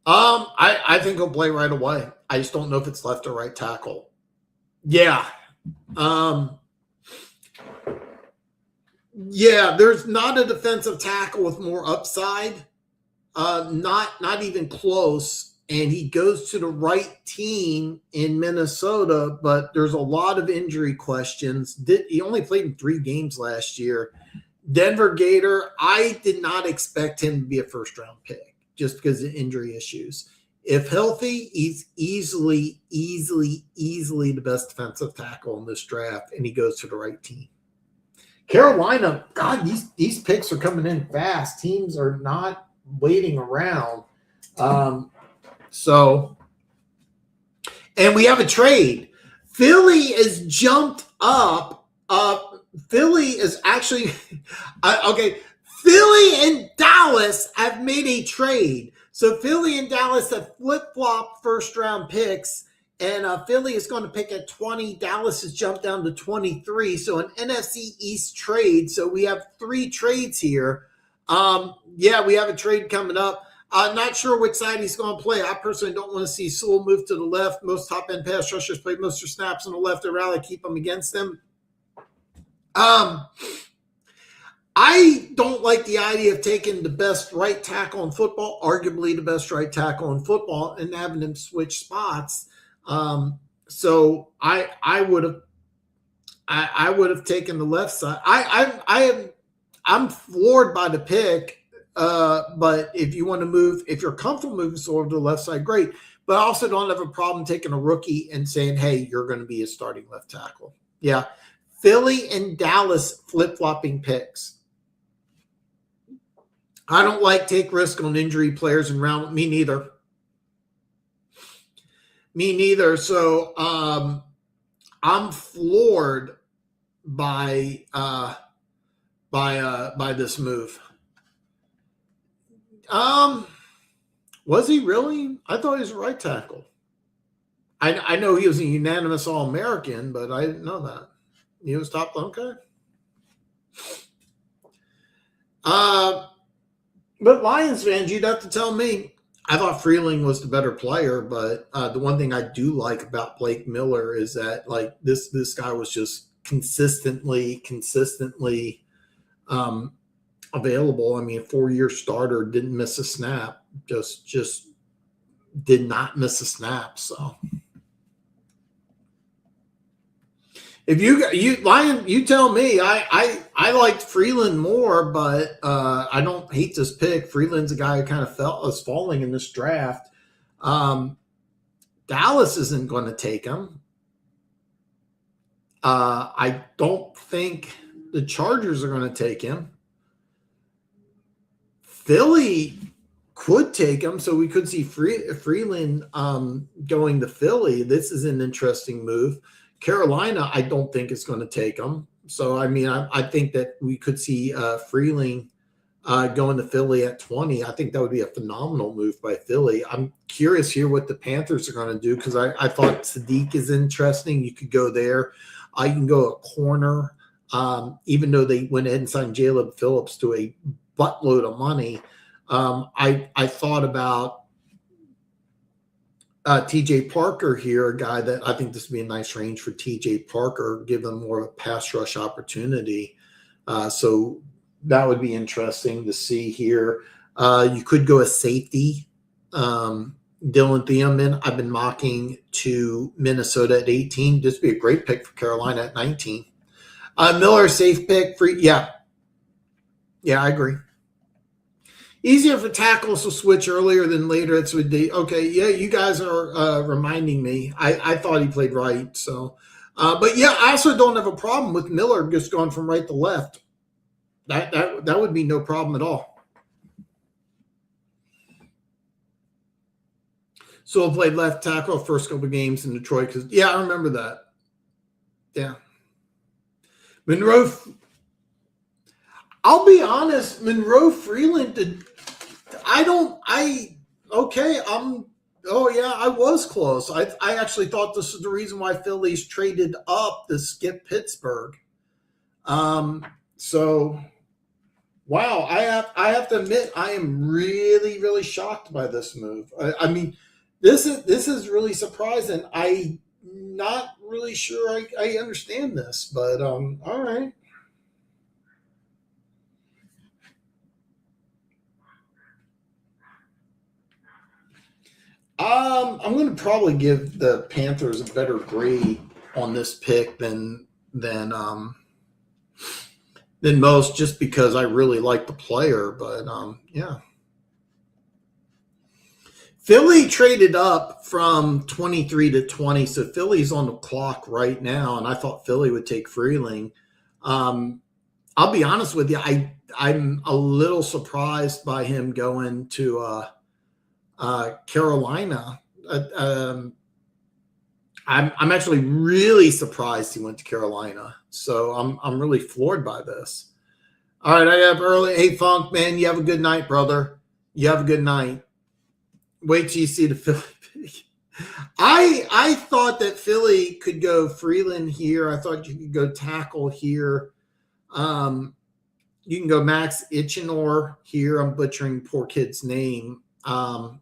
I think he'll play right away. I just don't know if it's left or right tackle. Yeah. Yeah, there's not a defensive tackle with more upside. Not even close. And he goes to the right team in Minnesota, but there's a lot of injury questions. He only played in 3 games last year. Denver Gator, I did not expect him to be a first-round pick just because of injury issues. If healthy, he's easily the best defensive tackle in this draft, and he goes to the right team. Carolina, God, these picks are coming in fast. Teams are not waiting around. And we have a trade. Philly has jumped up. Philly is actually okay. Philly and Dallas have made a trade. So Philly and Dallas have flip-flopped first-round picks, and Philly is going to pick at 20. Dallas has jumped down to 23. So an NFC East trade. So we have 3 trades here. Yeah, we have a trade coming up. I'm not sure which side he's going to play. I personally don't want to see Sewell move to the left. Most top-end pass rushers play most of their snaps on the left. I'd rather keep them against them. I don't like the idea of taking the best right tackle in football, arguably the best right tackle in football, and having them switch spots. So I would have taken the left side. I'm floored by the pick. But if you want to move, if you're comfortable moving sort of to the left side, great. But I also don't have a problem taking a rookie and saying, hey, you're going to be a starting left tackle. Yeah. Philly and Dallas flip-flopping picks. I don't like take risk on injury players in round. Me neither. So I'm floored by this move. Was he really? I thought he was a right tackle. I know he was a unanimous All-American, but I didn't know that. He was top. Okay. But Lions fans, you'd have to tell me. I thought Freeling was the better player, but the one thing I do like about Blake Miller is that like this guy was just consistently available. I mean, a 4-year starter, didn't miss a snap, just did not miss a snap. So if you tell me, I liked Freeland more, but I don't hate this pick. Freeland's a guy who kind of was falling in this draft. Dallas isn't going to take him. I don't think the Chargers are going to take him. Philly could take him, so we could see Freeland going to Philly. This is an interesting move. Carolina, I don't think is going to take him. So, I mean, I think that we could see Freeling going to Philly at 20. I think that would be a phenomenal move by Philly. I'm curious here what the Panthers are going to do because I thought Sadiq is interesting. You could go there. You can go a corner, even though they went ahead and signed Jaleb Phillips to a buttload of money. I thought about TJ Parker here, a guy that I think this would be a nice range for TJ Parker, give them more of a pass rush opportunity. So that would be interesting to see here. You could go a safety. Dylan Thielman, I've been mocking to Minnesota at 18. This would be a great pick for Carolina at 19. Miller, safe pick. Yeah, I agree. Easier for tackles to switch earlier than later. It's okay. Yeah, you guys are reminding me. I thought he played right. So, but yeah, I also don't have a problem with Miller just going from right to left. That would be no problem at all. So I played left tackle first couple of games in Detroit because I remember that. Yeah, Monroe. I'll be honest, Monroe Freeland did. I was close. I actually thought this is the reason why Phillies traded up to skip Pittsburgh. So, wow, I have to admit I am really, really shocked by this move. I mean, this is really surprising. I'm not really sure I understand this, but all right. I'm going to probably give the Panthers a better grade on this pick than most, just because I really like the player. But yeah, Philly traded up from 23 to 20, so Philly's on the clock right now, and I thought Philly would take Freeling. I'll be honest with you. I'm a little surprised by him going to Carolina. I'm actually really surprised he went to Carolina. So I'm really floored by this. All right, I have early. Hey, Funk, man, you have a good night, brother. You have a good night. Wait till you see the Philly pick. I thought that Philly could go Freeland here. I thought you could go tackle here. You can go Max Ichinor here. I'm butchering poor kid's name. I'll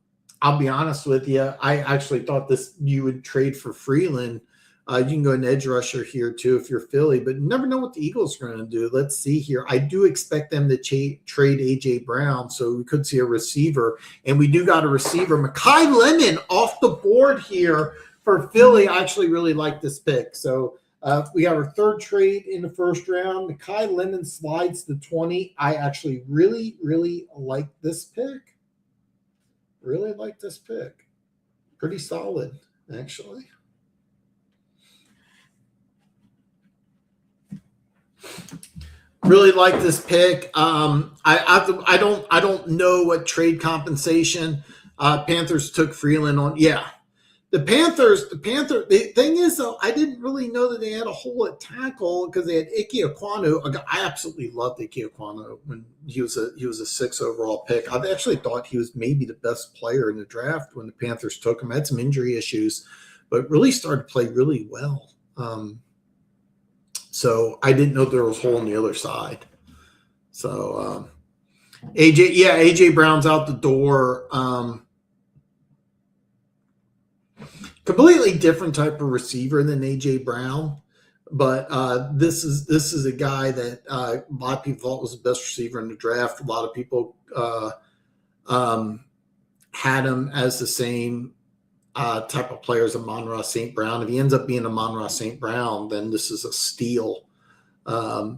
be honest with you. I actually thought you would trade for Freeland. You can go an edge rusher here too if you're Philly, but you never know what the Eagles are going to do. Let's see here. I do expect them to trade A.J. Brown, so we could see a receiver. And we do got a receiver. Mekhi Lennon off the board here for Philly. I actually really like this pick. So we have our third trade in the first round. Mekhi Lennon slides to 20. I actually really, really like this pick. Really like this pick. Pretty solid, actually. Really like this pick. I don't know what trade compensation Panthers took Freeland on. Yeah, the thing is though, I didn't really know that they had a hole at tackle because they had Ike Ekwonu. I absolutely loved Ike Ekwonu when he was a 6 overall pick. I actually thought he was maybe the best player in the draft when the Panthers took him. Had some injury issues, but really started to play really well. So I didn't know there was a hole on the other side. So AJ Brown's out the door. Completely different type of receiver than AJ Brown, but this is a guy that a lot of people thought was the best receiver in the draft. A lot of people had him as the same type of player as Amon-Ra St. Brown. If he ends up being Amon-Ra St. Brown, then this is a steal. I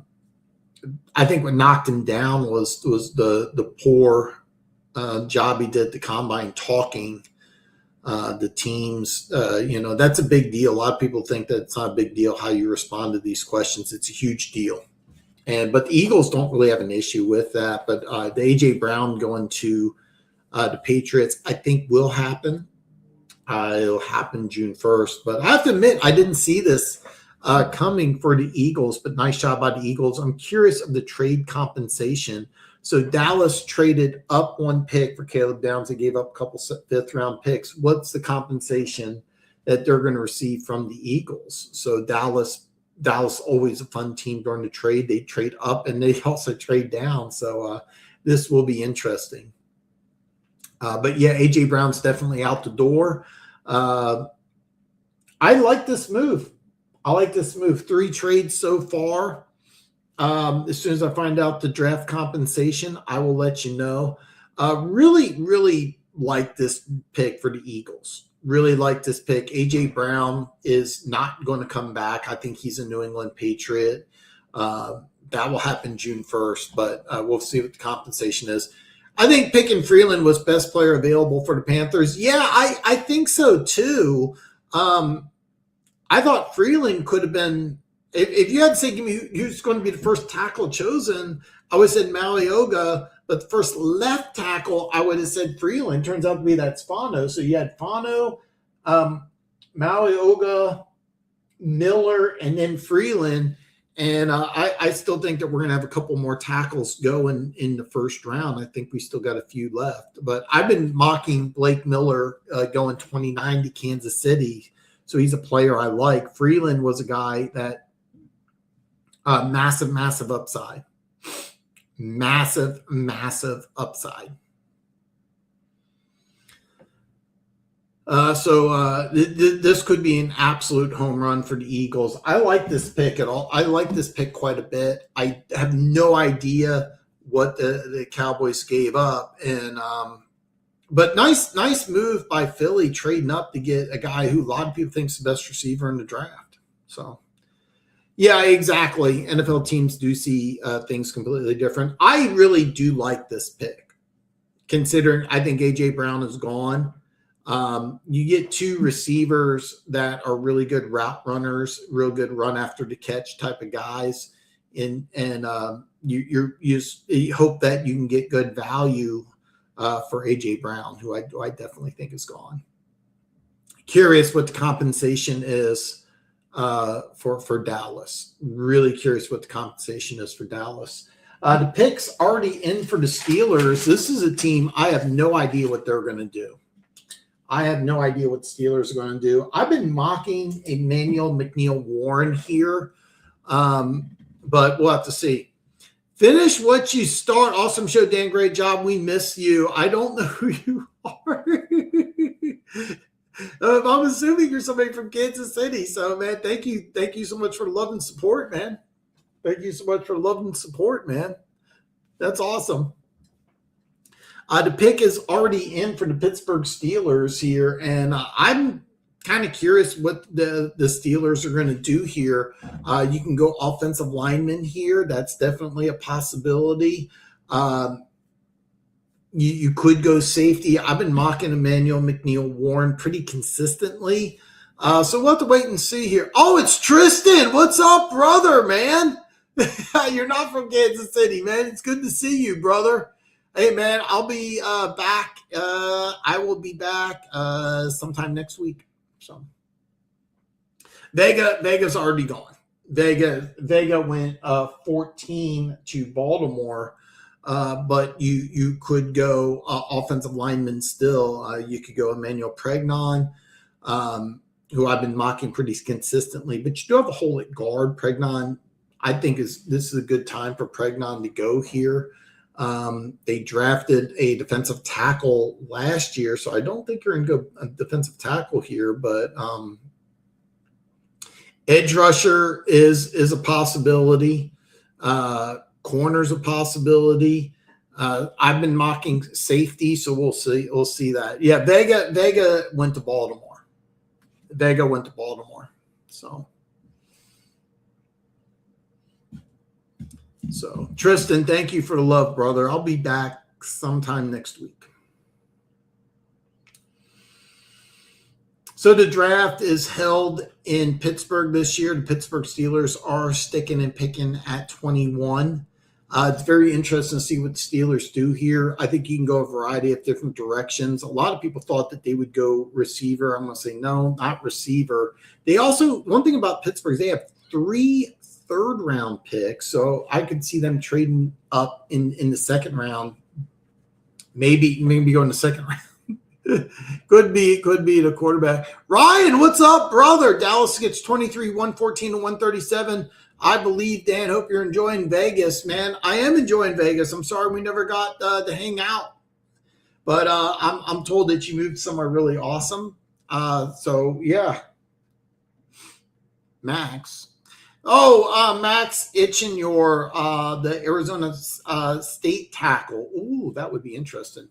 think what knocked him down was the poor job he did at the combine talking the teams. That's a big deal. A lot of people think that it's not a big deal how you respond to these questions. It's a huge deal. But the Eagles don't really have an issue with that. But the A.J. Brown going to the Patriots, I think will happen. It'll happen June 1st. But I have to admit, I didn't see this coming for the Eagles, but nice job by the Eagles. I'm curious of the trade compensation. So Dallas traded up one pick for Caleb Downs. They gave up a couple fifth-round picks. What's the compensation that they're going to receive from the Eagles? So Dallas always a fun team during the trade. They trade up and they also trade down. So this will be interesting. But yeah, A.J. Brown's definitely out the door. I like this move. 3 trades so far. As soon as I find out the draft compensation, I will let you know. Really, really like this pick for the Eagles. Really like this pick. A.J. Brown is not going to come back. I think he's a New England Patriot. That will happen June 1st, but we'll see what the compensation is. I think picking Freeland was best player available for the Panthers. Yeah, I think so too. I thought Freeland could have been, if you had to say, give me who's going to be the first tackle chosen, I would have said Malioga, but the first left tackle, I would have said Freeland. Turns out to be that Fano. So you had Fano, Malioga, Miller, and then Freeland. And I still think that we're going to have a couple more tackles going in the first round. I think we still got a few left. But I've been mocking Blake Miller going 29 to Kansas City. So he's a player I like. Freeland was a guy that massive upside. Massive upside. So this could be an absolute home run for the Eagles. I like this pick quite a bit. I have no idea what the Cowboys gave up, and but nice move by Philly trading up to get a guy who a lot of people think is the best receiver in the draft. So yeah, exactly. NFL teams do see things completely different. I really do like this pick, considering I think A.J. Brown is gone. You get 2 receivers that are really good route runners, real good run after the catch type of guys you hope that you can get good value for AJ Brown, who I definitely think is gone. Curious what the compensation is for Dallas. Really curious what the compensation is for Dallas. The picks already in for the Steelers. This is a team I have no idea what they're going to do. I have no idea what the Steelers are going to do. I've been mocking Emmanuel McNeil-Warren here, but we'll have to see. Finish what you start. Awesome show, Dan. Great job. We miss you. I don't know who you are. I'm assuming you're somebody from Kansas City. So, man, thank you. Thank you so much for love and support, man. Thank you so much for love and support, man. That's awesome. The pick is already in for the Pittsburgh Steelers here, and I'm kind of curious what the Steelers are going to do here. You can go offensive lineman here. That's definitely a possibility. You could go safety. I've been mocking Emmanuel McNeil-Warren pretty consistently. So we'll have to wait and see here. Oh, it's Tristan. What's up, brother, man? You're not from Kansas City, man. It's good to see you, brother. Hey, man, I'll be back. I will be back sometime next week. So Vega's already gone. Vega went 14 to Baltimore, but you could go offensive lineman still. You could go Emmanuel Pregnon, who I've been mocking pretty consistently. But you do have a hole at guard. Pregnon, I think this is a good time for Pregnon to go here. They drafted a defensive tackle last year, so I don't think you're going to go a defensive tackle here, but edge rusher is a possibility. Corner's a possibility. I've been mocking safety, so we'll see. We'll see that. Yeah, Vega went to Baltimore. So, Tristan, thank you for the love, brother. I'll be back sometime next week. So the draft is held in Pittsburgh this year. The Pittsburgh Steelers are sticking and picking at 21. It's very interesting to see what the Steelers do here. I think you can go a variety of different directions. A lot of people thought that they would go receiver. I'm going to say no, not receiver. They also, one thing about Pittsburgh is they have 3 third-round picks, so I could see them trading up in the second round. Maybe go in the second round. could be the quarterback. Ryan, what's up, brother? Dallas gets 23, 114, and 137. I believe, Dan. Hope you're enjoying Vegas, man. I am enjoying Vegas. I'm sorry we never got to hang out, but I'm told that you moved somewhere really awesome. So yeah, Max. Oh, Max Ichenor, the Arizona State tackle. Ooh, that would be interesting.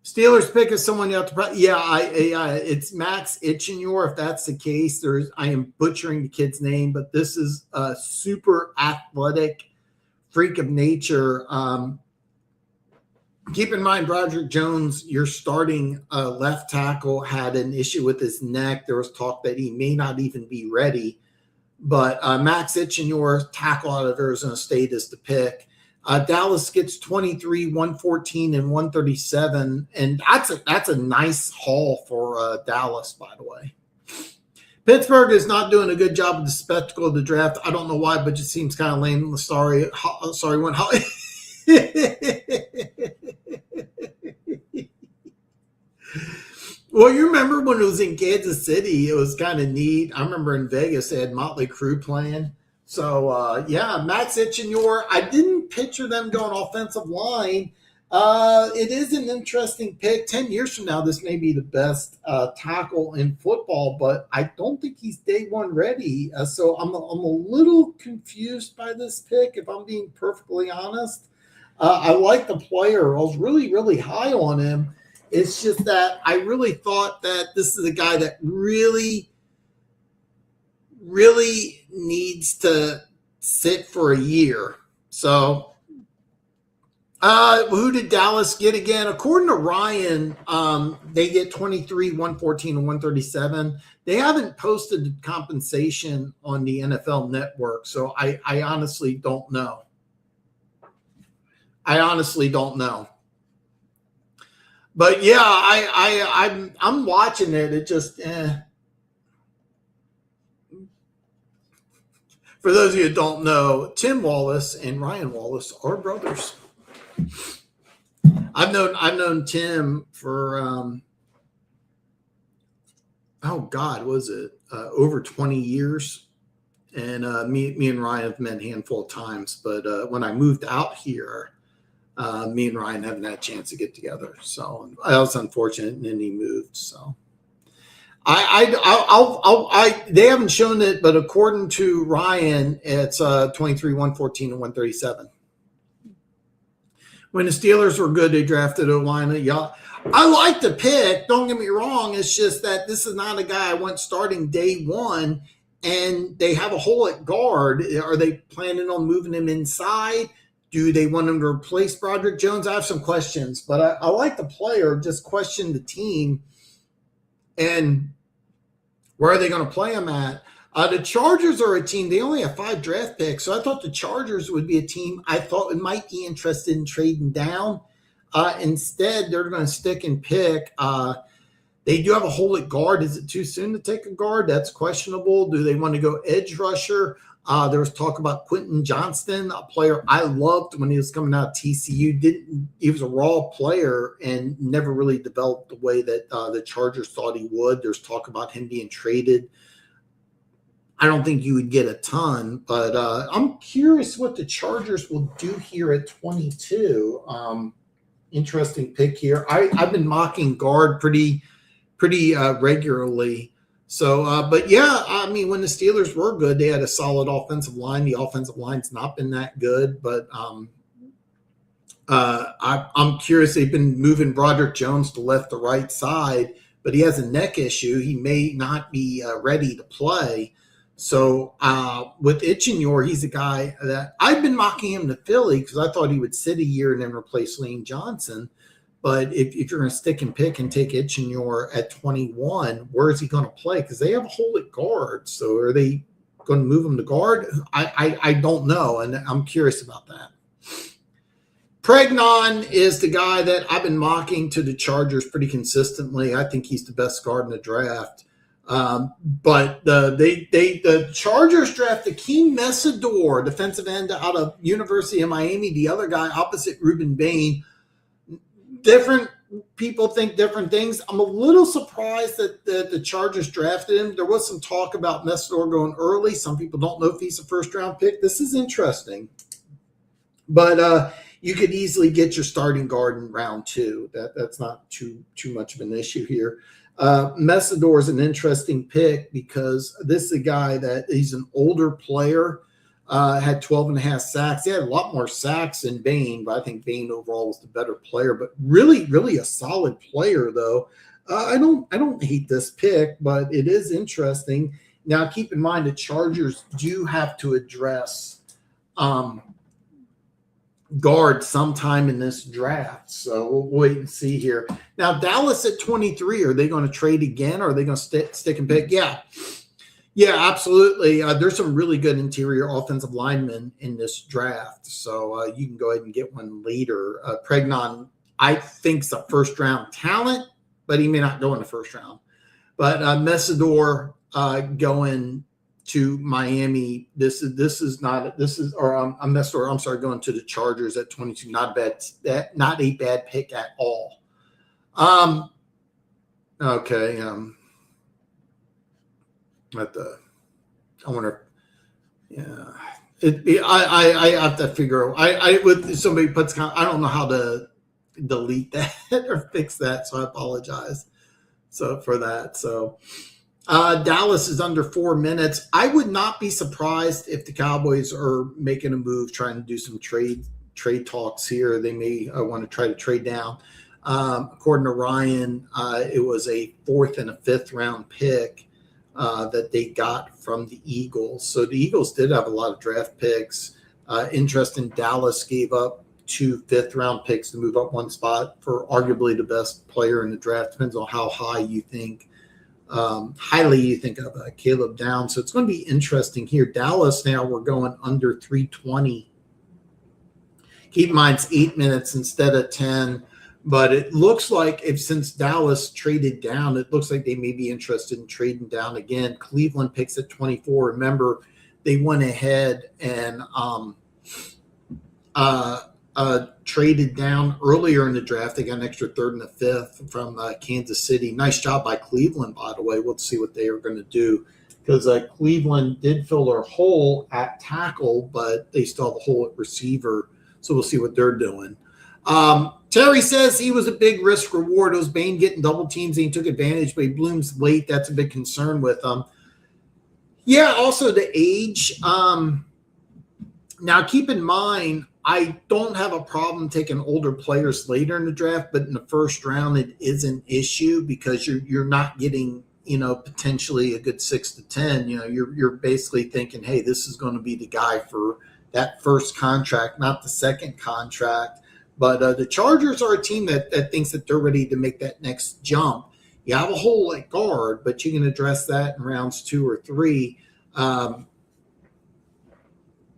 Steelers pick is someone you have to. It's Max Ichenor. If that's the case, I am butchering the kid's name, but this is a super athletic freak of nature. Keep in mind, Broderick Jones, your starting left tackle, had an issue with his neck. There was talk that he may not even be ready. But Max Ichenor, tackle out of Arizona State, is the pick. Dallas gets 23, 114, and 137. And that's a nice haul for Dallas, by the way. Pittsburgh is not doing a good job of the spectacle of the draft. I don't know why, but it seems kind of lame. Sorry, one. Well, you remember when it was in Kansas City, it was kind of neat. I remember in Vegas, they had Motley Crue playing. So, yeah, Max Ichenor, I didn't picture them going offensive line. It is an interesting pick. 10 years from now, this may be the best tackle in football, but I don't think he's day one ready. So I'm a little confused by this pick, if I'm being perfectly honest. I like the player. I was really, really high on him. It's just that I really thought that this is a guy that really, really needs to sit for a year. So Who did Dallas get again? According to Ryan, they get 23, 114, and 137. They haven't posted compensation on the NFL Network, so I honestly don't know. But yeah, I'm watching it. It just For those of you who don't know, Tim Wallace and Ryan Wallace are brothers. I've known Tim for over 20 years, and me and Ryan have met a handful of times. But when I moved out here, me and Ryan haven't had a chance to get together. So that was unfortunate, and then he moved. So they haven't shown it, but according to Ryan, it's 23, 114, and 137. When the Steelers were good, they drafted O-line. Yeah, I like the pick. Don't get me wrong. It's just that this is not a guy I want starting day one, and they have a hole at guard. Are they planning on moving him inside? Do they want him to replace Broderick Jones? I have some questions, but I like the player. Just question the team and where are they going to play him at? The Chargers are a team. They only have 5 draft picks, so I thought the Chargers would be a team I thought it might be interested in trading down. Instead, they're going to stick and pick. They do have a hole at guard. Is it too soon to take a guard? That's questionable. Do they want to go edge rusher? There was talk about Quentin Johnston, a player I loved when he was coming out of TCU. He was a raw player and never really developed the way that the Chargers thought he would. There's talk about him being traded. I don't think you would get a ton, but I'm curious what the Chargers will do here at 22. Interesting pick here. I've been mocking guard pretty regularly. So, but yeah, I mean, when the Steelers were good, they had a solid offensive line. The offensive line's not been that good, but I'm curious. They've been moving Broderick Jones to left to right side, but he has a neck issue. He may not be ready to play. So with Ichenor, he's a guy that I've been mocking him to Philly because I thought he would sit a year and then replace Lane Johnson. But if you're going to stick and pick and take Ichenor at 21, where is he going to play? Because they have a hole at guard. So are they going to move him to guard? I don't know, and I'm curious about that. Pregnon is the guy that I've been mocking to the Chargers pretty consistently. I think he's the best guard in the draft. But the Chargers drafted Keem Messidor, defensive end out of University of Miami, the other guy opposite Ruben Bain. Different people think different things. I'm a little surprised that the Chargers drafted him. There was some talk about Messidor going early. Some people don't know if he's a first-round pick. This is interesting. But you could easily get your starting guard in round 2. That's not too much of an issue here. Messidor is an interesting pick because this is a guy that he's an older player. Had 12.5 sacks. He had a lot more sacks than Bain, but I think Bain overall was the better player. But really, really a solid player, though. I don't hate this pick, but it is interesting. Now, keep in mind the Chargers do have to address guard sometime in this draft. So we'll wait and see here. Now, Dallas at 23, are they going to trade again, or are they going to stick and pick? Yeah, absolutely. There's some really good interior offensive linemen in this draft. So you can go ahead and get one later. Pregnon, I think, is a first-round talent, but he may not go in the first round. But Messidor going to Miami. Messidor, I'm sorry, going to the Chargers at 22. Not a bad pick at all. Okay. I wonder. Yeah, I have to figure. With somebody puts. I don't know how to delete that or fix that, so I apologize. So for that. So Dallas is under 4 minutes. I would not be surprised if the Cowboys are making a move, trying to do some trade talks here. They may want to try to trade down. According to Ryan, it was a 4th and a 5th round pick that they got from the Eagles. So the Eagles did have a lot of draft picks. Interesting, Dallas gave up 2 5th-round picks to move up one spot for arguably the best player in the draft. Depends on how highly you think of Caleb Downs. So it's going to be interesting here. Dallas now, we're going under 320. Keep in mind, it's 8 minutes instead of 10. But it looks like since Dallas traded down, it looks like they may be interested in trading down again. Cleveland picks at 24. Remember, they went ahead and traded down earlier in the draft. They got an extra 3rd and a 5th from Kansas City. Nice job by Cleveland, by the way. We'll see what they are going to do, because Cleveland did fill their hole at tackle, but they still have a hole at receiver. So we'll see what they're doing. Terry says he was a big risk reward. It was Bain getting double teams and he took advantage, but he blooms late. That's a big concern with him. Yeah, also the age. Now, keep in mind, I don't have a problem taking older players later in the draft, but in the first round, it is an issue because you're not getting, potentially a good 6 to 10. You're basically thinking, hey, this is going to be the guy for that first contract, not the second contract. But the Chargers are a team that thinks that they're ready to make that next jump. You have a hole at guard, but you can address that in rounds 2 or 3.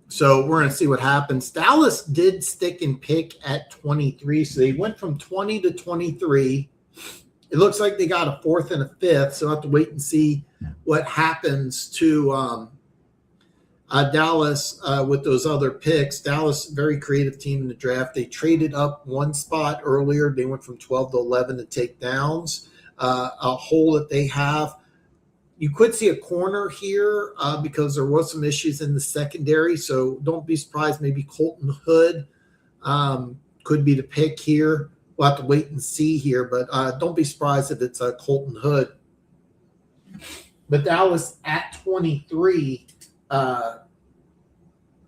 So we're going to see what happens. Dallas did stick and pick at 23, so they went from 20 to 23. It looks like they got a 4th and a 5th, so we'll have to wait and see what happens to Dallas with those other picks. Dallas, very creative team in the draft. They traded up one spot earlier. They went from 12 to 11 to take Downs. A hole that they have. You could see a corner here because there was some issues in the secondary. So don't be surprised. Maybe Colton Hood could be the pick here. We'll have to wait and see here. But don't be surprised if it's Colton Hood. But Dallas at 23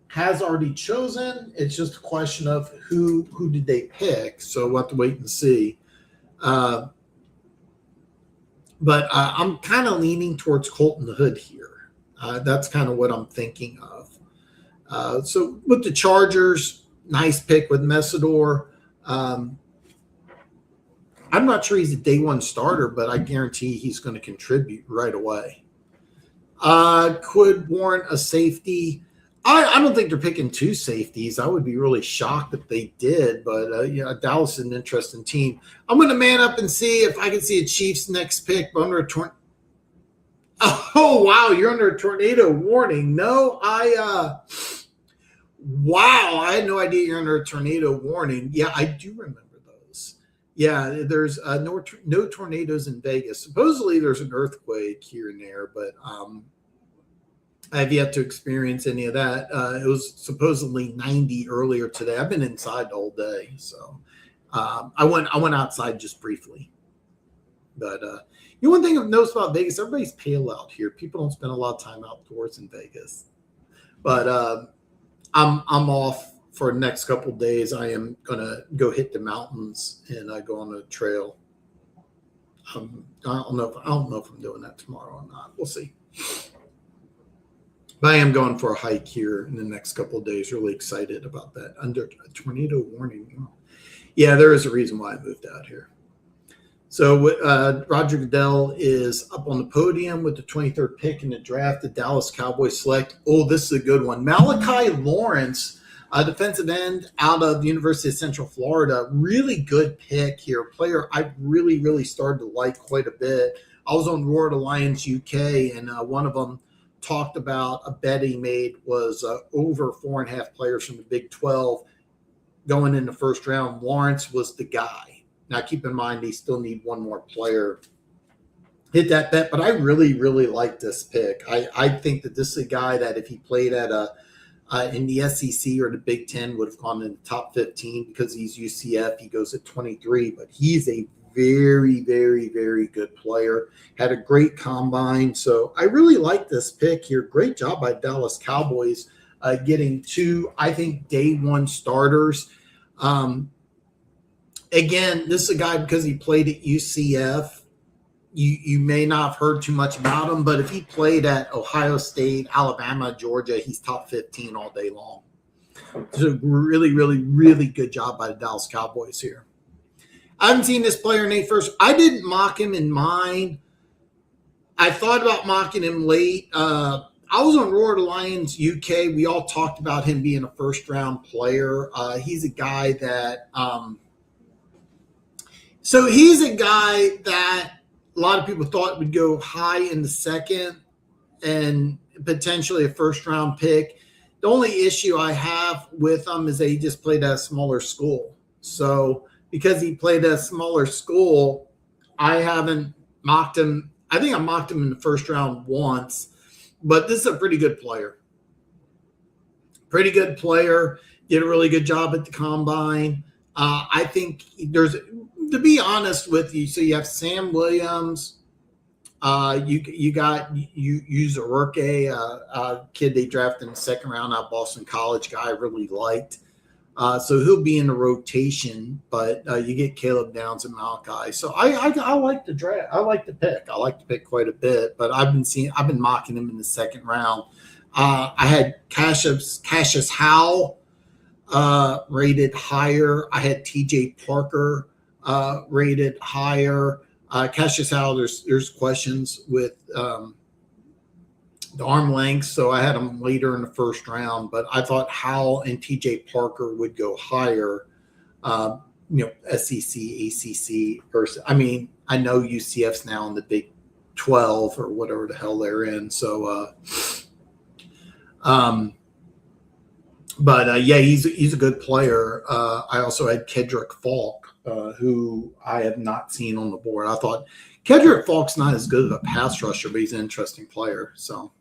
has already chosen. It's just a question of who did they pick. So we'll have to wait and see. But I'm kind of leaning towards Colton Hood here. That's kind of what I'm thinking of. So with the Chargers, nice pick with Messidor. I'm not sure he's a day one starter, but I guarantee he's going to contribute right away. Could warrant a safety. I don't think they're picking 2 safeties. I would be really shocked if they did, but Dallas is an interesting team. I'm going to man up and see if I can see a Chiefs next pick, but under a tornado. Oh, wow, you're under a tornado warning. No, wow, I had no idea you're under a tornado warning. Yeah, I do remember those. Yeah, there's no tornadoes in Vegas. Supposedly there's an earthquake here and there, but I have yet to experience any of that. It was supposedly 90 earlier today. I've been inside all day, so I went outside just briefly. But one thing I've noticed about Vegas, everybody's pale out here. People don't spend a lot of time outdoors in Vegas. But I'm off for the next couple of days. I am gonna go hit the mountains and go on a trail. I don't know if I'm doing that tomorrow or not. We'll see. But I am going for a hike here in the next couple of days. Really excited about that. Under a tornado warning. Yeah, there is a reason why I moved out here. So Roger Goodell is up on the podium with the 23rd pick in the draft. The Dallas Cowboys select. Oh, this is a good one. Malachi Lawrence, a defensive end out of the University of Central Florida. Really good pick here. A player I really, really started to like quite a bit. I was on Roar to Lions UK, and one of them talked about a bet he made was over 4.5 players from the Big 12 going in the first round. Lawrence was the guy. Now, keep in mind, they still need one more player. Hit that bet, but I really, really like this pick. I think that this is a guy that if he played at in the SEC or the Big 10 would have gone in the top 15 because he's UCF. He goes at 23, but he's a very, very, very good player. Had a great combine. So I really like this pick here. Great job by Dallas Cowboys getting 2, I think, day one starters. Again, this is a guy because he played at UCF. You may not have heard too much about him, but if he played at Ohio State, Alabama, Georgia, he's top 15 all day long. It's a really, really, really good job by the Dallas Cowboys here. I haven't seen this player Nate first. I didn't mock him in mine. I thought about mocking him late. I was on Roar the Lions UK. We all talked about him being a first-round player. He's a guy that he's a guy that a lot of people thought would go high in the second and potentially a first-round pick. The only issue I have with him is that he just played at a smaller school. So because he played at a smaller school, I haven't mocked him. I think I mocked him in the first round once, but this is a pretty good player. Pretty good player. Did a really good job at the combine. I think there's, to be honest with you, so you have Sam Williams. You got Uzurke, a kid they drafted in the second round out of Boston College, guy I really liked. So he'll be in the rotation, but you get Caleb Downs and Malachi. So I like the draft. I like the pick. I like the pick quite a bit, but I've been mocking him in the second round. I had Cassius Howell rated higher. I had TJ Parker rated higher. Cassius Howell, there's questions with the arm length, so I had him later in the first round, but I thought Howell and TJ Parker would go higher, SEC, ACC versus, I mean, I know UCF's now in the Big 12 or whatever the hell they're in. So, yeah, he's a good player. I also had Kedrick Falk, who I have not seen on the board. I thought Kedrick Falk's not as good of a pass rusher, but he's an interesting player. So,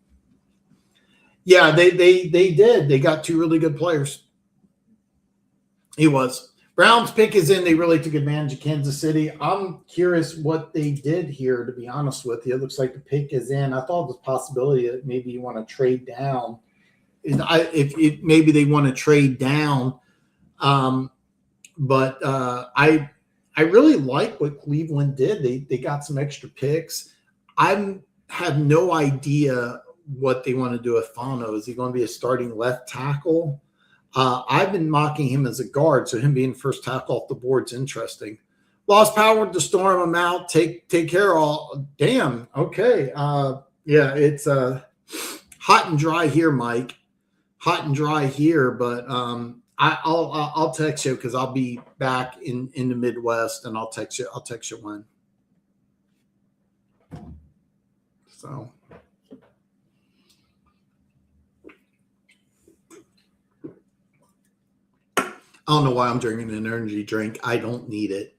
yeah, they did. They got two really good players. He was. Browns pick is in. They really took advantage of Kansas City. I'm curious what they did here, to be honest with you. It looks like the pick is in. I thought there's a possibility that maybe you want to trade down. If maybe they want to trade down. But I really like what Cleveland did. They got some extra picks. I have no idea what they want to do with Fano. Is he going to be a starting left tackle? I've been mocking him as a guard, so him being first tackle off the board is interesting. Lost power to storm him out. Take care of all. Damn. Okay. Yeah, it's hot and dry here, Mike. Hot and dry here, but I'll text you because I'll be back in the Midwest, and I'll text you when. So. I don't know why I'm drinking an energy drink. I don't need it.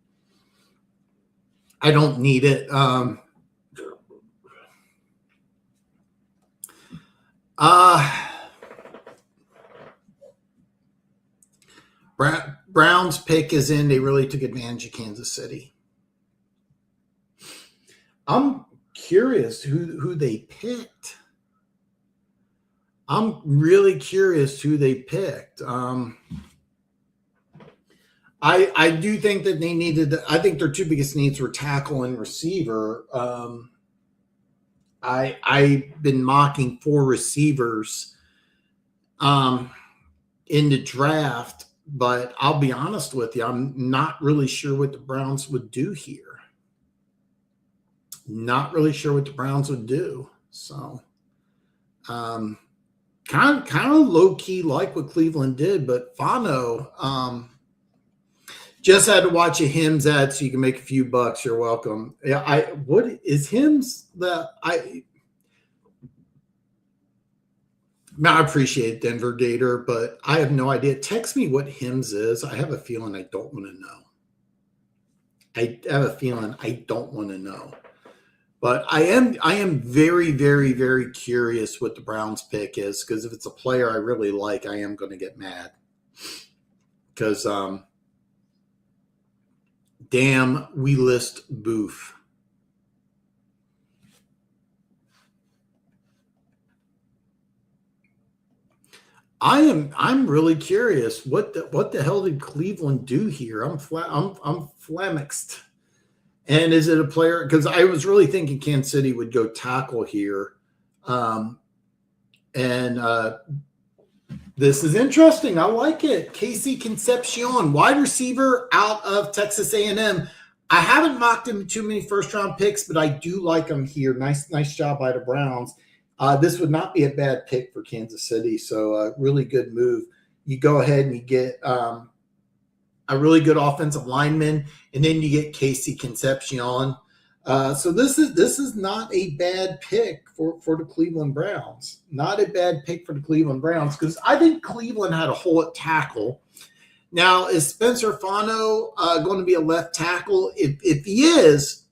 Browns pick is in. They really took advantage of Kansas City. I'm curious who they picked. I'm really curious who they picked. I do think that they needed. I think their two biggest needs were tackle and receiver. I've been mocking 4 receivers in the draft, but I'll be honest with you, I'm not really sure what the Browns would do here. Not really sure what the Browns would do. So, kind of low key like what Cleveland did, but Fano. Just had to watch a Hims ad so you can make a few bucks. You're welcome. Yeah, what is Hims that I appreciate Denver Gator, but I have no idea. Text me what Hims is. I have a feeling I don't want to know. I have a feeling I don't want to know. But I am very, very, very curious what the Browns pick is, because if it's a player I really like, I am going to get mad. Because damn, we list Booth. I'm really curious what the hell did Cleveland do here? I'm flummoxed. And is it a player? Because I was really thinking Kansas City would go tackle here, and This is interesting. I like it. Casey Concepcion, wide receiver out of Texas A&M. I haven't mocked him too many first-round picks, but I do like him here. Nice job by the Browns. This would not be a bad pick for Kansas City, so really good move. You go ahead and you get a really good offensive lineman, and then you get Casey Concepcion. So this is not a bad pick for the Cleveland Browns. Not a bad pick for the Cleveland Browns because I think Cleveland had a hole at tackle. Now, is Spencer Fano going to be a left tackle? If he is,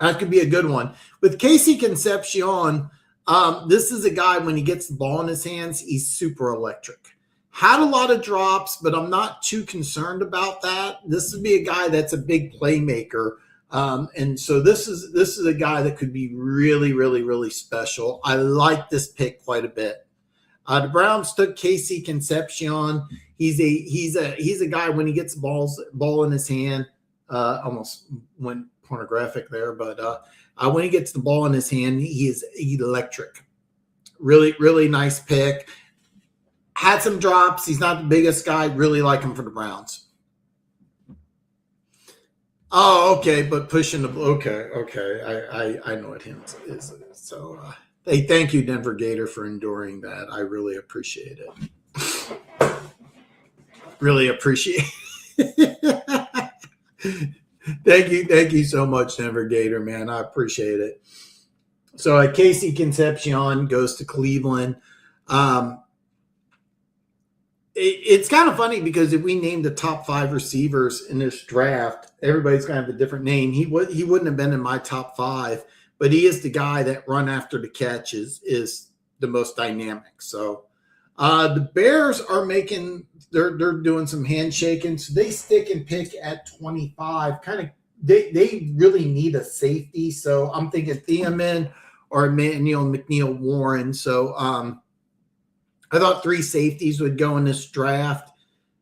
that could be a good one. With Casey Concepcion, this is a guy, when he gets the ball in his hands, he's super electric. Had a lot of drops, but I'm not too concerned about that. This would be a guy that's a big playmaker. And so this is a guy that could be really, really, really special. I like this pick quite a bit. The Browns took Casey Concepcion. He's a guy, when he gets the ball in his hand, almost went pornographic there, but when he gets the ball in his hand, he's electric. Really, really nice pick. Had some drops. He's not the biggest guy. Really like him for the Browns. Oh, okay, but pushing the okay. I know what him is. So, hey, thank you, Denver Gator, for enduring that. I really appreciate it. Really appreciate it. Thank you so much, Denver Gator, man. I appreciate it. So, Casey Concepcion goes to Cleveland. It's kind of funny because if we named the top 5 receivers in this draft, everybody's going to have a different name. He wouldn't have been in my top 5, but he is the guy that run after the catch is the most dynamic. So the Bears are they're doing some handshaking. So they stick and pick at 25. Kind of they really need a safety. So I'm thinking Thiamin or Emmanuel McNeil Warren. So I thought 3 safeties would go in this draft.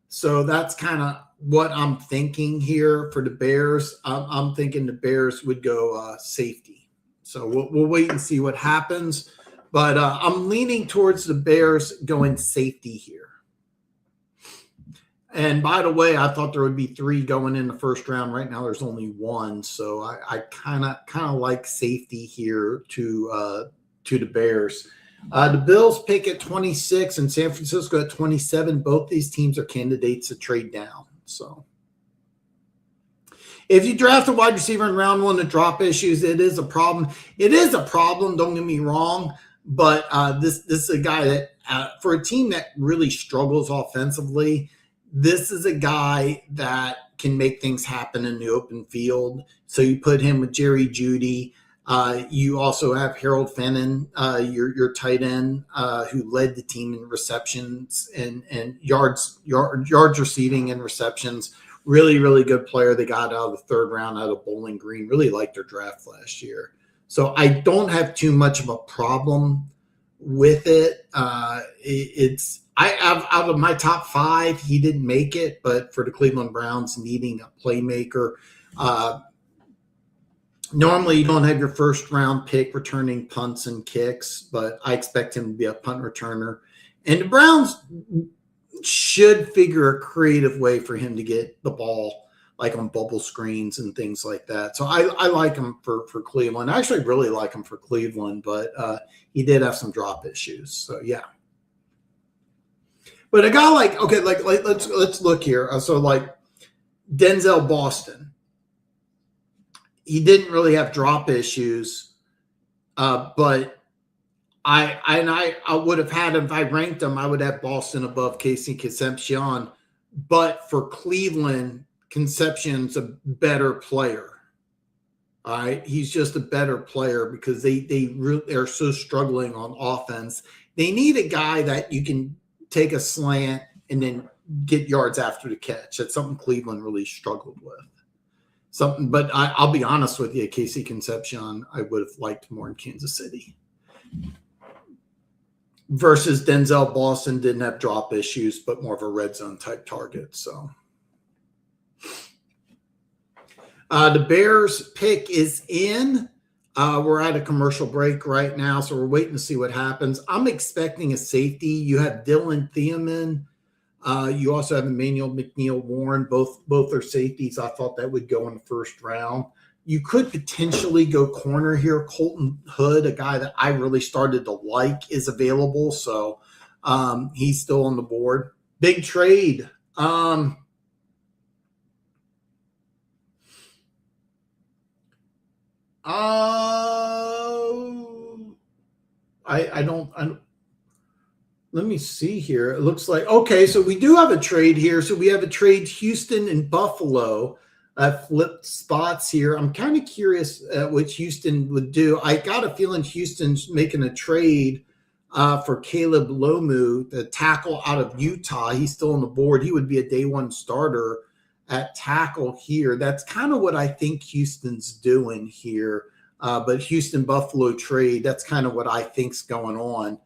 So that's kind of what I'm thinking here for the Bears. I'm thinking the Bears would go safety. So we'll wait and see what happens. But I'm leaning towards the Bears going safety here. And by the way, I thought there would be 3 going in the first round. Right now, there's only 1. So I kind of like safety here to the Bears. The Bills pick at 26 and San Francisco at 27. Both these teams are candidates to trade down. So if you draft a wide receiver in round 1 to drop issues, it is a problem. It is a problem, don't get me wrong, but this is a guy that for a team that really struggles offensively, this is a guy that can make things happen in the open field. So you put him with Jerry Jeudy. You also have Harold Fenton, your tight end, who led the team in receptions and yards receiving and receptions. Really, really good player. They got out of the 3rd round out of Bowling Green. Really liked their draft last year. So I don't have too much of a problem with it. Out of my top 5, he didn't make it, but for the Cleveland Browns needing a playmaker, normally you don't have your first round pick returning punts and kicks, but I expect him to be a punt returner. And the Browns should figure a creative way for him to get the ball, like on bubble screens and things like that. So I like him for Cleveland. I actually really like him for Cleveland, but he did have some drop issues. So yeah. But a guy like let's look here. So like Denzel Boston. He didn't really have drop issues, but I would have had him if I ranked him. I would have Boston above Casey Concepcion, but for Cleveland, Concepcion's a better player. All right, he's just a better player because they're so struggling on offense. They need a guy that you can take a slant and then get yards after the catch. That's something Cleveland really struggled with. But I'll be honest with you, Casey Concepcion, I would have liked more in Kansas City. Versus Denzel Boston didn't have drop issues, but more of a red zone type target. So the Bears pick is in. We're at a commercial break right now, so we're waiting to see what happens. I'm expecting a safety. You have Dylan Thiemann. You also have Emmanuel McNeil-Warren. Both are safeties. I thought that would go in the first round. You could potentially go corner here. Colton Hood, a guy that I really started to like, is available. So he's still on the board. Big trade. I don't let me see here. It looks like, okay, so we do have a trade here. So we have a trade Houston and Buffalo. Flipped spots here. I'm kind of curious what Houston would do. I got a feeling Houston's making a trade for Caleb Lomu, the tackle out of Utah. He's still on the board. He would be a day one starter at tackle here. That's kind of what I think Houston's doing here. But Houston-Buffalo trade, that's kind of what I think's going on.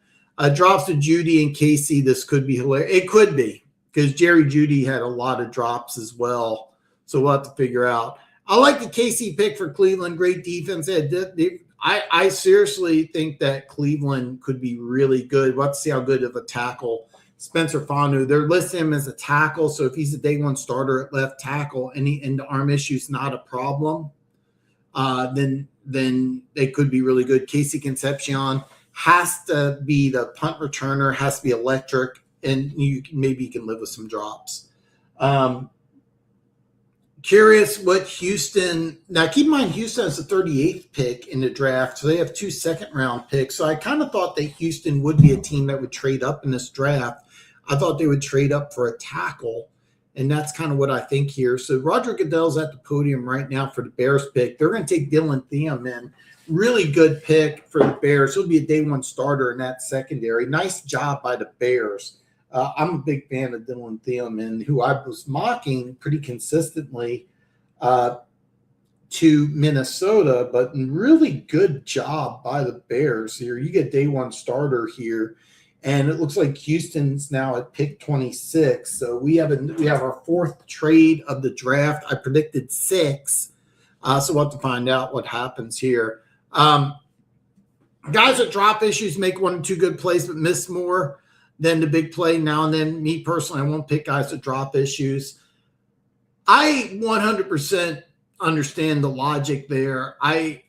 Drops to Judy and Casey, this could be hilarious. It could be, because Jerry Judy had a lot of drops as well. So we'll have to figure out. I like the Casey pick for Cleveland. Great defense. I seriously think that Cleveland could be really good. We'll have to see how good of a tackle Spencer Fanu. They're listing him as a tackle, so if he's a day one starter at left tackle and the arm issue is not a problem, then they could be really good. Casey Concepcion has to be the punt returner, has to be electric, and maybe you can live with some drops. Curious what Houston – now keep in mind Houston has the 38th pick in the draft, so they have 2 second-round picks. So I kind of thought that Houston would be a team that would trade up in this draft. I thought they would trade up for a tackle, and that's kind of what I think here. So Roger Goodell's at the podium right now for the Bears pick. They're going to take Dylan Thiemann. Really good pick for the Bears. He'll be a day one starter in that secondary. Nice job by the Bears. I'm a big fan of Dylan Thiemann, who I was mocking pretty consistently to Minnesota, but really good job by the Bears here. You get day one starter here, and it looks like Houston's now at pick 26. So we have our 4th trade of the draft. I predicted 6, so we'll have to find out what happens here. Guys that drop issues make 1 or 2 good plays, but miss more than the big play now and then. Me personally, I won't pick guys that drop issues. I 100% understand the logic there. I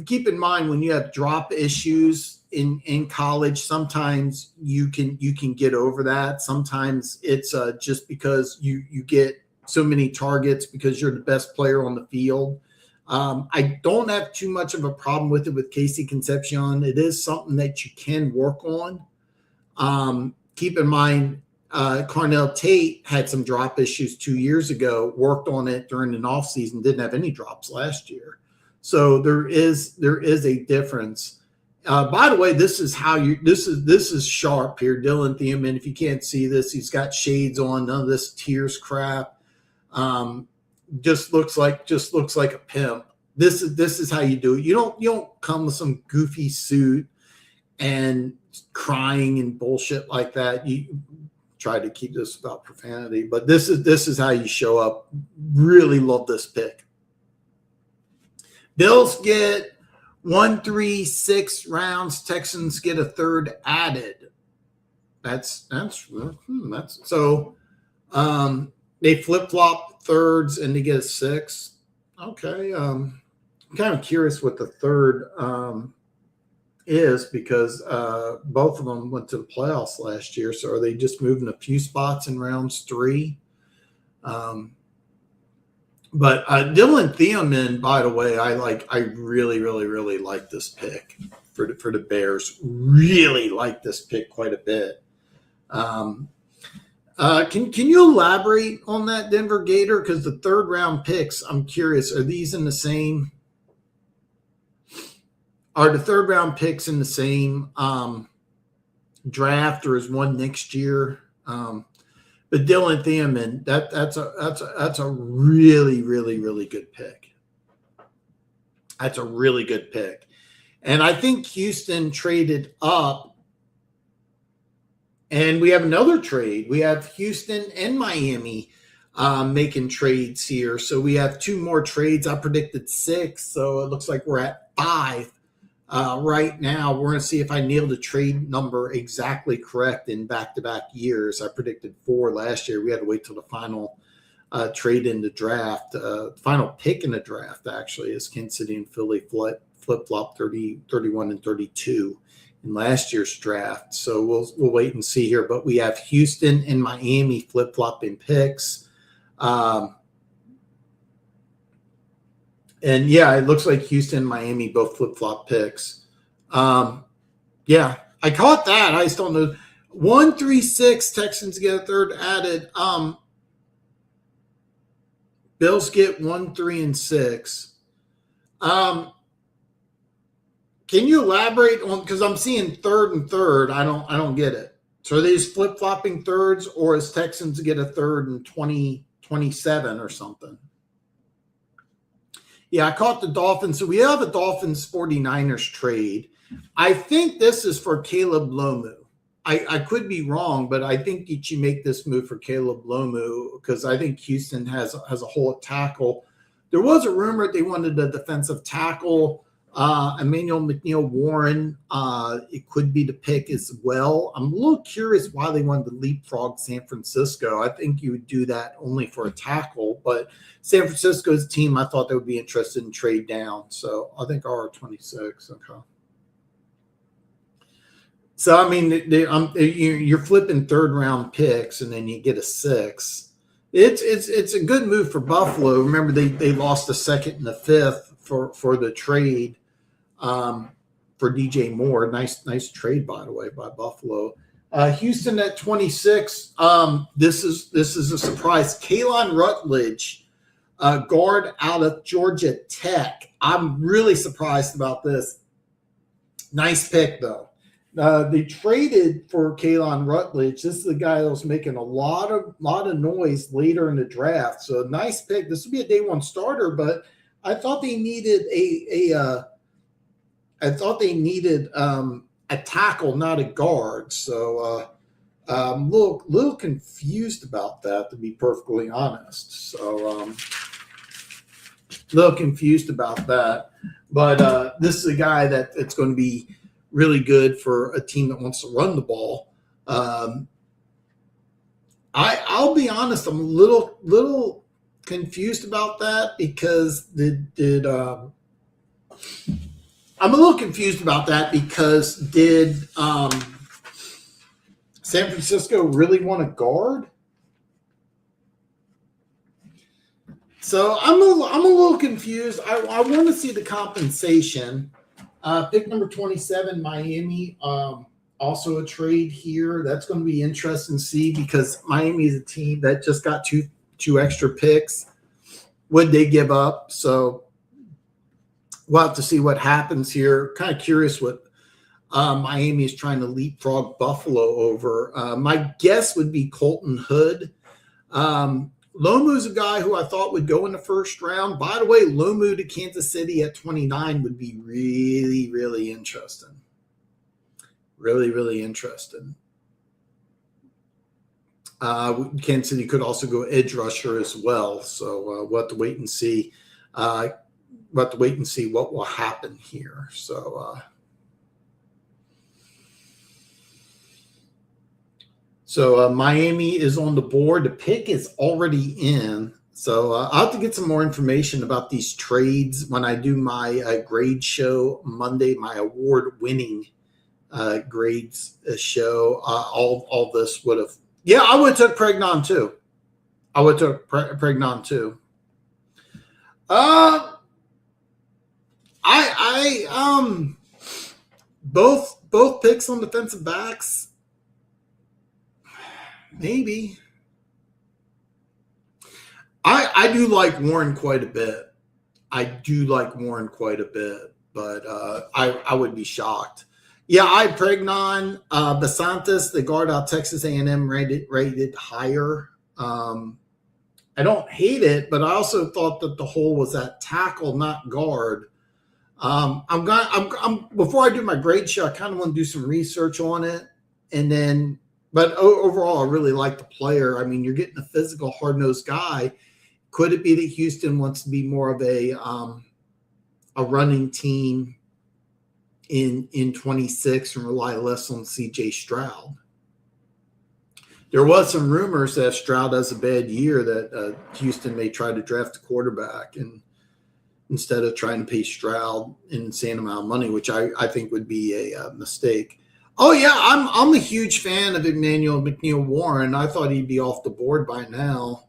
keep in mind when you have drop issues in college, sometimes you can get over that. Sometimes it's just because you get so many targets because you're the best player on the field. I don't have too much of a problem with it with Casey Concepcion. It is something that you can work on. Keep in mind, Carnell Tate had some drop issues 2 years ago, worked on it during an off season, didn't have any drops last year. So there is a difference. By the way, this is sharp here. Dylan Thiemann, if you can't see this, he's got shades on, none of this tears crap. Just looks like a pimp. This is how you do it. You don't come with some goofy suit and crying and bullshit like that. You try to keep this without profanity, but this is how you show up. Really love this pick. Bills get 1, 3, 6 rounds. Texans get a 3rd added. That's so. They flip flop 3rds and they get a 6. Okay. I'm kind of curious what the 3rd is, because both of them went to the playoffs last year. So are they just moving a few spots in rounds 3? But Dylan Thiemann, by the way, I really, really, really like this pick for the Bears. Really like this pick quite a bit. Can you elaborate on that, Denver Gator? Because the 3rd round picks, I'm curious, are these in the same? Are the 3rd round picks in the same draft, or is one next year? But Dylan Thiemann, that's a really, really, really good pick. That's a really good pick. And I think Houston traded up. And we have another trade. We have Houston and Miami making trades here. So we have 2 more trades. I predicted 6, so it looks like we're at 5 right now. We're going to see if I nailed the trade number exactly correct in back-to-back years. I predicted 4 last year. We had to wait till the final trade in the draft. Final pick in the draft, actually, is Kansas City and Philly flip-flop 31 and 32 in last year's draft. So we'll wait and see here. But we have Houston and Miami flip-flopping picks. And yeah, it looks like Houston and Miami both flip-flop picks. Yeah, I caught that. I just don't know. 1-3-6, Texans get a third added. Bills get 1, 3, and 6. Can you elaborate on, because I'm seeing third and third. I don't get it. So are they just flip-flopping thirds, or is Texans get a third in 2027 or something? Yeah, I caught the Dolphins. So we have a Dolphins 49ers trade. I think this is for Caleb Lomu. I could be wrong, but I think that you make this move for Caleb Lomu because I think Houston has a hole at tackle. There was a rumor they wanted a defensive tackle. Emmanuel McNeil-Warren, it could be the pick as well. I'm a little curious why they wanted to leapfrog San Francisco. I think you would do that only for a tackle, but San Francisco's team, I thought they would be interested in trade down. So I think R26. Okay. So, I mean, you're flipping third-round picks, and then you get a 6. It's a good move for Buffalo. Remember, they lost the 2nd and the 5th for the trade for DJ Moore. Nice trade, by the way, by Buffalo. Houston at 26. This is a surprise. Kalon Rutledge, guard out of Georgia Tech. I'm really surprised about this. Nice pick, though. They traded for Kalon Rutledge. This is the guy that was making a lot of noise later in the draft. So nice pick. This would be a day 1 starter, but I thought they needed a tackle, not a guard. So I'm a little confused about that, to be perfectly honest. So a little confused about that. But this is a guy that it's going to be really good for a team that wants to run the ball. I'll be honest, I'm a little confused about that because I'm a little confused about that because did San Francisco really want a guard? So I'm a little confused. I want to see the compensation. Pick number 27, Miami. Also a trade here. That's going to be interesting to see because Miami is a team that just got two extra picks. Would they give up? So we'll have to see what happens here. Kind of curious what Miami is trying to leapfrog Buffalo over. My guess would be Colton Hood. Lomu's a guy who I thought would go in the first round. By the way, Lomu to Kansas City at 29 would be really, really interesting. Really, really interesting. Kansas City could also go edge rusher as well. So we'll have to wait and see. We'll have to wait and see what will happen here. So Miami is on the board. The pick is already in. So I'll have to get some more information about these trades when I do my grade show Monday, my award-winning grades show. All this would have. Yeah, I would have took Pregnon too. I would have took Pregnon too. Both picks on defensive backs. Maybe. I do like Warren quite a bit. But I would be shocked. Yeah, I Pregnon, Basantis, the guard out Texas A&M rated higher. I don't hate it, but I also thought that the hole was at tackle, not guard. I'm before I do my grade show, I kind of want to do some research on it, and then But overall, I really like the player. I mean, you're getting a physical, hard-nosed guy. Could it be that Houston wants to be more of a running team in 26 and rely less on C.J. Stroud? There was some rumors that if Stroud has a bad year, that Houston may try to draft a quarterback and instead of trying to pay Stroud an insane amount of money, which I think would be a mistake. Oh yeah, I'm a huge fan of Emmanuel McNeil-Warren. I thought he'd be off the board by now.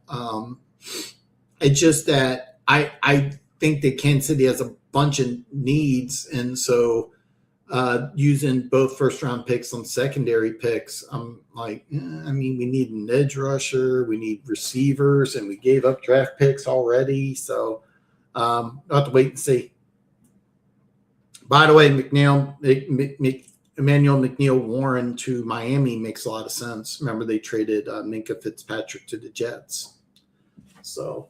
It's just that I think that Kansas City has a bunch of needs, and so using both first round picks on secondary picks, I'm like, I mean, we need an edge rusher, we need receivers, and we gave up draft picks already, so I'll have to wait and see. By the way, Emmanuel McNeil-Warren to Miami makes a lot of sense. Remember, they traded Minkah Fitzpatrick to the Jets. So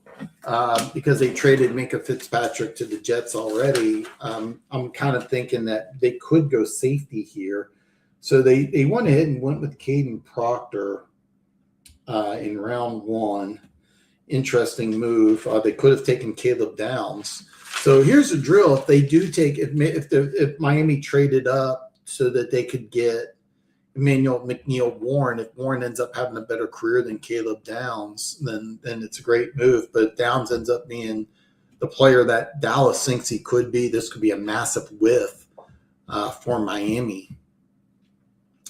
because they traded Minkah Fitzpatrick to the Jets already, I'm kind of thinking that they could go safety here. So they went ahead and went with Caden Proctor in round 1. Interesting move. They could have taken Caleb Downs. So here's the drill: if they do take, if Miami traded up so that they could get Emmanuel McNeil-Warren, if Warren ends up having a better career than Caleb Downs, then it's a great move. But if Downs ends up being the player that Dallas thinks he could be, this could be a massive whiff for Miami.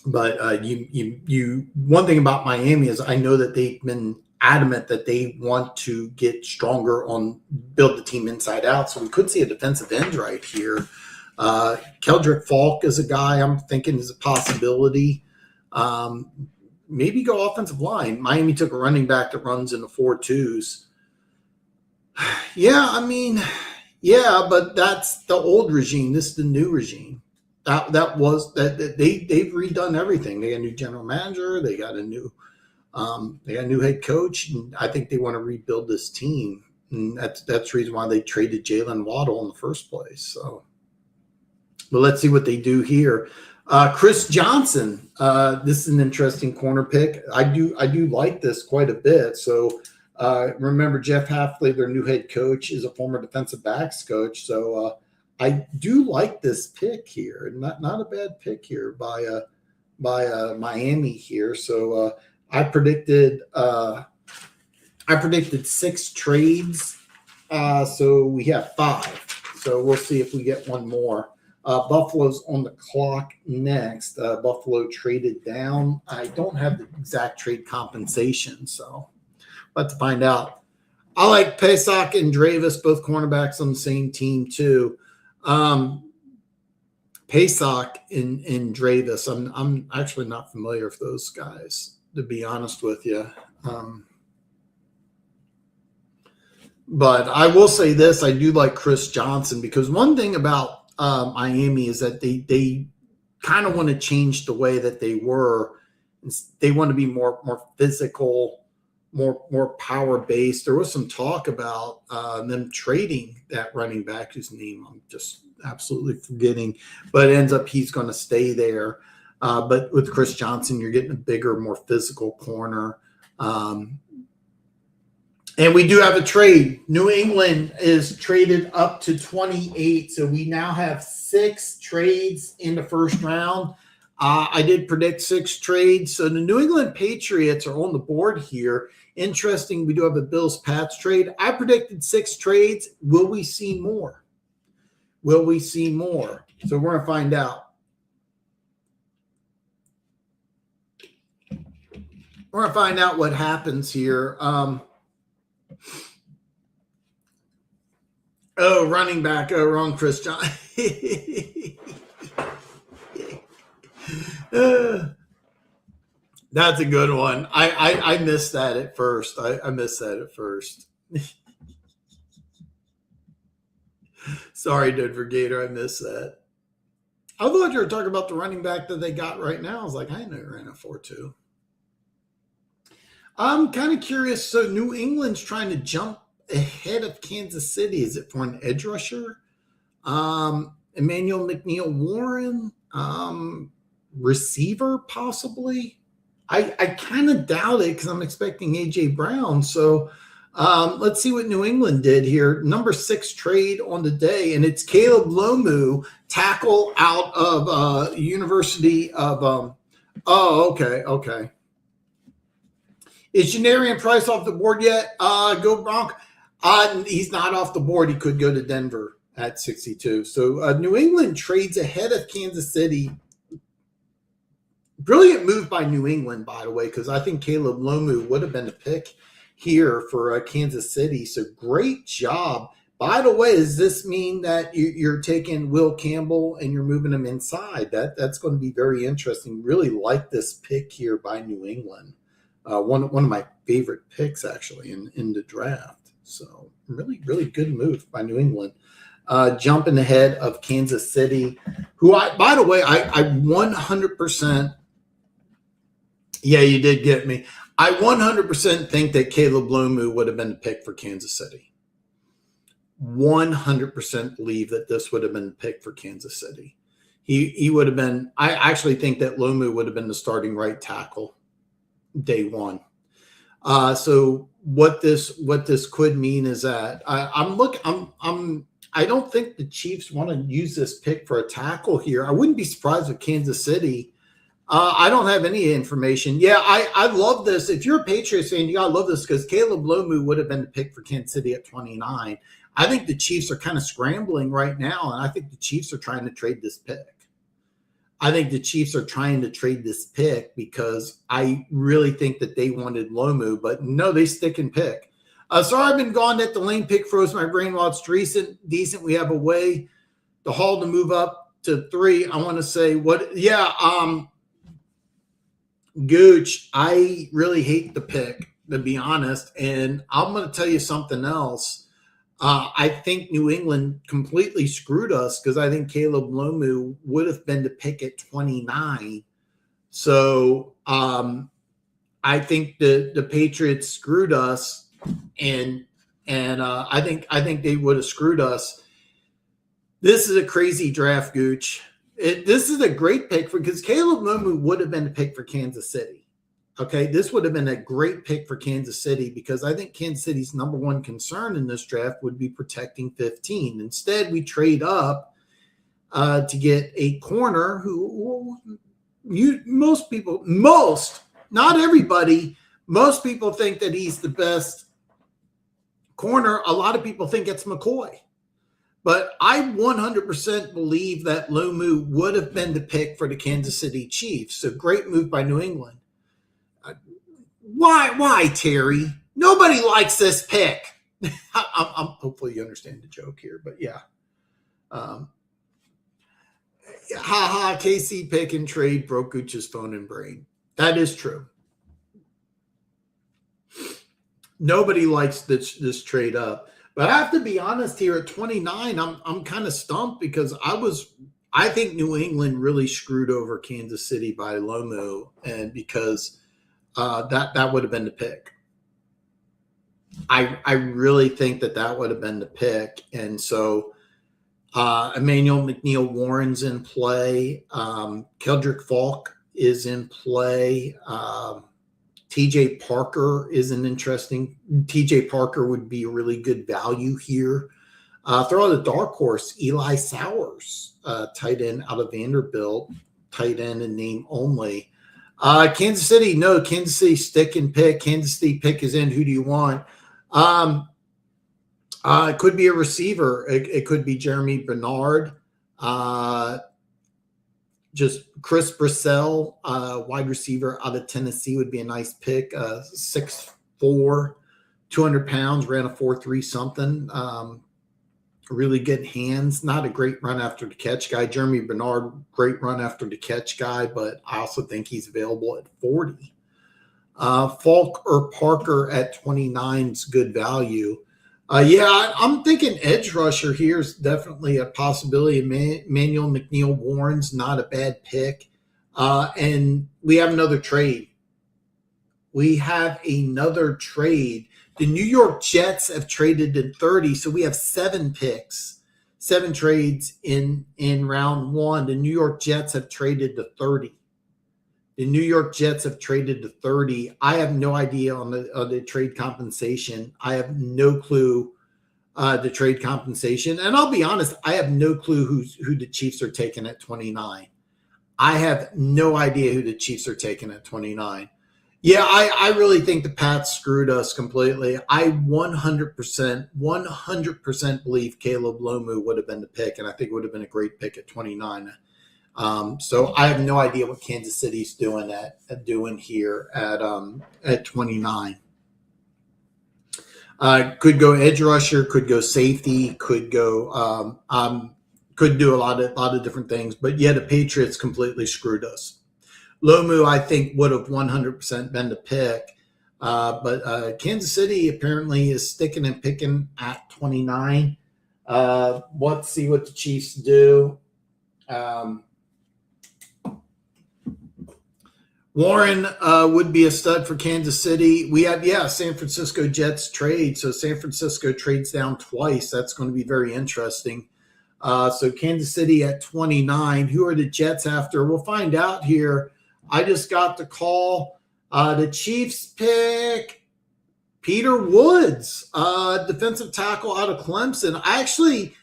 But one thing about Miami is I know that they've been adamant that they want to get stronger on build the team inside out. So we could see a defensive end right here. Keldrick Falk is a guy I'm thinking is a possibility. Maybe go offensive line. Miami took a running back that runs in the 4.2s. Yeah, I mean, yeah, but that's the old regime. This is the new regime. They've redone everything. They got a new general manager. They got a new head coach, and I think they want to rebuild this team. And that's the reason why they traded Jalen Waddle in the first place. So, but let's see what they do here. Chris Johnson. This is an interesting corner pick. I do like this quite a bit. So remember, Jeff Hafley, their new head coach, is a former defensive backs coach. So I do like this pick here. Not a bad pick here by Miami here. So I predicted 6 trades. So we have 5. So we'll see if we get one more. Buffalo's on the clock next. Buffalo traded down. I don't have the exact trade compensation, so we'll have to find out. I like Pesach and Dravis, both cornerbacks on the same team too. Pesach and Dravis, I'm actually not familiar with those guys, to be honest with you. But I will say this, I do like Chris Johnson, because one thing about Miami is that they kind of want to change the way that they were. They want to be more physical, more power based. There was some talk about them trading that running back whose name I'm just absolutely forgetting, but it ends up he's going to stay there. But with Chris Johnson, you're getting a bigger, more physical corner. And we do have a trade. New England is traded up to 28. So we now have 6 trades in the first round. I did predict 6 trades. So the New England Patriots are on the board here. Interesting. We do have a Bills-Pats trade. I predicted 6 trades. Will we see more? Will we see more? So we're going to find out. We're going to find out what happens here. Running back. Wrong, Chris John. That's a good one. I missed that at first. I missed that at first. Sorry, Denver Gator. I missed that. I thought you were talking about the running back that they got right now. I was like, I know ran a 4.2. I'm kind of curious. So New England's trying to jump ahead of Kansas City. Is it for an edge rusher? Emmanuel McNeil-Warren, receiver possibly. I kind of doubt it because I'm expecting AJ Brown. So let's see what New England did here. Number 6 trade on the day, and it's Caleb Lomu, tackle out of University of. Oh, okay. Is Janarian Price off the board yet? Go Bronc. He's not off the board. He could go to Denver at 62. So New England trades ahead of Kansas City. Brilliant move by New England, by the way, because I think Caleb Lomu would have been a pick here for Kansas City. So great job. By the way, does this mean that you're taking Will Campbell and you're moving him inside? That's going to be very interesting. Really like this pick here by New England. One of my favorite picks, actually, in the draft. So really, really good move by New England. Jumping ahead of Kansas City, who by the way, I 100%. Yeah, you did get me. I 100% think that Caleb Lomu would have been the pick for Kansas City. 100% believe that this would have been the pick for Kansas City. He would have been. I actually think that Lomu would have been the starting right tackle day one. So what this could mean is that I don't think the Chiefs want to use this pick for a tackle here. I wouldn't be surprised with Kansas City. I don't have any information. Yeah, I love this. If you're a Patriots fan, you gotta love this because Caleb Lomu would have been the pick for Kansas City at 29. I think the Chiefs are kind of scrambling right now, and I think the Chiefs are trying to trade this pick. I think the Chiefs are trying to trade this pick because I really think that they wanted Lomu, but no, they stick and pick. Sorry, I've been gone. That the lane pick froze my brain while it's decent. We have a way the Hall to move up to 3. I want to say Gooch, I really hate the pick, to be honest. And I'm going to tell you something else. I think New England completely screwed us because I think Caleb Lomu would have been the pick at 29. So I think the Patriots screwed us, and I think they would have screwed us. This is a crazy draft, Gooch. This is a great pick because Caleb Lomu would have been the pick for Kansas City. Okay, this would have been a great pick for Kansas City because I think Kansas City's number one concern in this draft would be protecting 15. Instead, we trade up to get a corner who not everybody, most people think that he's the best corner. A lot of people think it's McCoy. But I 100% believe that Lomu would have been the pick for the Kansas City Chiefs. So great move by New England. Why, Terry? Nobody likes this pick. I'm hopefully you understand the joke here, but yeah. KC pick and trade broke Gooch's phone and brain. That is true. Nobody likes this trade up. But I have to be honest here at 29, I'm kind of stumped because I think New England really screwed over Kansas City by Lomu, and because that would have been the pick. I really think that would have been the pick, and so Emmanuel McNeil-Warren's in play, Keldrick Falk is in play. TJ Parker is an interesting. TJ Parker would be a really good value here. Throw out a dark horse, Eli Sowers, tight end out of Vanderbilt, tight end and name only. Kansas City, no, Kansas City stick and pick. Kansas City pick is in. Who do you want? It could be a receiver. It could be Jeremy Bernard. Just Chris Brissell, wide receiver out of Tennessee, would be a nice pick. 6'4", 200 pounds, ran a 4.3 something. Really good hands. Not a great run after the catch guy. Jeremy Bernard, great run after the catch guy, but I also think he's available at 40. Falk or Parker at 29 is good value. I'm thinking edge rusher here is definitely a possibility. Emmanuel McNeil-Warren's not a bad pick. And we have another trade. The New York Jets have traded to 30, so we have 7 picks, 7 trades in round 1. The New York Jets have traded to 30. The New York Jets have traded to 30. I have no idea on the trade compensation. I have no clue the trade compensation. And I'll be honest, I have no clue who the Chiefs are taking at 29. I have no idea who the Chiefs are taking at 29. Yeah, I really think the Pats screwed us completely. I 100% believe Caleb Lomu would have been the pick, and I think it would have been a great pick at 29. So I have no idea what Kansas City's doing here at 29. Could go edge rusher, could go safety, could go could do a lot of different things. But yeah, the Patriots completely screwed us. Lomu, I think, would have 100% been the pick. But Kansas City apparently is sticking and picking at 29. Let's see what the Chiefs do. Warren would be a stud for Kansas City. We have, San Francisco Jets trade. So San Francisco trades down twice. That's going to be very interesting. So Kansas City at 29. Who are the Jets after? We'll find out here. I just got the call. The Chiefs pick Peter Woods, defensive tackle out of Clemson. I actually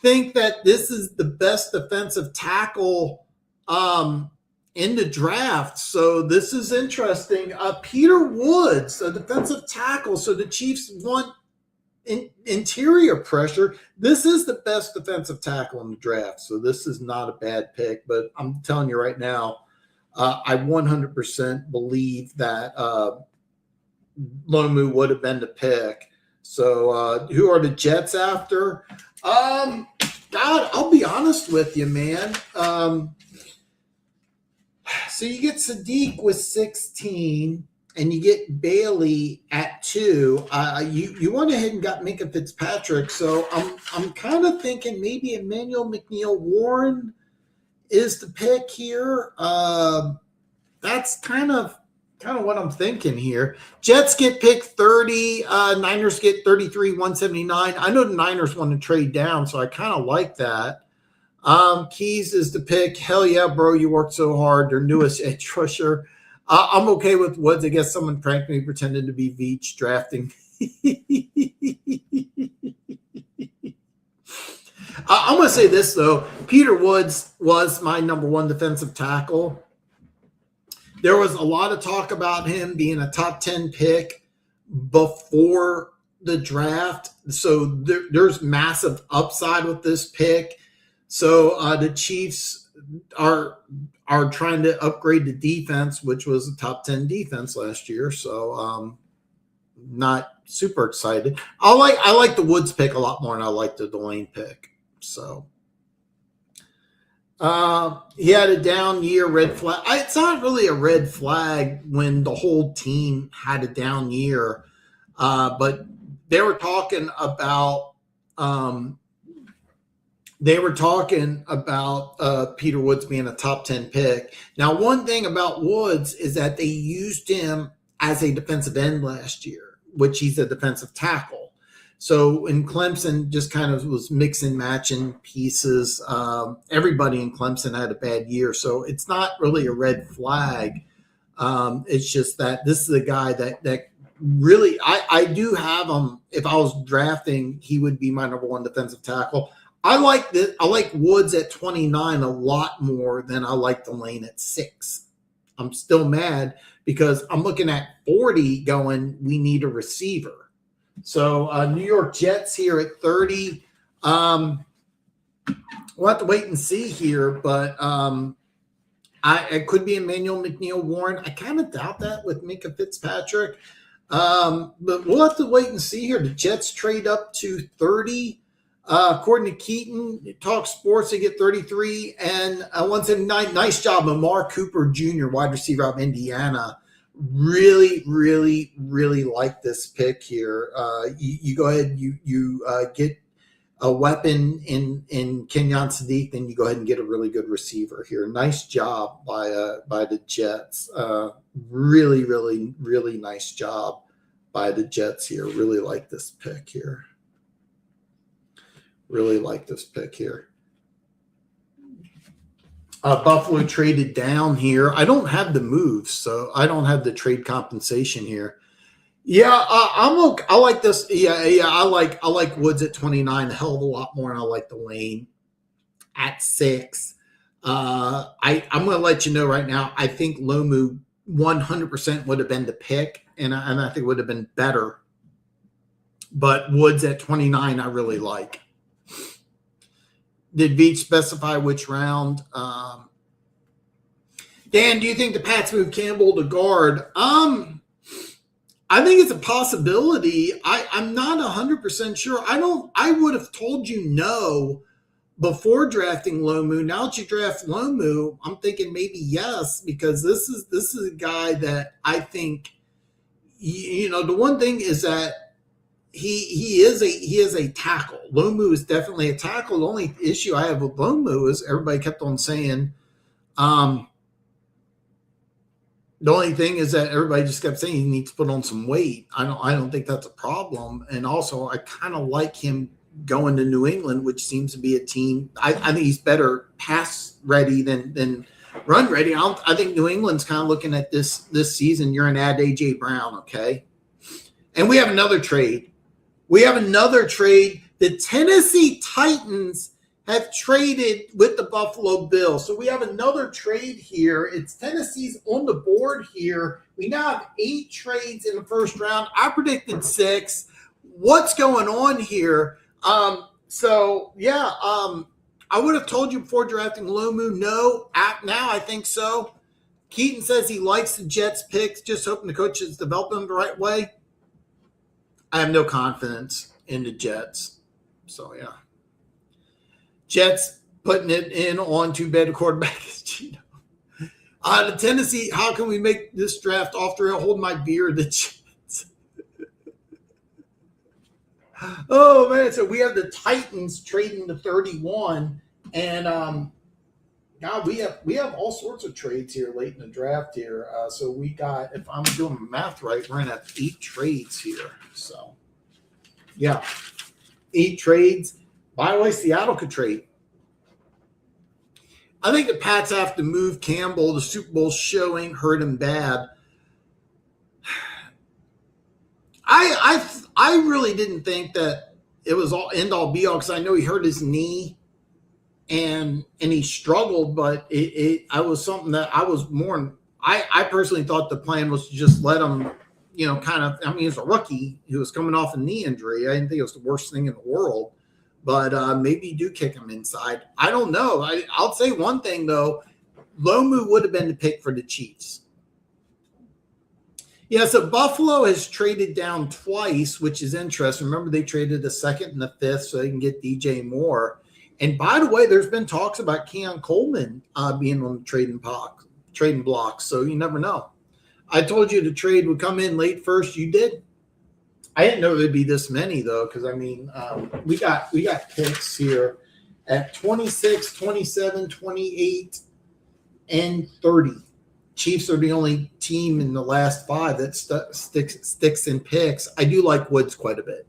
think that this is the best defensive tackle in the draft. So this is interesting. Peter Woods, a defensive tackle. So the Chiefs want interior pressure. This is the best defensive tackle in the draft. So this is not a bad pick. But I'm telling you right now, I 100% believe that Lomu would have been the pick. So who are the Jets after? God, I'll be honest with you, man. So you get Sadiq with 16, and you get Bailey at 2. You went ahead and got Minkah Fitzpatrick. So I'm kind of thinking maybe Emmanuel McNeil-Warren is the pick here. That's kind of what I'm thinking here. Jets get picked 30. Niners get 33, 179. I know the Niners want to trade down, so I kind of like that. Keys is the pick. Hell yeah, bro. You worked so hard. Their newest edge rusher. I'm okay with Woods. I guess someone pranked me pretending to be Veach drafting. I'm going to say this, though. Peter Woods was my number 1 defensive tackle. There was a lot of talk about him being a top 10 pick before the draft. So there's massive upside with this pick. So the Chiefs are trying to upgrade the defense, which was a top 10 defense last year. So not super excited. I like the Woods pick a lot more than I like the Delane pick. So he had a down year, red flag. It's not really a red flag when the whole team had a down year, but they were talking about Peter Woods being a top 10 pick. Now, one thing about Woods is that they used him as a defensive end last year, which he's a defensive tackle. So in Clemson, just kind of was mixing, matching pieces. Everybody in Clemson had a bad year, so it's not really a red flag. It's just that this is a guy that really I do have him. If I was drafting, he would be my number 1 defensive tackle. I like this. I like Woods at 29 a lot more than I like Delane at 6. I'm still mad because I'm looking at 40 going, we need a receiver. So New York Jets here at 30. We'll have to wait and see here, but it could be Emmanuel McNeil-Warren. I kind of doubt that with Minkah Fitzpatrick. But we'll have to wait and see here. The Jets trade up to 30. According to Keaton, Talk Sports, they get 33 and 179. Nice job, Amar Cooper Jr., wide receiver out of Indiana. Really, really, really like this pick here. You go ahead, you get a weapon in Kenyon Sadiq, then you go ahead and get a really good receiver here. Nice job by the Jets. Really, really, really nice job by the Jets here. Really like this pick here. Buffalo traded down here. I don't have the moves, so I don't have the trade compensation here. Yeah, I'm okay. I like this. Yeah. I like Woods at 29 a hell of a lot more, and I like the Lane at 6. I'm going to let you know right now. I think Lomu 100% would have been the pick, and I think would have been better. But Woods at 29, I really like. Did Veach specify which round? Dan, do you think the Pats move Campbell to guard? I think it's a possibility. I'm not 100% sure. I would have told you no before drafting Lomu. Now that you draft Lomu, I'm thinking maybe yes, because this is a guy that I think, the one thing is that he is a tackle. Lomu is definitely a tackle. The only issue I have with Lomu is everybody kept on saying, the only thing is that everybody just kept saying he needs to put on some weight. I don't think that's a problem. And also, I kind of like him going to New England, which seems to be a team. I think he's better pass ready than run ready. I think New England's kind of looking at this season. You're an add AJ Brown, okay? And we have another trade. The Tennessee Titans have traded with the Buffalo Bills. So we have another trade here. It's Tennessee's on the board here. We now have 8 trades in the first round. I predicted 6. What's going on here? I would have told you before drafting Lomu, no. Now I think so. Keaton says he likes the Jets picks, just hoping the coaches develop them the right way. I have no confidence in the Jets. So, yeah. Jets putting it in on too bad a quarterback is Gino. The Tennessee, how can we make this draft off the rail? Hold my beer, the Jets. Oh, man. So we have the Titans trading to 31. And, God, we have all sorts of trades here late in the draft here. So we got, if I'm doing my math right, we're going to have 8 trades here. So, yeah, 8 trades. By the way, Seattle could trade. I think the Pats have to move Campbell. The Super Bowl show ain't hurt him bad. I really didn't think that it was all end all be all, because I know he hurt his knee and he struggled, but I was something that I was more. I personally thought the plan was to just let him, he was a rookie. He was coming off a knee injury. I didn't think it was the worst thing in the world. But maybe you do kick him inside. I don't know. I'll say one thing, though. Lomu would have been the pick for the Chiefs. Yeah, so Buffalo has traded down twice, which is interesting. Remember, they traded the 2nd and the 5th so they can get DJ Moore. And by the way, there's been talks about Keon Coleman being on the trading block, so you never know. I told you the trade would come in late first. You did. I didn't know there'd be this many, though, because, we got picks here at 26, 27, 28, and 30. Chiefs are the only team in the last 5 that sticks in picks. I do like Woods quite a bit.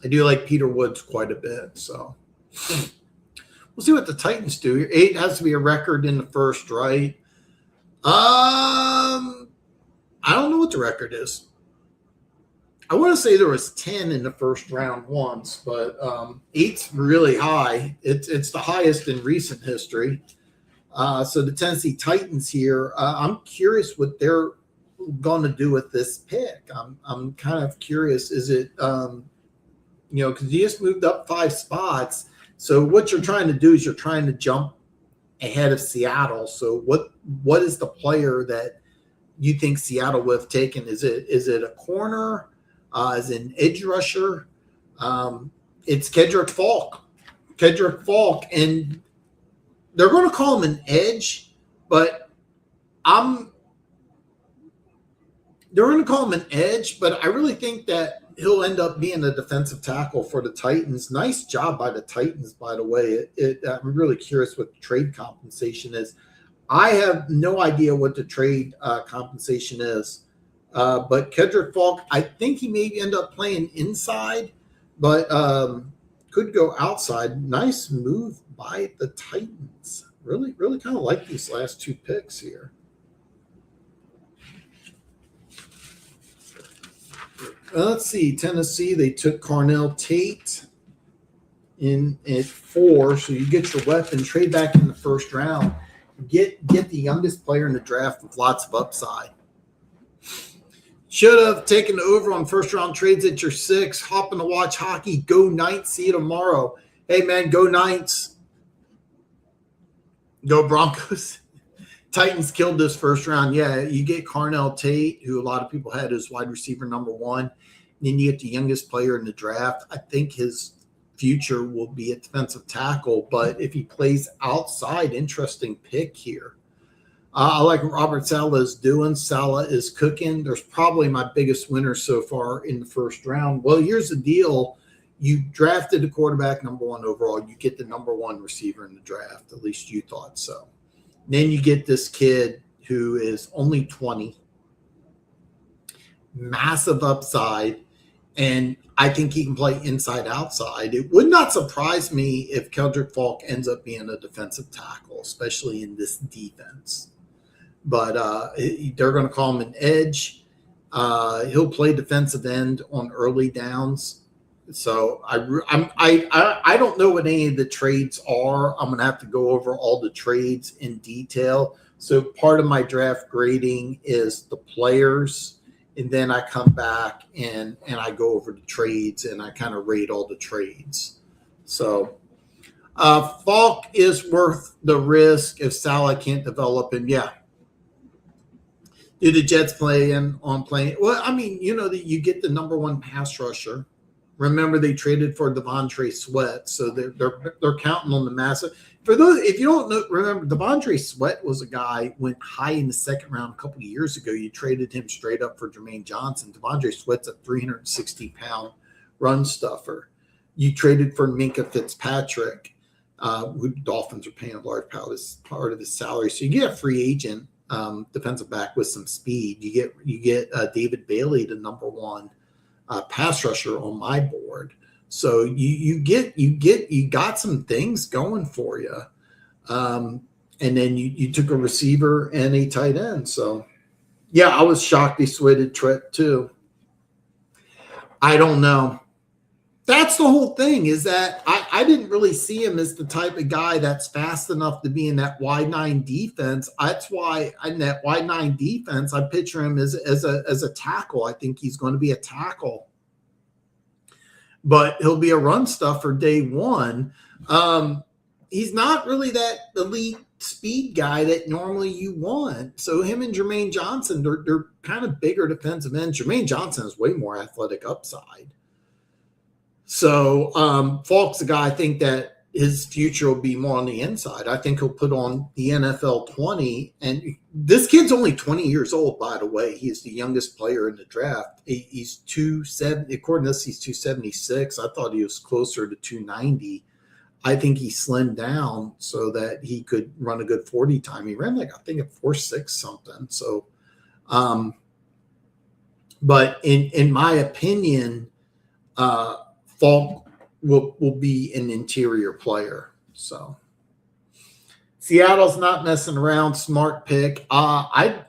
I do like Peter Woods quite a bit. So we'll see what the Titans do. 8 has to be a record in the first, right? I don't know what the record is. I want to say there was 10 in the first round once, but 8's really high. It's the highest in recent history. So the Tennessee Titans here, I'm curious what they're going to do with this pick. I'm kind of curious. Is it, because you just moved up 5 spots. So what you're trying to do is you're trying to jump ahead of Seattle. So what is the player that you think Seattle would have taken? Is it a corner? Is it an edge rusher? It's Kedrick Falk. And they're going to call him an edge, but they're going to call him an edge, but I really think that he'll end up being a defensive tackle for the Titans. Nice job by the Titans, by the way. I'm really curious what the trade compensation is. I have no idea what the trade compensation is. But Kedrick Falk, I think he may end up playing inside, but could go outside. Nice move by the Titans. Really, really kind of like these last two picks here. Let's see. Tennessee, they took Carnell Tate in at 4, so you get your weapon, trade back in the first round, get the youngest player in the draft with lots of upside. Should have taken the over on first round trades at your 6. Hopping to watch hockey. Go Knights. See you tomorrow. Hey, man, go Knights. Go Broncos. Titans killed this first round. Yeah, you get Carnell Tate, who a lot of people had as wide receiver number 1. Then you get the youngest player in the draft. I think his future will be a defensive tackle, but if he plays outside, interesting pick here. I like what Robert Saleh is doing. Saleh is cooking. There's probably my biggest winner so far in the first round. Well, here's the deal. You drafted a quarterback number 1 overall. You get the number 1 receiver in the draft. At least you thought so. Then you get this kid who is only 20. Massive upside. And I think he can play inside outside. It would not surprise me if Keldrick Falk ends up being a defensive tackle, especially in this defense. But they're going to call him an edge. He'll play defensive end on early downs. So I don't know what any of the trades are. I'm going to have to go over all the trades in detail. So part of my draft grading is the players, and then I come back and I go over the trades and I kind of rate all the trades. So Falk is worth the risk if Saleh can't develop him. Yeah. Do the Jets play on playing? Well, I mean, you get the number 1 pass rusher. Remember, they traded for Devontae Sweat, so they're counting on the massive. For those, if you don't know, remember, Devontae Sweat was a guy went high in the second round a couple of years ago. You traded him straight up for Jermaine Johnson. Devontae Sweat's a 360-pound run stuffer. You traded for Minkah Fitzpatrick, who the Dolphins are paying a large part of his salary. So you get a free agent defensive back with some speed. You get David Bailey, the number 1 pass rusher on my board. So you got some things going for you. And then you took a receiver and a tight end. So yeah, I was shocked he switched Trent too. I don't know. That's the whole thing, is that I didn't really see him as the type of guy that's fast enough to be in that wide 9 defense. That's why in that wide 9 defense, I picture him as a tackle. I think he's going to be a tackle, but he'll be a run stuffer day 1. He's not really that elite speed guy that normally you want. So him and Jermaine Johnson, they're kind of bigger defensive ends. Jermaine Johnson has way more athletic upside. So Falk's a guy I think that his future will be more on the inside. I think he'll put on the NFL 20. And this kid's only 20 years old, by the way. He's the youngest player in the draft. He's 270. According to this, he's 276. I thought he was closer to 290. I think he slimmed down so that he could run a good 40 time. He ran I think a 4.6 something. So, but in my opinion, Falk will be an interior player. So Seattle's not messing around. Smart pick. Okay.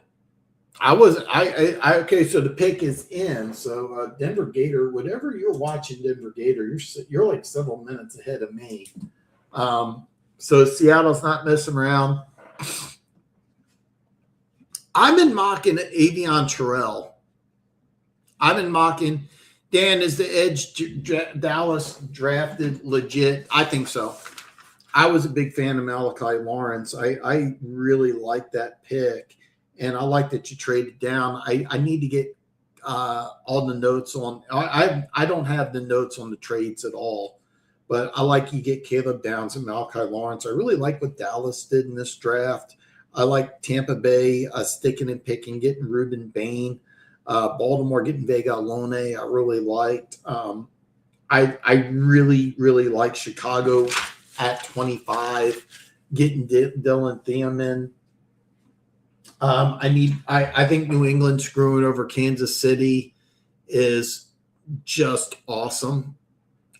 So the pick is in. So Denver Gator, whatever you're watching Denver Gator, you're like several minutes ahead of me. So Seattle's not messing around. I've been mocking Avion Terrell. I've been mocking. Dan, is the edge Dallas drafted legit? I think so. I was a big fan of Malachi Lawrence. I really like that pick, and I like that you traded down. I need to get all the notes on. I don't have the notes on the trades at all, but I like you get Caleb Downs and Malachi Lawrence. I really like what Dallas did in this draft. I like Tampa Bay sticking and picking, getting Ruben Bain. Baltimore getting Vega Alone, I really liked. I really, really like Chicago at 25, getting Dylan Thiemann. I think New England screwing over Kansas City is just awesome.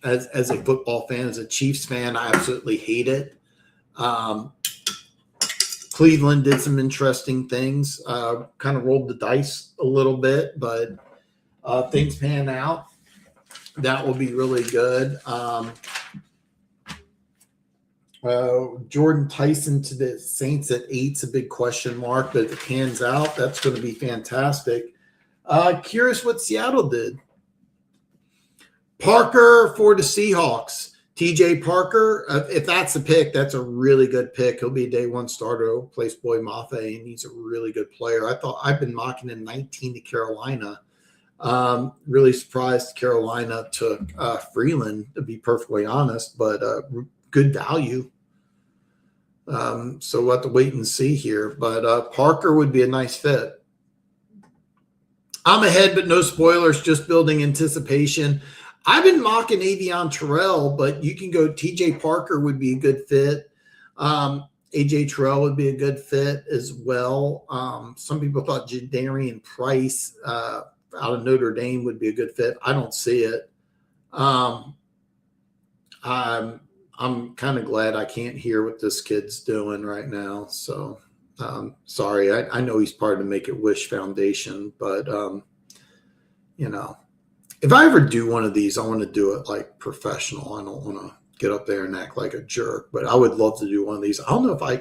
As a football fan, as a Chiefs fan, I absolutely hate it. Cleveland did some interesting things, kind of rolled the dice a little bit, but things pan out. That will be really good. Jordan Tyson to the Saints at 8's a big question mark, but if it pans out, that's going to be fantastic. Curious what Seattle did. Parker for the Seahawks. TJ Parker, if that's a pick, that's a really good pick. He'll be a day one starter. He'll replace Boy Mafe, and he's a really good player. I've been mocking him 19 to Carolina. Really surprised Carolina took Freeland, to be perfectly honest, but good value. So we'll have to wait and see here. But Parker would be a nice fit. I'm ahead, but no spoilers, just building anticipation. I've been mocking Avion Terrell, but you can go TJ Parker would be a good fit. AJ Terrell would be a good fit as well. Some people thought Jadarian Price out of Notre Dame would be a good fit. I don't see it. I'm kind of glad I can't hear what this kid's doing right now. So sorry. I know he's part of the Make-A-Wish Foundation, but if I ever do one of these, I want to do it like professional. I don't want to get up there and act like a jerk, but I would love to do one of these. I don't know if I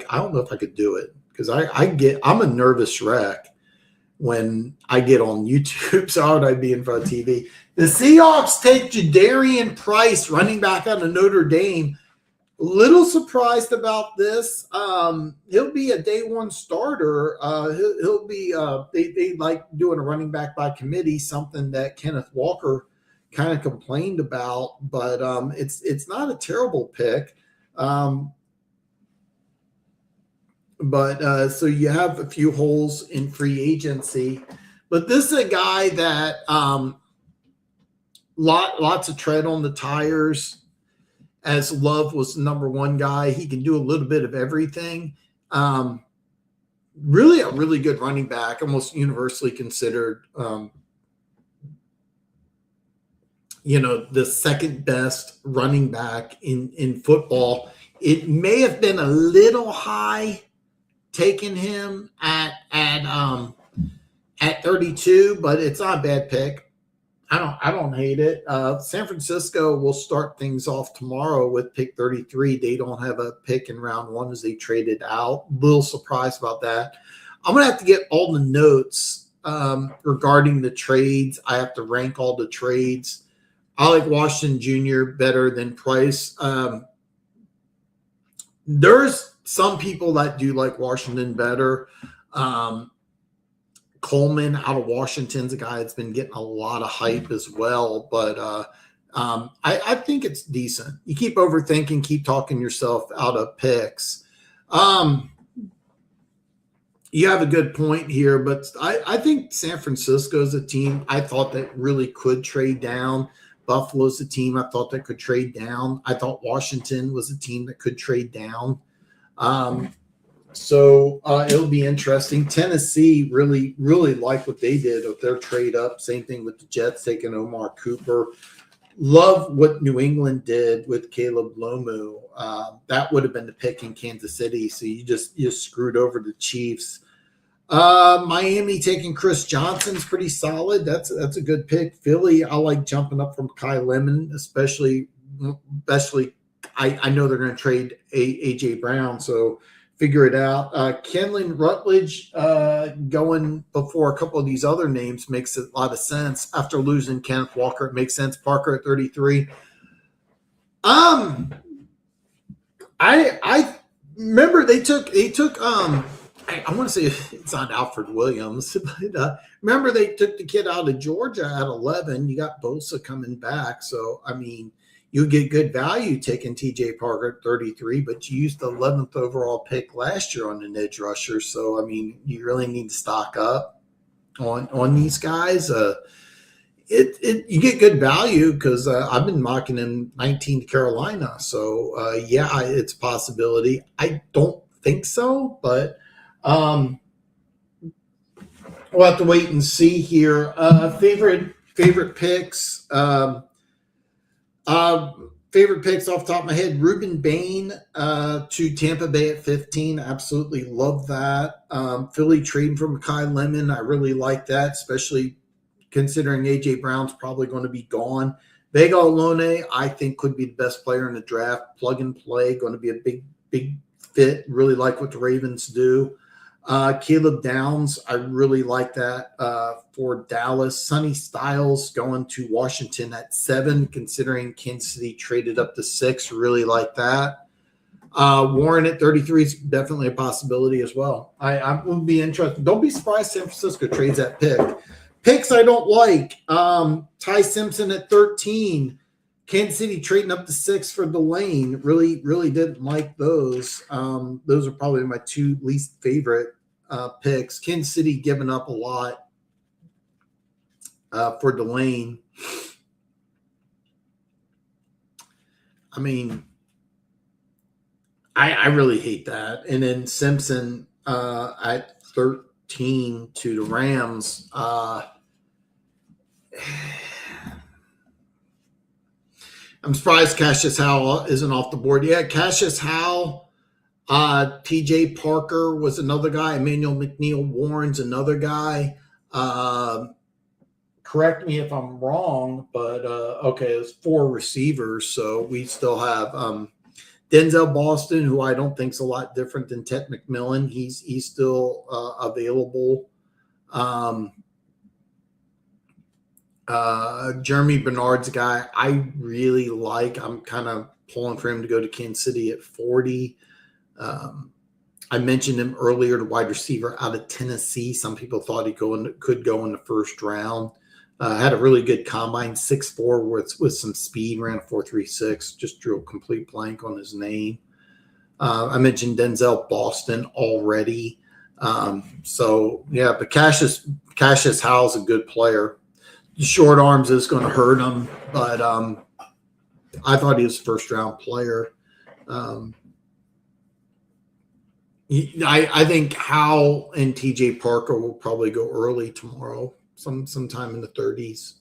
could do it because I'm a nervous wreck when I get on YouTube. So how would I be in front of TV? The Seahawks take Jadarian Price, running back out of Notre Dame. Little surprised about this. He'll be a day one starter. He'll be they like doing a running back by committee, something that Kenneth Walker kind of complained about, but it's not a terrible pick. So you have a few holes in free agency, but this is a guy that lots of tread on the tires. As Love was the number one guy, he can do a little bit of everything. Really a really good running back, almost universally considered, the second best running back in football. It may have been a little high taking him at 32, but it's not a bad pick. I don't hate it. San Francisco will start things off tomorrow with pick 33. They don't have a pick in round one as they traded out. Little surprised about that. I'm going to have to get all the notes regarding the trades. I have to rank all the trades. I like Washington Jr. better than Price. There's some people that do like Washington better. Coleman out of Washington's a guy that's been getting a lot of hype as well, but I think it's decent. You keep overthinking, keep talking yourself out of picks. You have a good point here, but I think San Francisco is a team I thought that really could trade down. Buffalo's a team I thought that could trade down. I thought Washington was a team that could trade down. So it'll be interesting. Tennessee really, really like what they did with their trade up. Same thing with the Jets taking Omar Cooper. Love what New England did with Caleb Lomu. That would have been the pick in Kansas City. So you just screwed over the Chiefs. Miami taking Chris Johnson's pretty solid. That's a good pick. Philly, I like jumping up from Kai Lemon, especially I know they're going to trade AJ Brown. So figure it out. Kenlin Rutledge going before a couple of these other names makes a lot of sense. After losing Kenneth Walker, it makes sense. Parker at 33. I remember they took I want to say it's not Alfred Williams, but remember they took the kid out of Georgia at 11. You got Bosa coming back, so I mean, you get good value taking TJ Parker at 33, but you used the 11th overall pick last year on an edge rusher. So, I mean, you really need to stock up on these guys. You get good value because I've been mocking him 19 to Carolina. So, it's a possibility. I don't think so, but we'll have to wait and see here. Favorite picks. Favorite favorite picks off the top of my head, Ruben Bain to Tampa Bay at 15. Absolutely love that. Philly trading for Mekhi Lemon. I really like that, especially considering A.J. Brown's probably going to be gone. Vega Alone, I think, could be the best player in the draft. Plug and play, going to be a big fit. Really like what the Ravens do. Caleb Downs, I really like that for Dallas. Sonny Styles going to Washington at 7, considering Kansas City traded up to 6. Really like that. Warren at 33 is definitely a possibility as well. I will be interested. Don't be surprised San Francisco trades that pick. Picks I don't like. Ty Simpson at 13. Kansas City trading up to 6 for Delane. Really didn't like those. Those are probably my 2 least favorite picks. Kansas City giving up a lot for Delane. I mean, I really hate that. And then Simpson at 13 to the Rams. I'm surprised Cassius Howell isn't off the board. Yeah, Cassius Howell, T.J. Parker was another guy. Emmanuel McNeil Warren's another guy. Correct me if I'm wrong, but okay, it's 4 receivers. So we still have Denzel Boston, who I don't think is a lot different than Ted McMillan. He's still available. Jeremy Bernard's a guy I really like. I'm kind of pulling for him to go to Kansas City at 40. I mentioned him earlier, the wide receiver out of Tennessee. Some people thought he could go in the first round. Had a really good combine, 6'4", with some speed, ran a 4.36. Just drew a complete blank on his name. I mentioned Denzel Boston already. So yeah, but Cassius Howell's a good player. The short arms is going to hurt him, but I thought he was a first-round player. I think Howell and T.J. Parker will probably go early tomorrow, sometime in the 30s.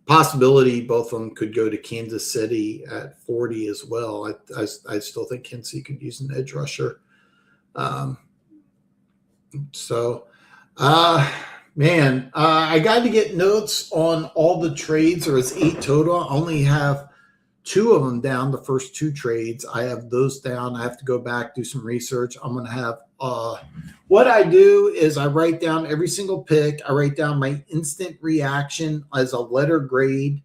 Possibility both of them could go to Kansas City at 40 as well. I still think Kansas City could use an edge rusher. Man, I got to get notes on all the trades. There was 8 total. I only have 2 of them down, the first 2 trades. I have those down. I have to go back, do some research. I'm going to have what I do is I write down every single pick. I write down my instant reaction as a letter grade,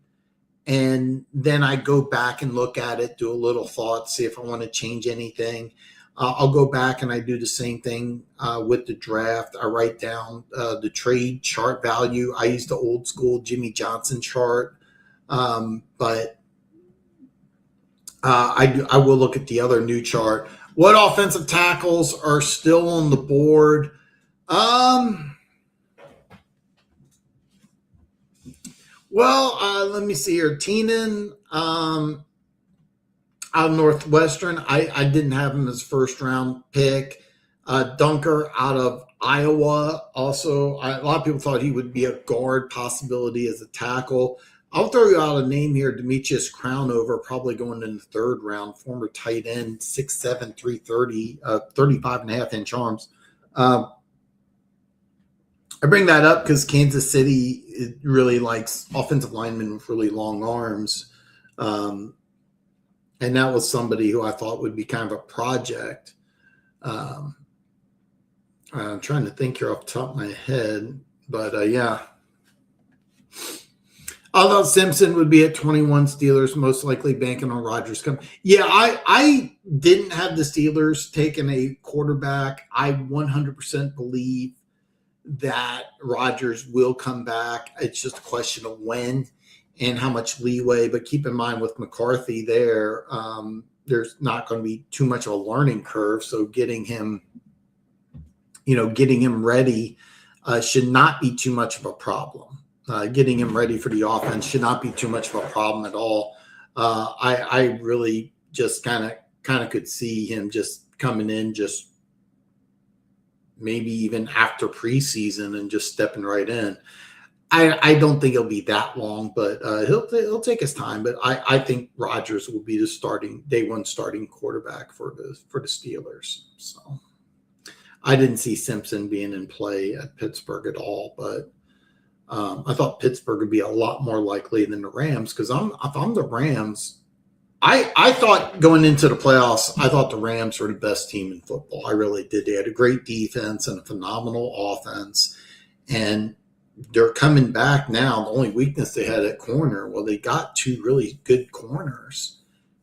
and then I go back and look at it, do a little thought, see if I want to change anything. I'll go back and I do the same thing with the draft. I write down the trade chart value. I use the old school Jimmy Johnson chart, but I will look at the other new chart. What offensive tackles are still on the board? Let me see here. Teenan out of Northwestern. I didn't have him as first round pick. Dunker out of Iowa. Also, a lot of people thought he would be a guard possibility as a tackle. I'll throw you out a name here, Demetrius Crownover, probably going in the 3rd round, former tight end, 6'7", 330, 35.5-inch arms. I bring that up because Kansas City really likes offensive linemen with really long arms. And that was somebody who I thought would be kind of a project. I'm trying to think here off the top of my head, but yeah. Although Simpson would be at 21, Steelers most likely banking on Rodgers come. Yeah, I didn't have the Steelers taking a quarterback. I 100% believe that Rodgers will come back. It's just a question of when and how much leeway. But keep in mind with McCarthy there's not going to be too much of a learning curve. So getting him ready should not be too much of a problem. Getting him ready for the offense should not be too much of a problem at all. I really just kind of could see him just coming in, just maybe even after preseason and just stepping right in. I don't think it'll be that long, but he'll take his time. But I think Rodgers will be the day one starting quarterback for the Steelers. So I didn't see Simpson being in play at Pittsburgh at all, but I thought Pittsburgh would be a lot more likely than the Rams because if I'm the Rams, I thought going into the playoffs, I thought the Rams were the best team in football. I really did. They had a great defense and a phenomenal offense, and they're coming back now. The only weakness they had at corner, well, they got two really good corners.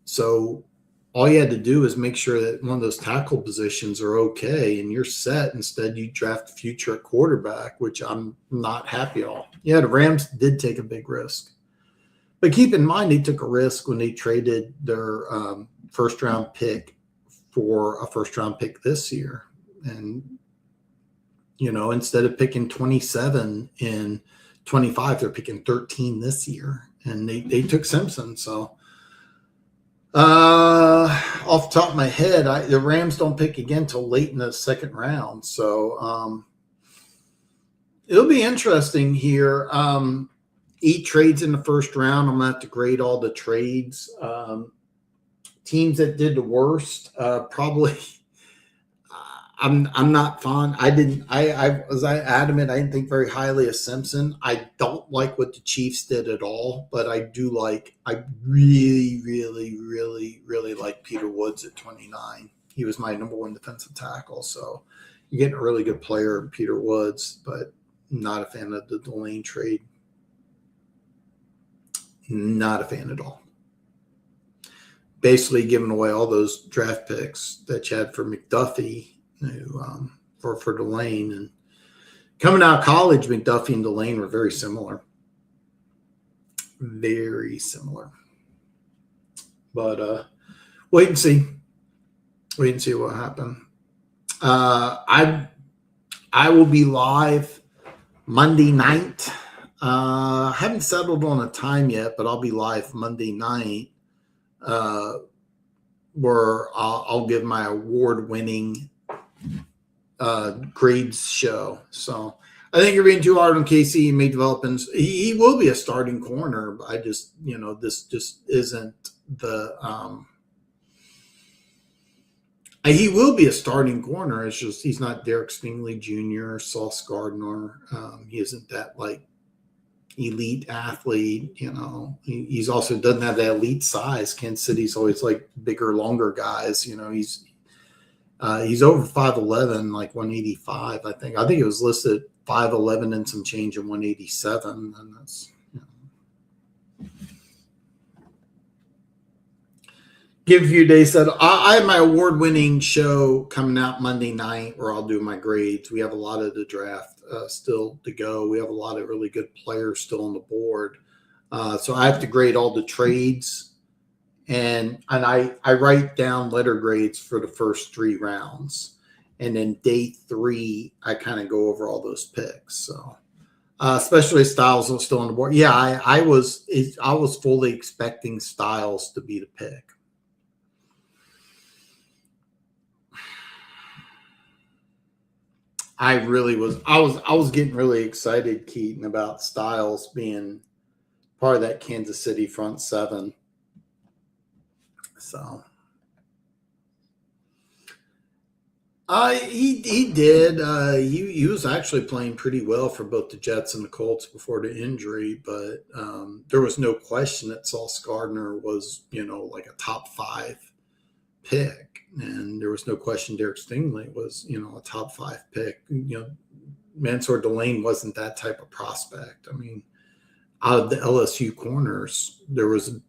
So all you had to do is make sure that one of those tackle positions are okay and you're set. Instead, you draft a future at quarterback, which I'm not happy at. Yeah, the Rams did take a big risk. But keep in mind, they took a risk when they traded their first-round pick for a first-round pick this year. And, instead of picking 27 in 25, they're picking 13 this year. And they took Simpson. So off the top of my head, the Rams don't pick again until late in the second round. So it'll be interesting here. 8 trades in the first round. I'm going to have to grade all the trades. Teams that did the worst, probably. I'm not fond. I was adamant. I didn't think very highly of Simpson. I don't like what the Chiefs did at all, but I really, really, really, really like Peter Woods at 29. He was my number one defensive tackle. So you're getting a really good player in Peter Woods, but not a fan of the Delane trade. Not a fan at all. Basically giving away all those draft picks that you had for McDuffie, for Delane. And coming out of college, McDuffie and Delane were very similar. Very similar. But wait and see. Wait and see what happened. I will be live Monday night. I haven't settled on a time yet, but I'll be live Monday night where I'll give my award-winning grades show. So I think you're being too hard on Casey. He may develop, and he will be a starting corner. But I just, this just isn't the. He will be a starting corner. It's just he's not Derek Stingley Jr., Sauce Gardner. He isn't that elite athlete. He's also doesn't have that elite size. Kansas City's always like bigger, longer guys. He's over 5'11", like 185. I think it was listed 5'11" and some change in 187, and that's. Give a few days. I have my award-winning show coming out Monday night where I'll do my grades. We have a lot of the draft still to go. We have a lot of really good players still on the board. So I have to grade all the trades. And I write down letter grades for the first 3 rounds. And then day 3, I kind of go over all those picks. So especially Styles was still on the board. Yeah, I was fully expecting Styles to be the pick. I really was. I was getting really excited, Keaton, about Styles being part of that Kansas City front 7. So he did. He was actually playing pretty well for both the Jets and the Colts before the injury, but there was no question that Sauce Gardner was, like a top 5 pick. And there was no question Derek Stingley was, a top 5 pick. Mansour Delane wasn't that type of prospect. I mean, out of the LSU corners, there was a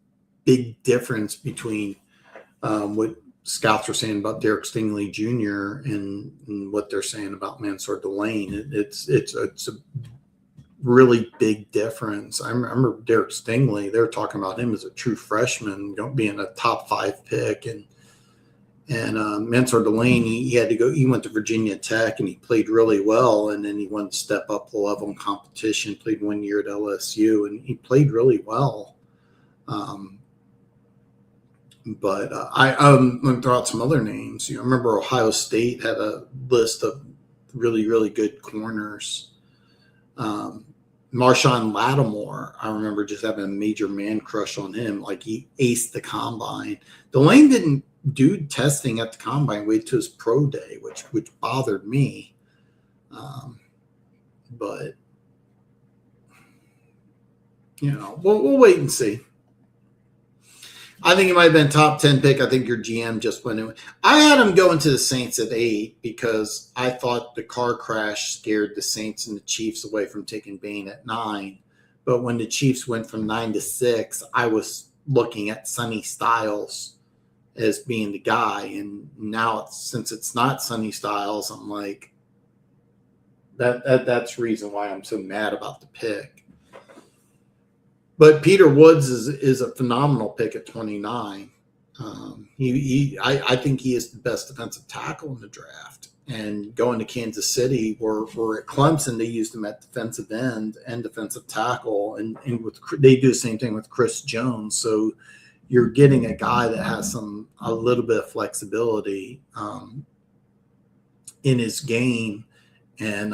big difference between what scouts were saying about Derek Stingley Jr. and what they're saying about Mansour Delane. It's a really big difference. I remember Derek Stingley, they were talking about him as a true freshman, being a top 5 pick, and Mansour Delane, he had to go. He went to Virginia Tech and he played really well. And then he wanted to step up the level in competition. Played 1 year at LSU and he played really well. But I'm going to throw out some other names. I remember Ohio State had a list of really, really good corners. Marshawn Lattimore, I remember just having a major man crush on him. Like he aced the combine. Delane didn't do testing at the combine, wait till his pro day, which bothered me. But we'll wait and see. I think he might have been top 10 pick. I think your GM just went in. I had him going to the Saints at 8 because I thought the car crash scared the Saints and the Chiefs away from taking Bain at 9. But when the Chiefs went from 9 to 6, I was looking at Sonny Styles as being the guy. And now, since it's not Sonny Styles, I'm like, that's the reason why I'm so mad about the pick. But Peter Woods is a phenomenal pick at 29. I think he is the best defensive tackle in the draft. And going to Kansas City, where at Clemson they used him at defensive end and defensive tackle, and they do the same thing with Chris Jones. So you're getting a guy that has a little bit of flexibility in his game, and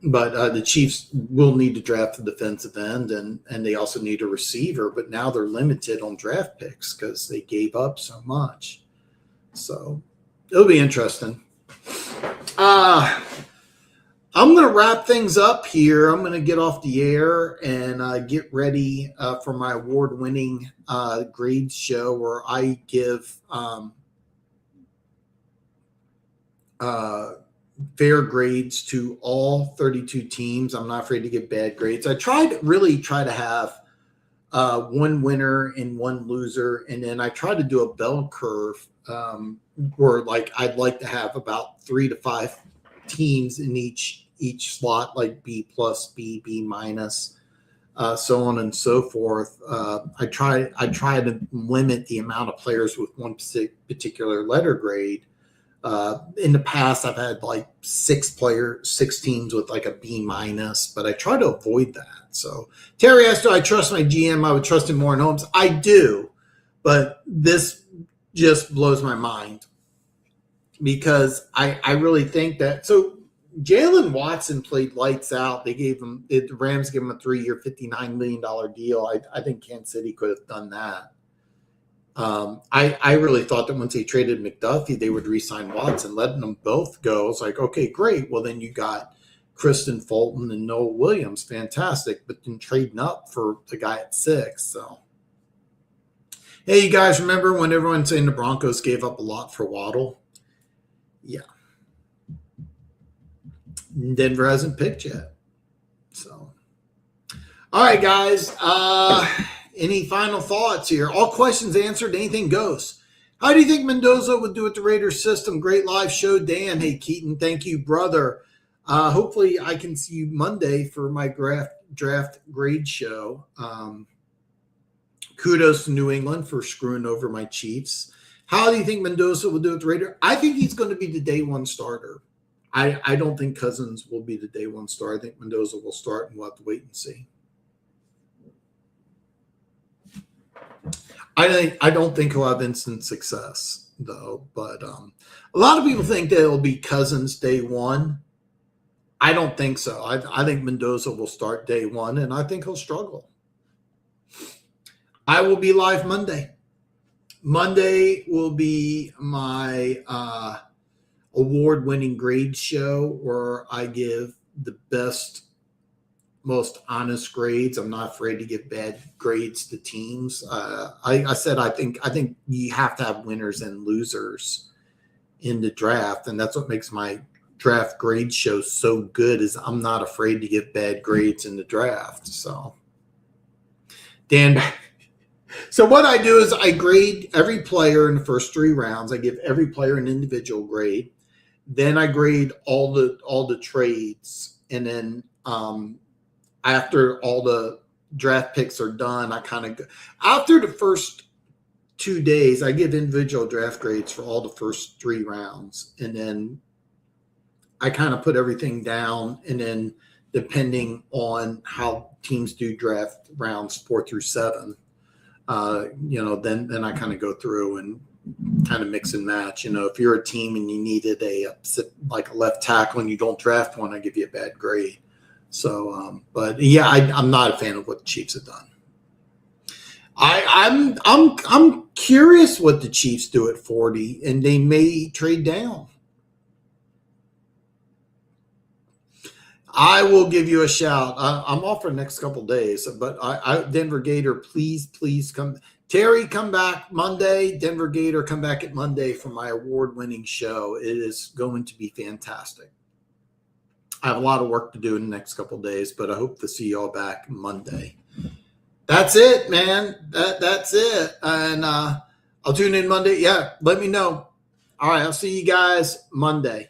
But the Chiefs will need to draft a defensive end, and they also need a receiver. But now they're limited on draft picks because they gave up so much. So it'll be interesting. I'm going to wrap things up here. I'm going to get off the air and get ready for my award-winning grades show where I give fair grades to all 32 teams. I'm not afraid to give bad grades. I try to have one winner and one loser, and then I try to do a bell curve where I'd like to have about 3 to 5 teams in each slot, like B plus, B minus, so on and so forth. I try to limit the amount of players with one particular letter grade. In the past, I've had like 6 teams with like a B minus, but I try to avoid that. So Terry asked, do I trust my GM? I would trust him more in homes. I do, but this just blows my mind because I really think that. So Jalen Watson played lights out. The Rams gave him a 3-year, $59 million deal. I think Kansas City could have done that. I really thought that once they traded McDuffie, they would re-sign Watson, letting them both go. It's like, okay, great. Well, then you got Kristen Fulton and Noah Williams. Fantastic. But then trading up for the guy at 6. So, hey, you guys remember when everyone's saying the Broncos gave up a lot for Waddle? Yeah. Denver hasn't picked yet. So, all right, guys. Any final thoughts here? All questions answered. Anything goes. How do you think Mendoza would do with the Raiders system? Great live show, Dan. Hey, Keaton, thank you, brother. Hopefully I can see you Monday for my draft grade show. Kudos to New England for screwing over my Chiefs. How do you think Mendoza will do with the Raiders? I think he's going to be the day one starter. I don't think Cousins will be the day one starter. I think Mendoza will start, and we'll have to wait and see. I don't think he'll have instant success, though. But a lot of people think that it'll be Cousins day one. I don't think so. I think Mendoza will start day one, and I think he'll struggle. I will be live Monday. Monday will be my award-winning grade show where I give the best, most honest grades. I'm not afraid to give bad grades to teams. I said I think you have to have winners and losers in the draft, and that's what makes my draft grade show so good. Is I'm not afraid to give bad grades in the draft. So, Dan. So what I do is I grade every player in the first 3 rounds. I give every player an individual grade. Then I grade all the trades, and then after all the draft picks are done, I kind of after the first 2 days, I give individual draft grades for all the first 3 rounds, and then I kind of put everything down, and then depending on how teams do draft rounds 4 through 7, then I kind of go through and kind of mix and match. If you're a team and you needed a left tackle and you don't draft one, I give you a bad grade. So, but yeah, I'm not a fan of what the Chiefs have done. I'm curious what the Chiefs do at 40, and they may trade down. I will give you a shout. I'm off for the next couple of days, but Denver Gator, please come. Terry, come back Monday. Denver Gator, come back at Monday for my award-winning show. It is going to be fantastic. I have a lot of work to do in the next couple of days, but I hope to see y'all back Monday. That's it, man. That's it. And I'll tune in Monday. Yeah, let me know. All right, I'll see you guys Monday.